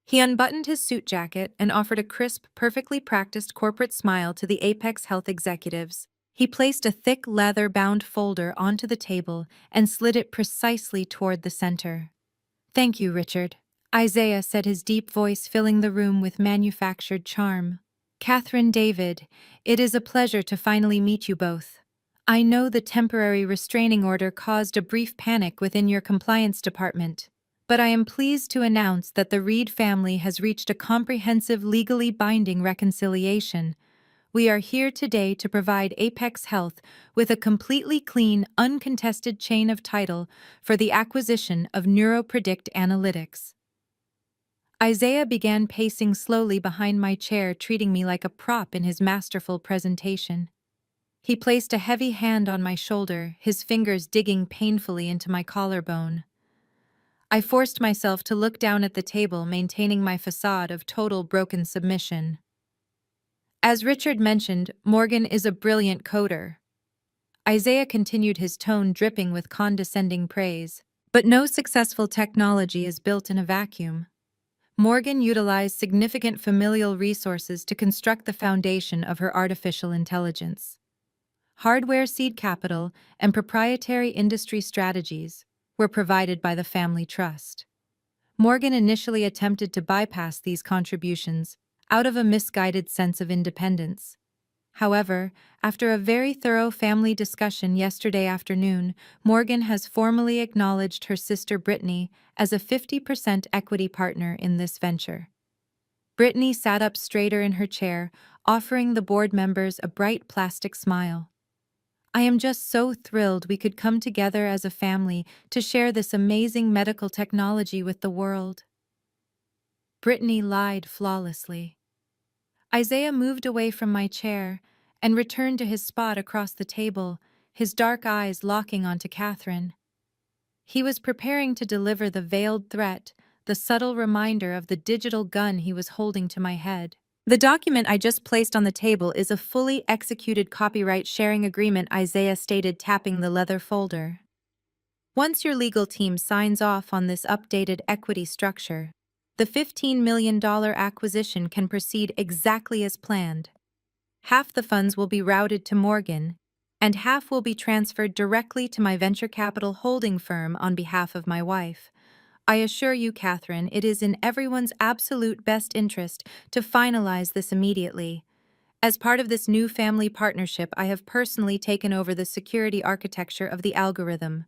He unbuttoned his suit jacket and offered a crisp, perfectly practiced corporate smile to the Apex Health executives. He placed a thick, leather-bound folder onto the table and slid it precisely toward the center. "Thank you, Richard," Isaiah said, his deep voice filling the room with manufactured charm. "Catherine, David, it is a pleasure to finally meet you both. I know the temporary restraining order caused a brief panic within your compliance department, but I am pleased to announce that the Reed family has reached a comprehensive, legally binding reconciliation. We are here today to provide Apex Health with a completely clean, uncontested chain of title for the acquisition of NeuroPredict Analytics." Isaiah began pacing slowly behind my chair, treating me like a prop in his masterful presentation. He placed a heavy hand on my shoulder, his fingers digging painfully into my collarbone. I forced myself to look down at the table, maintaining my facade of total broken submission. "As Richard mentioned, Morgan is a brilliant coder." Isaiah continued, his tone dripping with condescending praise. "But no successful technology is built in a vacuum. Morgan utilized significant familial resources to construct the foundation of her artificial intelligence. Hardware seed capital and proprietary industry strategies were provided by the family trust. Morgan initially attempted to bypass these contributions out of a misguided sense of independence. However, after a very thorough family discussion yesterday afternoon, Morgan has formally acknowledged her sister Brittany as a 50% equity partner in this venture. Brittany sat up straighter in her chair, offering the board members a bright plastic smile. I am just so thrilled we could come together as a family to share this amazing medical technology with the world. Brittany lied flawlessly. Isaiah moved away from my chair and returned to his spot across the table, his dark eyes locking onto Catherine. He was preparing to deliver the veiled threat, the subtle reminder of the digital gun he was holding to my head. The document I just placed on the table is a fully executed copyright sharing agreement, Isaiah stated, tapping the leather folder. Once your legal team signs off on this updated equity structure, the $15 million acquisition can proceed exactly as planned. Half the funds will be routed to Morgan, and half will be transferred directly to my venture capital holding firm on behalf of my wife. I assure you, Catherine, it is in everyone's absolute best interest to finalize this immediately. As part of this new family partnership, I have personally taken over the security architecture of the algorithm.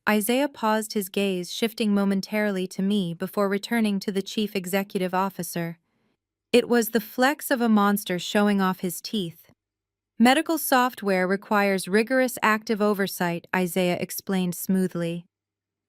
Isaiah paused, his gaze shifting momentarily to me before returning to the chief executive officer. It was the flex of a monster showing off his teeth. Medical software requires rigorous active oversight, Isaiah explained smoothly.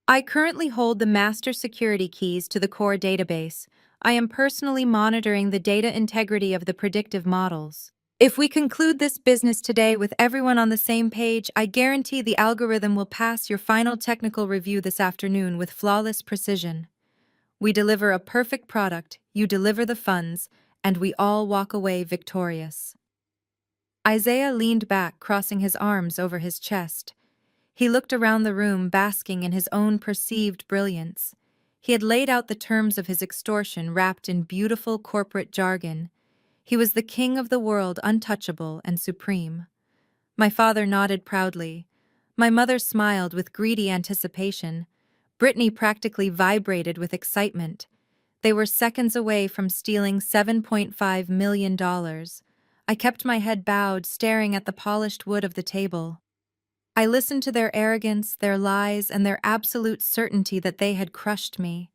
I currently hold the master security keys to the core database. I am personally monitoring the data integrity of the predictive models. If we conclude this business today with everyone on the same page, I guarantee the algorithm will pass your final technical review this afternoon with flawless precision. We deliver a perfect product, you deliver the funds, and we all walk away victorious. Isaiah leaned back, crossing his arms over his chest. He looked around the room, basking in his own perceived brilliance. He had laid out the terms of his extortion wrapped in beautiful corporate jargon. He was the king of the world, untouchable and supreme. My father nodded proudly. My mother smiled with greedy anticipation. Brittany practically vibrated with excitement. They were seconds away from stealing $7.5 million. I kept my head bowed, staring at the polished wood of the table. I listened to their arrogance, their lies, and their absolute certainty that they had crushed me.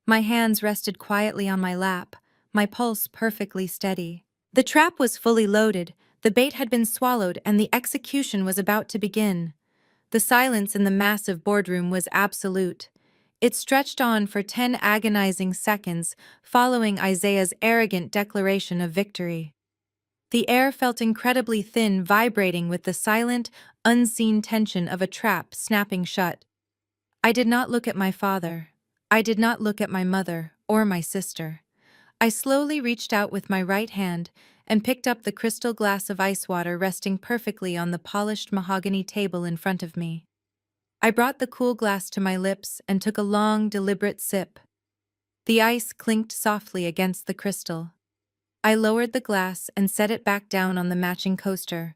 My hands rested quietly on my lap, my pulse perfectly steady. The trap was fully loaded, the bait had been swallowed, and the execution was about to begin. The silence in the massive boardroom was absolute. It stretched on for 10 agonizing seconds, following Isaiah's arrogant declaration of victory. The air felt incredibly thin, vibrating with the silent, unseen tension of a trap snapping shut. I did not look at my father. I did not look at my mother or my sister. I slowly reached out with my right hand and picked up the crystal glass of ice water resting perfectly on the polished mahogany table in front of me. I brought the cool glass to my lips and took a long, deliberate sip. The ice clinked softly against the crystal. I lowered the glass and set it back down on the matching coaster.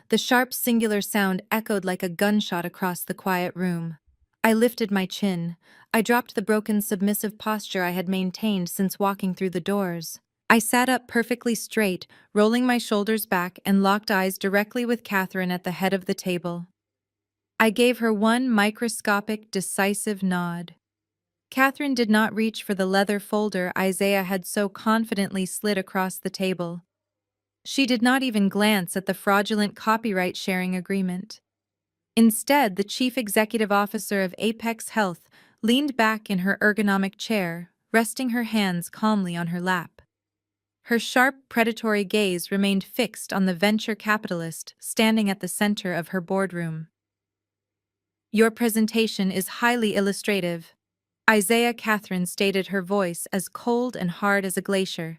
The sharp, singular sound echoed like a gunshot across the quiet room. I lifted my chin. I dropped the broken, submissive posture I had maintained since walking through the doors. I sat up perfectly straight, rolling my shoulders back, and locked eyes directly with Catherine at the head of the table. I gave her one microscopic, decisive nod. Catherine did not reach for the leather folder Isaiah had so confidently slid across the table. She did not even glance at the fraudulent copyright sharing agreement. Instead, the chief executive officer of Apex Health leaned back in her ergonomic chair, resting her hands calmly on her lap. Her sharp, predatory gaze remained fixed on the venture capitalist standing at the center of her boardroom. Your presentation is highly illustrative. Isaiah, Catherine stated, her voice as cold and hard as a glacier.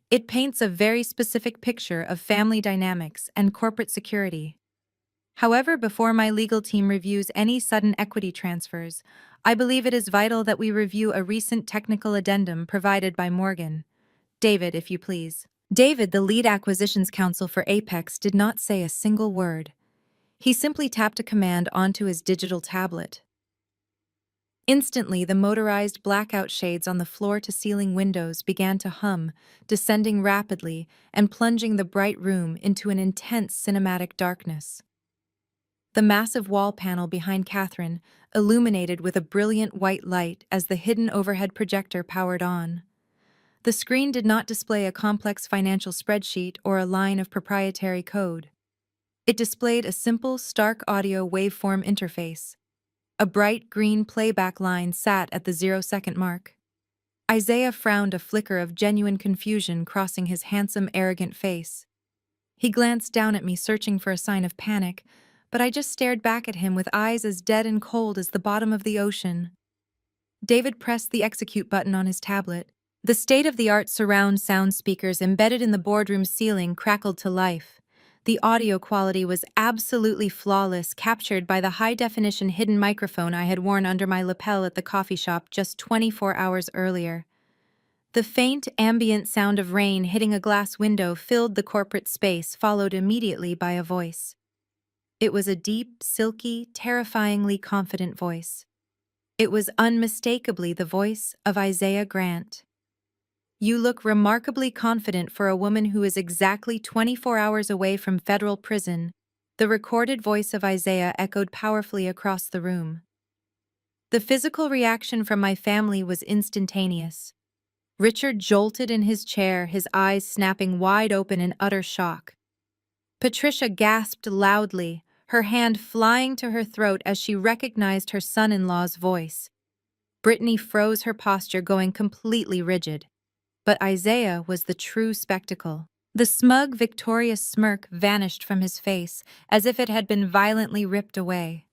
It paints a very specific picture of family dynamics and corporate security. However, before my legal team reviews any sudden equity transfers, I believe it is vital that we review a recent technical addendum provided by Morgan. David, if you please. David, the lead acquisitions counsel for Apex, did not say a single word. He simply tapped a command onto his digital tablet. Instantly, the motorized blackout shades on the floor-to-ceiling windows began to hum, descending rapidly and plunging the bright room into an intense cinematic darkness. The massive wall panel behind Catherine illuminated with a brilliant white light as the hidden overhead projector powered on. The screen did not display a complex financial spreadsheet or a line of proprietary code. It displayed a simple, stark audio waveform interface. A bright green playback line sat at the 0-second mark. Isaiah frowned, a flicker of genuine confusion crossing his handsome, arrogant face. He glanced down at me, searching for a sign of panic, but I just stared back at him with eyes as dead and cold as the bottom of the ocean. David pressed the execute button on his tablet. The state-of-the-art surround sound speakers embedded in the boardroom ceiling crackled to life. The audio quality was absolutely flawless, captured by the high-definition hidden microphone I had worn under my lapel at the coffee shop just 24 hours earlier. The faint, ambient sound of rain hitting a glass window filled the corporate space, followed immediately by a voice. It was a deep, silky, terrifyingly confident voice. It was unmistakably the voice of Isaiah Grant. "You look remarkably confident for a woman who is exactly 24 hours away from federal prison," the recorded voice of Isaiah echoed powerfully across the room. The physical reaction from my family was instantaneous. Richard jolted in his chair, his eyes snapping wide open in utter shock. Patricia gasped loudly, her hand flying to her throat as she recognized her son-in-law's voice. Brittany froze, her posture going completely rigid. But Isaiah was the true spectacle. The smug, victorious smirk vanished from his face, as if it had been violently ripped away.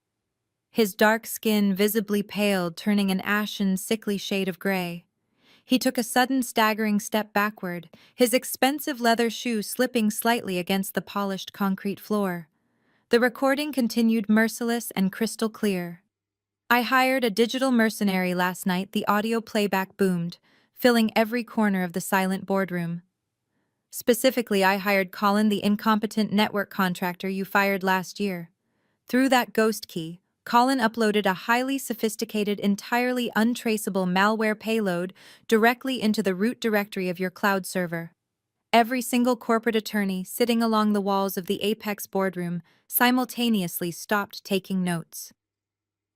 His dark skin visibly paled, turning an ashen, sickly shade of gray. He took a sudden, staggering step backward, his expensive leather shoe slipping slightly against the polished concrete floor. The recording continued, merciless and crystal clear. "I hired a digital mercenary last night," the audio playback boomed, filling every corner of the silent boardroom. "Specifically, I hired Colin, the incompetent network contractor you fired last year. Through that ghost key, Colin uploaded a highly sophisticated, entirely untraceable malware payload directly into the root directory of your cloud server." Every single corporate attorney sitting along the walls of the Apex boardroom simultaneously stopped taking notes.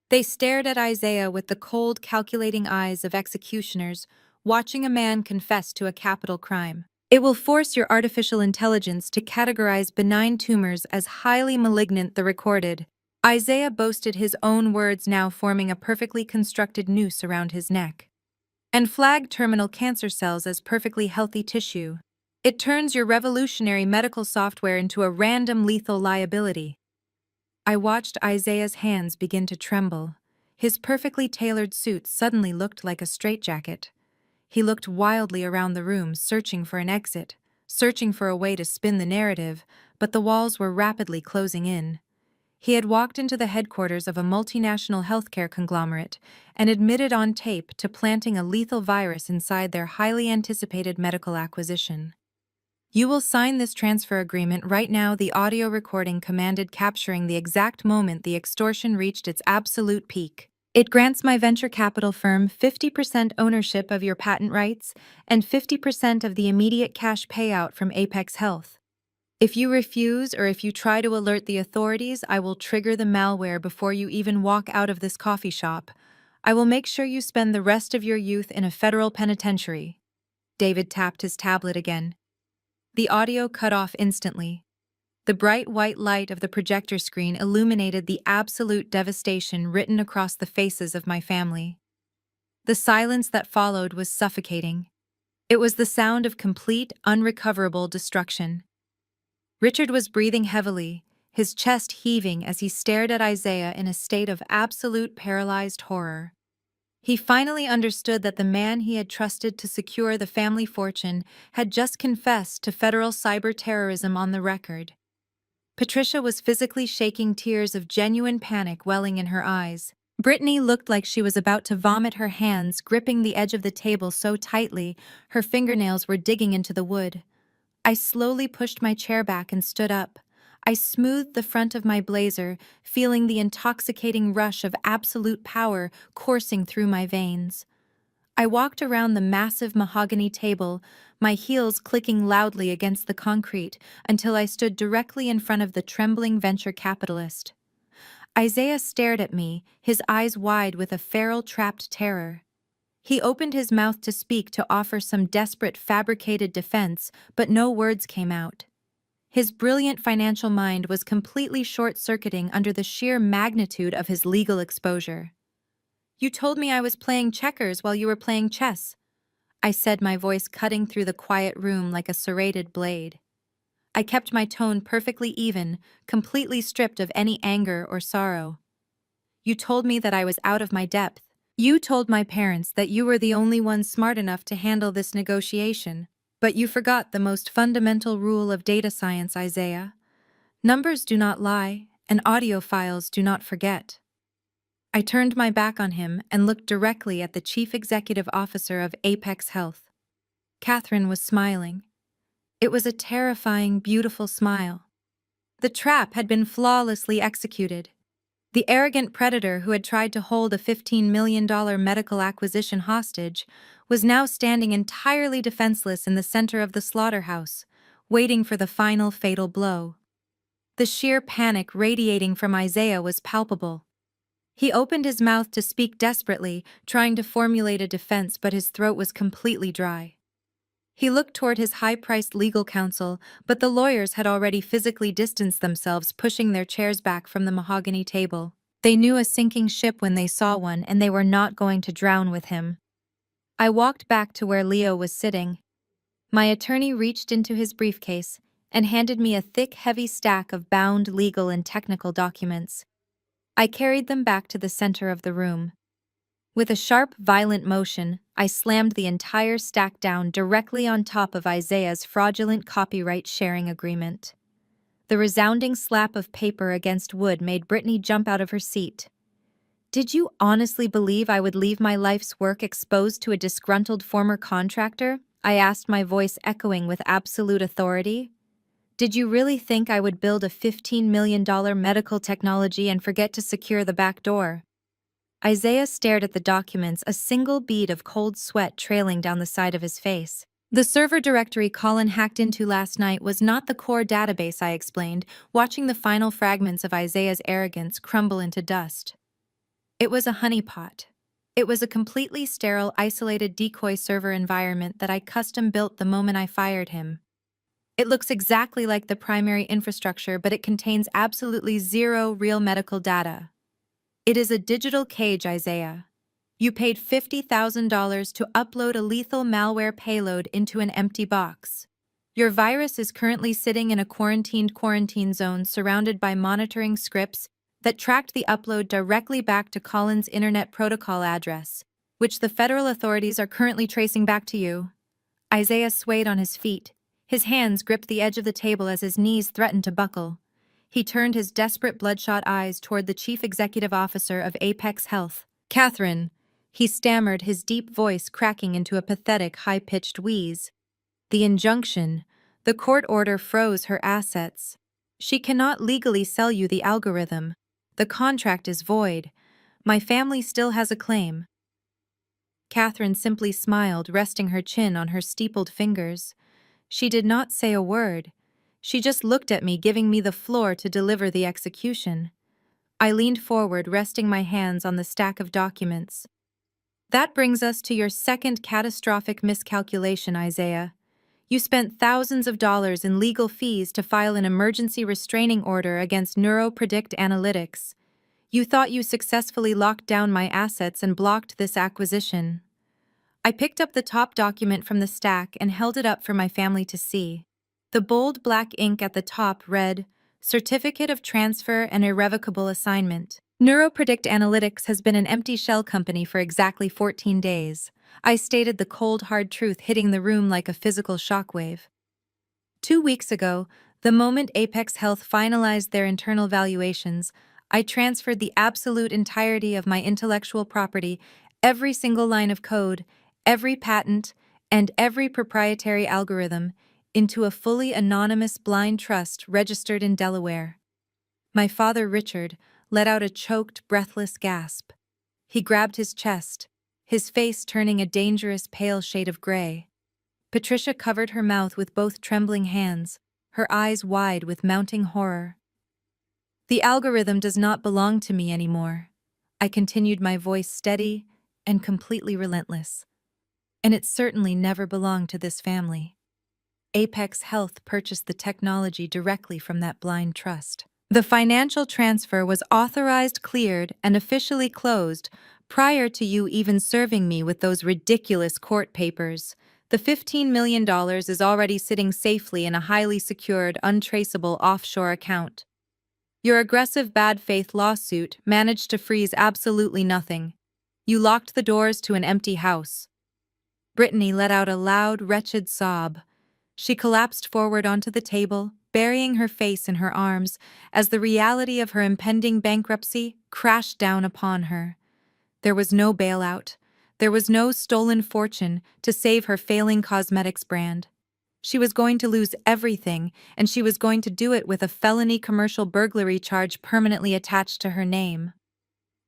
They stared at Isaiah with the cold, calculating eyes of executioners, watching a man confess to a capital crime. "It will force your artificial intelligence to categorize benign tumors as highly malignant," the recorded. Isaiah boasted, his own words now forming a perfectly constructed noose around his neck. "And flag terminal cancer cells as perfectly healthy tissue. It turns your revolutionary medical software into a random lethal liability." I watched Isaiah's hands begin to tremble. His perfectly tailored suit suddenly looked like a straitjacket. He looked wildly around the room, searching for an exit, searching for a way to spin the narrative, but the walls were rapidly closing in. He had walked into the headquarters of a multinational healthcare conglomerate and admitted on tape to planting a lethal virus inside their highly anticipated medical acquisition. "You will sign this transfer agreement right now," the audio recording commanded, capturing the exact moment the extortion reached its absolute peak. "It grants my venture capital firm 50% ownership of your patent rights and 50% of the immediate cash payout from Apex Health. If you refuse or if you try to alert the authorities, I will trigger the malware before you even walk out of this coffee shop. I will make sure you spend the rest of your youth in a federal penitentiary." David tapped his tablet again. The audio cut off instantly. The bright white light of the projector screen illuminated the absolute devastation written across the faces of my family. The silence that followed was suffocating. It was the sound of complete, unrecoverable destruction. Richard was breathing heavily, his chest heaving as he stared at Isaiah in a state of absolute paralyzed horror. He finally understood that the man he had trusted to secure the family fortune had just confessed to federal cyber terrorism on the record. Patricia was physically shaking, tears of genuine panic welling in her eyes. Brittany looked like she was about to vomit, her hands gripping the edge of the table so tightly her fingernails were digging into the wood. I slowly pushed my chair back and stood up. I smoothed the front of my blazer, feeling the intoxicating rush of absolute power coursing through my veins. I walked around the massive mahogany table, my heels clicking loudly against the concrete until I stood directly in front of the trembling venture capitalist. Isaiah stared at me, his eyes wide with a feral trapped terror. He opened his mouth to speak, to offer some desperate fabricated defense, but no words came out. His brilliant financial mind was completely short-circuiting under the sheer magnitude of his legal exposure. "You told me I was playing checkers while you were playing chess," I said, my voice cutting through the quiet room like a serrated blade. I kept my tone perfectly even, completely stripped of any anger or sorrow. "You told me that I was out of my depth. You told my parents that you were the only one smart enough to handle this negotiation. But you forgot the most fundamental rule of data science, Isaiah. Numbers do not lie, and audio files do not forget." I turned my back on him and looked directly at the chief executive officer of Apex Health. Catherine was smiling. It was a terrifying, beautiful smile. The trap had been flawlessly executed. The arrogant predator who had tried to hold a $15 million medical acquisition hostage was now standing entirely defenseless in the center of the slaughterhouse, waiting for the final fatal blow. The sheer panic radiating from Isaiah was palpable. He opened his mouth to speak desperately, trying to formulate a defense, but his throat was completely dry. He looked toward his high-priced legal counsel, but the lawyers had already physically distanced themselves, pushing their chairs back from the mahogany table. They knew a sinking ship when they saw one, and they were not going to drown with him. I walked back to where Leo was sitting. My attorney reached into his briefcase and handed me a thick, heavy stack of bound legal and technical documents. I carried them back to the center of the room. With a sharp, violent motion, I slammed the entire stack down directly on top of Isaiah's fraudulent copyright sharing agreement. The resounding slap of paper against wood made Brittany jump out of her seat. "Did you honestly believe I would leave my life's work exposed to a disgruntled former contractor?" I asked, my voice echoing with absolute authority. "Did you really think I would build a $15 million medical technology and forget to secure the back door?" Isaiah stared at the documents, a single bead of cold sweat trailing down the side of his face. "The server directory Colin hacked into last night was not the core database," I explained, watching the final fragments of Isaiah's arrogance crumble into dust. "It was a honeypot. It was a completely sterile, isolated decoy server environment that I custom-built the moment I fired him. It looks exactly like the primary infrastructure, but it contains absolutely zero real medical data. It is a digital cage, Isaiah. You paid $50,000 to upload a lethal malware payload into an empty box. Your virus is currently sitting in a quarantine zone surrounded by monitoring scripts that tracked the upload directly back to Colin's Internet Protocol address, which the federal authorities are currently tracing back to you." Isaiah swayed on his feet. His hands gripped the edge of the table as his knees threatened to buckle. He turned his desperate, bloodshot eyes toward the chief executive officer of Apex Health. "Catherine," he stammered, his deep voice cracking into a pathetic, high-pitched wheeze. "The injunction, the court order froze her assets. She cannot legally sell you the algorithm. The contract is void. My family still has a claim." Catherine simply smiled, resting her chin on her steepled fingers. She did not say a word. She just looked at me, giving me the floor to deliver the execution. I leaned forward, resting my hands on the stack of documents. "That brings us to your second catastrophic miscalculation, Isaiah. You spent thousands of dollars in legal fees to file an emergency restraining order against NeuroPredict Analytics. You thought you successfully locked down my assets and blocked this acquisition." I picked up the top document from the stack and held it up for my family to see. The bold black ink at the top read, "Certificate of Transfer and Irrevocable Assignment. NeuroPredict Analytics has been an empty shell company for exactly 14 days. I stated, the cold, hard truth hitting the room like a physical shockwave. 2 weeks ago, the moment Apex Health finalized their internal valuations, I transferred the absolute entirety of my intellectual property, every single line of code, every patent, and every proprietary algorithm, into a fully anonymous blind trust registered in Delaware. My father, Richard, let out a choked, breathless gasp. He grabbed his chest, his face turning a dangerous pale shade of gray. Patricia covered her mouth with both trembling hands, her eyes wide with mounting horror. The algorithm does not belong to me anymore. I continued, my voice steady and completely relentless. And it certainly never belonged to this family. Apex Health purchased the technology directly from that blind trust. The financial transfer was authorized, cleared, and officially closed prior to you even serving me with those ridiculous court papers. The $15 million is already sitting safely in a highly secured, untraceable offshore account. Your aggressive bad faith lawsuit managed to freeze absolutely nothing. You locked the doors to an empty house. Brittany let out a loud, wretched sob. She collapsed forward onto the table, burying her face in her arms, as the reality of her impending bankruptcy crashed down upon her. There was no bailout. There was no stolen fortune to save her failing cosmetics brand. She was going to lose everything, and she was going to do it with a felony commercial burglary charge permanently attached to her name.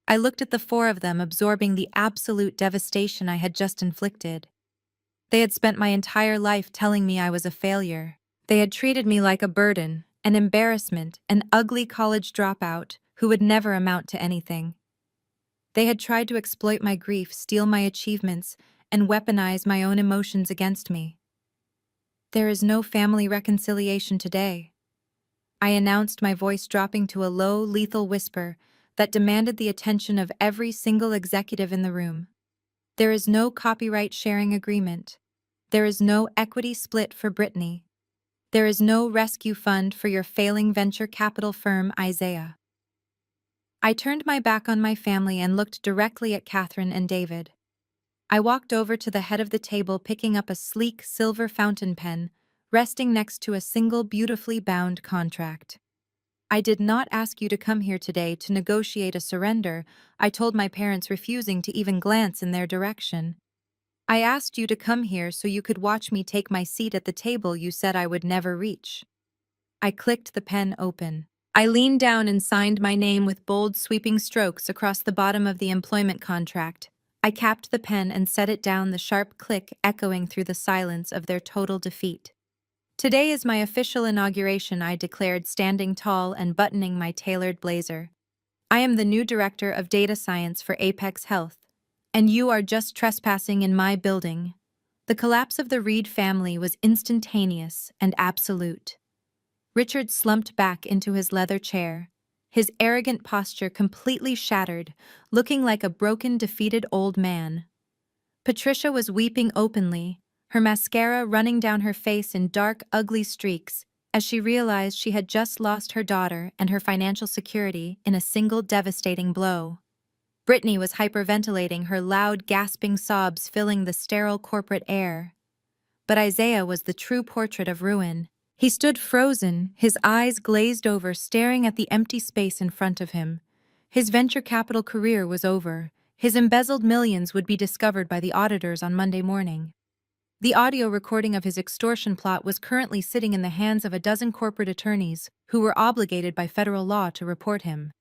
I looked at the four of them, absorbing the absolute devastation I had just inflicted. They had spent my entire life telling me I was a failure. They had treated me like a burden, an embarrassment, an ugly college dropout who would never amount to anything. They had tried to exploit my grief, steal my achievements, and weaponize my own emotions against me. There is no family reconciliation today. I announced, my voice dropping to a low, lethal whisper that demanded the attention of every single executive in the room. There is no copyright sharing agreement. There is no equity split for Brittany. There is no rescue fund for your failing venture capital firm, Isaiah. I turned my back on my family and looked directly at Catherine and David. I walked over to the head of the table, picking up a sleek silver fountain pen, resting next to a single beautifully bound contract. I did not ask you to come here today to negotiate a surrender, I told my parents, refusing to even glance in their direction. I asked you to come here so you could watch me take my seat at the table you said I would never reach. I clicked the pen open. I leaned down and signed my name with bold, sweeping strokes across the bottom of the employment contract. I capped the pen and set it down, the sharp click echoing through the silence of their total defeat. Today is my official inauguration, I declared, standing tall and buttoning my tailored blazer. I am the new director of data science for Apex Health, and you are just trespassing in my building. The collapse of the Reed family was instantaneous and absolute. Richard slumped back into his leather chair, his arrogant posture completely shattered, looking like a broken, defeated old man. Patricia was weeping openly, her mascara running down her face in dark, ugly streaks, as she realized she had just lost her daughter and her financial security in a single devastating blow. Brittany was hyperventilating, her loud, gasping sobs filling the sterile corporate air. But Isaiah was the true portrait of ruin. He stood frozen, his eyes glazed over, staring at the empty space in front of him. His venture capital career was over. His embezzled millions would be discovered by the auditors on Monday morning. The audio recording of his extortion plot was currently sitting in the hands of a dozen corporate attorneys who were obligated by federal law to report him.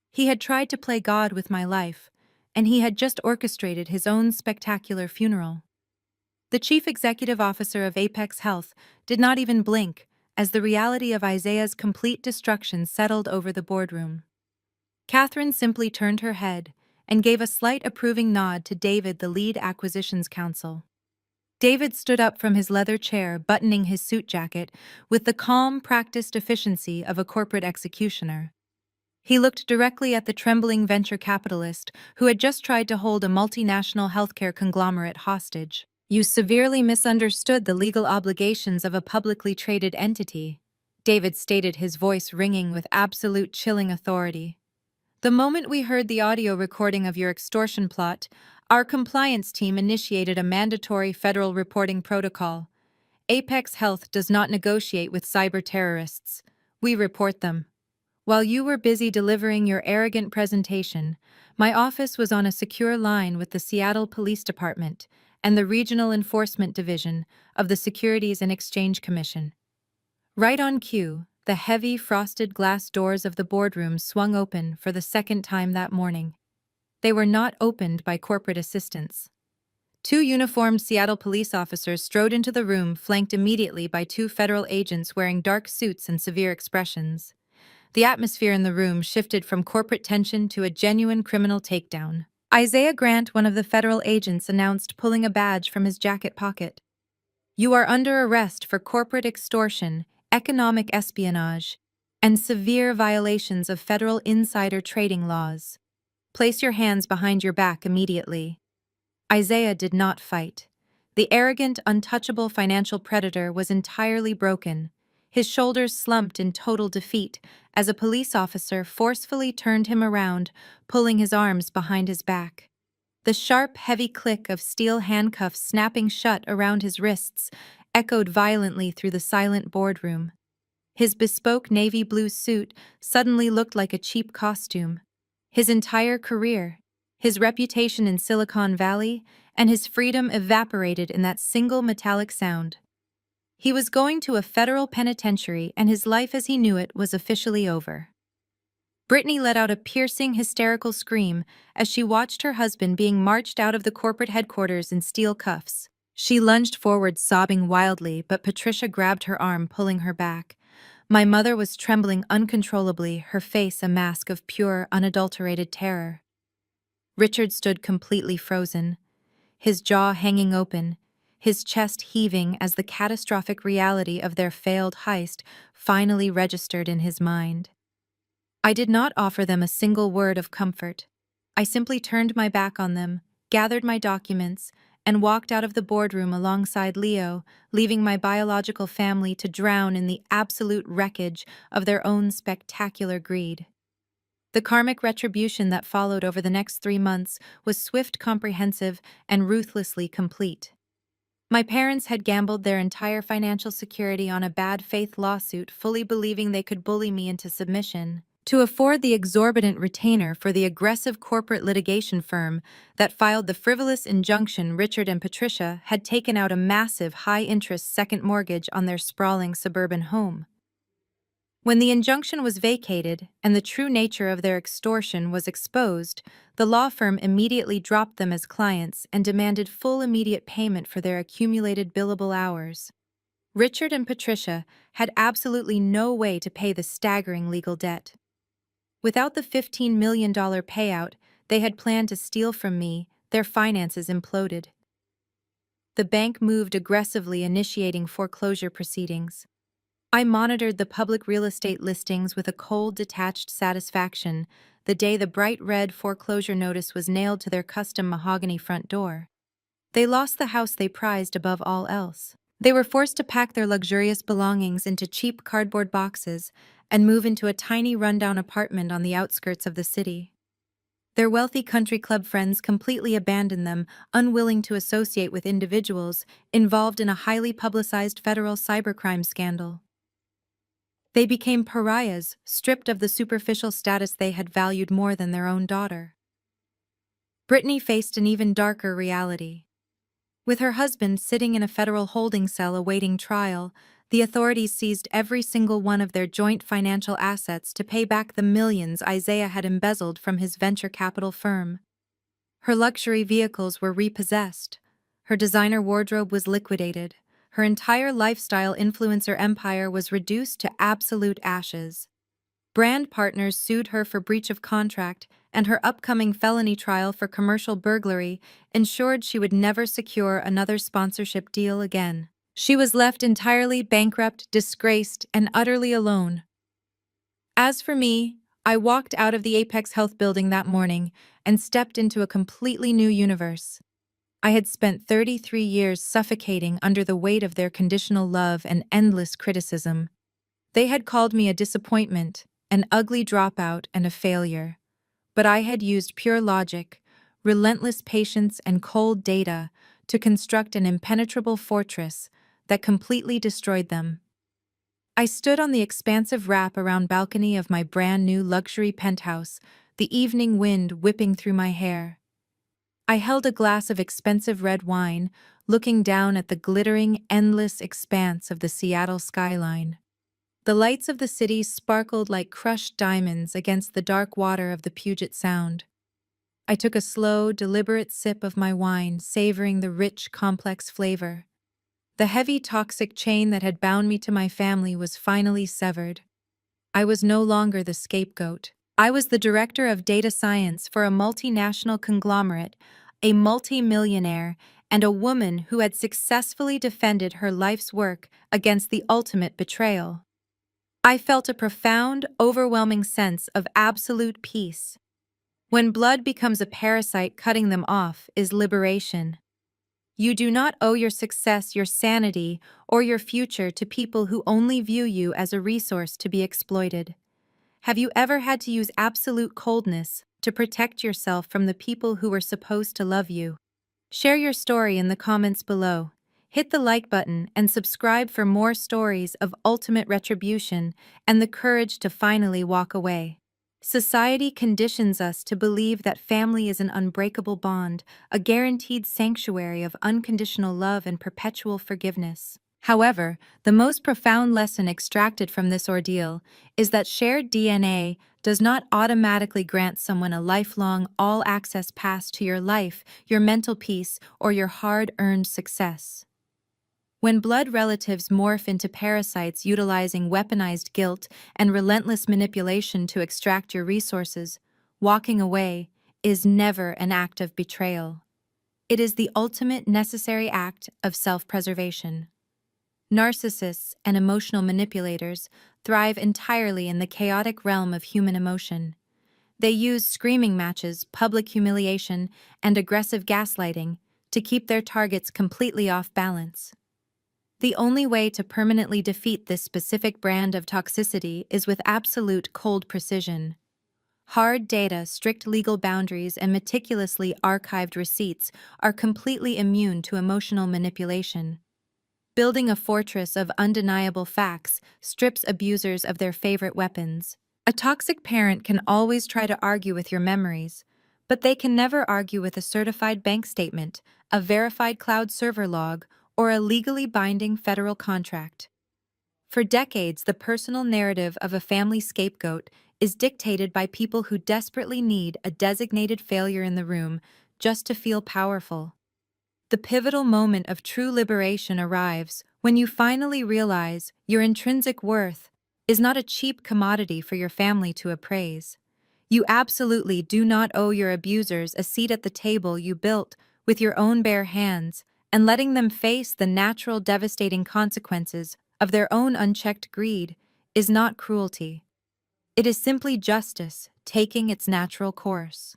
He had tried to play God with my life, and he had just orchestrated his own spectacular funeral. The chief executive officer of Apex Health did not even blink as the reality of Isaiah's complete destruction settled over the boardroom. Catherine simply turned her head and gave a slight approving nod to David, the lead acquisitions counsel. David stood up from his leather chair, buttoning his suit jacket with the calm, practiced efficiency of a corporate executioner. He looked directly at the trembling venture capitalist who had just tried to hold a multinational healthcare conglomerate hostage. You severely misunderstood the legal obligations of a publicly traded entity, David stated, his voice ringing with absolute chilling authority. The moment we heard the audio recording of your extortion plot, our compliance team initiated a mandatory federal reporting protocol. Apex Health does not negotiate with cyber terrorists. We report them. While you were busy delivering your arrogant presentation, my office was on a secure line with the Seattle Police Department, and the Regional Enforcement Division of the Securities and Exchange Commission. Right on cue, the heavy frosted glass doors of the boardroom swung open for the second time that morning. They were not opened by corporate assistants. Two uniformed Seattle police officers strode into the room, flanked immediately by two federal agents wearing dark suits and severe expressions. The atmosphere in the room shifted from corporate tension to a genuine criminal takedown. Isaiah Grant, one of the federal agents, announced, pulling a badge from his jacket pocket. "You are under arrest for corporate extortion, economic espionage, and severe violations of federal insider trading laws. Place your hands behind your back immediately." Isaiah did not fight. The arrogant, untouchable financial predator was entirely broken. His shoulders slumped in total defeat as a police officer forcefully turned him around, pulling his arms behind his back. The sharp, heavy click of steel handcuffs snapping shut around his wrists echoed violently through the silent boardroom. His bespoke navy blue suit suddenly looked like a cheap costume. His entire career, his reputation in Silicon Valley, and his freedom evaporated in that single metallic sound. He was going to a federal penitentiary, and his life as he knew it was officially over. Brittany let out a piercing, hysterical scream as she watched her husband being marched out of the corporate headquarters in steel cuffs. She lunged forward, sobbing wildly, but Patricia grabbed her arm, pulling her back. My mother was trembling uncontrollably, her face a mask of pure, unadulterated terror. Richard stood completely frozen, his jaw hanging open, his chest heaving as the catastrophic reality of their failed heist finally registered in his mind. I did not offer them a single word of comfort. I simply turned my back on them, gathered my documents, and walked out of the boardroom alongside Leo, leaving my biological family to drown in the absolute wreckage of their own spectacular greed. The karmic retribution that followed over the next 3 months was swift, comprehensive, and ruthlessly complete. My parents had gambled their entire financial security on a bad faith lawsuit, fully believing they could bully me into submission, to afford the exorbitant retainer for the aggressive corporate litigation firm that filed the frivolous injunction. Richard and Patricia had taken out a massive, high-interest second mortgage on their sprawling suburban home. When the injunction was vacated and the true nature of their extortion was exposed, the law firm immediately dropped them as clients and demanded full immediate payment for their accumulated billable hours. Richard and Patricia had absolutely no way to pay the staggering legal debt. Without the $15 million payout they had planned to steal from me, their finances imploded. The bank moved aggressively, initiating foreclosure proceedings. I monitored the public real estate listings with a cold, detached satisfaction the day the bright red foreclosure notice was nailed to their custom mahogany front door. They lost the house they prized above all else. They were forced to pack their luxurious belongings into cheap cardboard boxes and move into a tiny rundown apartment on the outskirts of the city. Their wealthy country club friends completely abandoned them, unwilling to associate with individuals involved in a highly publicized federal cybercrime scandal. They became pariahs, stripped of the superficial status they had valued more than their own daughter. Brittany faced an even darker reality. With her husband sitting in a federal holding cell awaiting trial, the authorities seized every single one of their joint financial assets to pay back the millions Isaiah had embezzled from his venture capital firm. Her luxury vehicles were repossessed. Her designer wardrobe was liquidated. Her entire lifestyle influencer empire was reduced to absolute ashes. Brand partners sued her for breach of contract, and her upcoming felony trial for commercial burglary ensured she would never secure another sponsorship deal again. She was left entirely bankrupt, disgraced, and utterly alone. As for me, I walked out of the Apex Health building that morning and stepped into a completely new universe. I had spent 33 years suffocating under the weight of their conditional love and endless criticism. They had called me a disappointment, an ugly dropout, and a failure. But I had used pure logic, relentless patience, and cold data to construct an impenetrable fortress that completely destroyed them. I stood on the expansive wrap-around balcony of my brand-new luxury penthouse, the evening wind whipping through my hair. I held a glass of expensive red wine, looking down at the glittering, endless expanse of the Seattle skyline. The lights of the city sparkled like crushed diamonds against the dark water of the Puget Sound. I took a slow, deliberate sip of my wine, savoring the rich, complex flavor. The heavy, toxic chain that had bound me to my family was finally severed. I was no longer the scapegoat. I was the director of data science for a multinational conglomerate, a multi-millionaire, and a woman who had successfully defended her life's work against the ultimate betrayal. I felt a profound, overwhelming sense of absolute peace. When blood becomes a parasite, cutting them off is liberation. You do not owe your success, your sanity, or your future to people who only view you as a resource to be exploited. Have you ever had to use absolute coldness to protect yourself from the people who were supposed to love you? Share your story in the comments below. Hit the like button and subscribe for more stories of ultimate retribution and the courage to finally walk away. Society conditions us to believe that family is an unbreakable bond, a guaranteed sanctuary of unconditional love and perpetual forgiveness. However, the most profound lesson extracted from this ordeal is that shared DNA does not automatically grant someone a lifelong, all-access pass to your life, your mental peace, or your hard-earned success. When blood relatives morph into parasites utilizing weaponized guilt and relentless manipulation to extract your resources, walking away is never an act of betrayal. It is the ultimate necessary act of self-preservation. Narcissists and emotional manipulators thrive entirely in the chaotic realm of human emotion. They use screaming matches, public humiliation, and aggressive gaslighting to keep their targets completely off balance. The only way to permanently defeat this specific brand of toxicity is with absolute cold precision. Hard data, strict legal boundaries, and meticulously archived receipts are completely immune to emotional manipulation. Building a fortress of undeniable facts strips abusers of their favorite weapons. A toxic parent can always try to argue with your memories, but they can never argue with a certified bank statement, a verified cloud server log, or a legally binding federal contract. For decades, the personal narrative of a family scapegoat is dictated by people who desperately need a designated failure in the room just to feel powerful. The pivotal moment of true liberation arrives when you finally realize your intrinsic worth is not a cheap commodity for your family to appraise. You absolutely do not owe your abusers a seat at the table you built with your own bare hands, and letting them face the natural devastating consequences of their own unchecked greed is not cruelty. It is simply justice taking its natural course.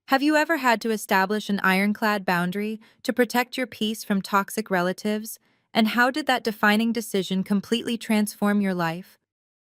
Have you ever had to establish an ironclad boundary to protect your peace from toxic relatives? And how did that defining decision completely transform your life?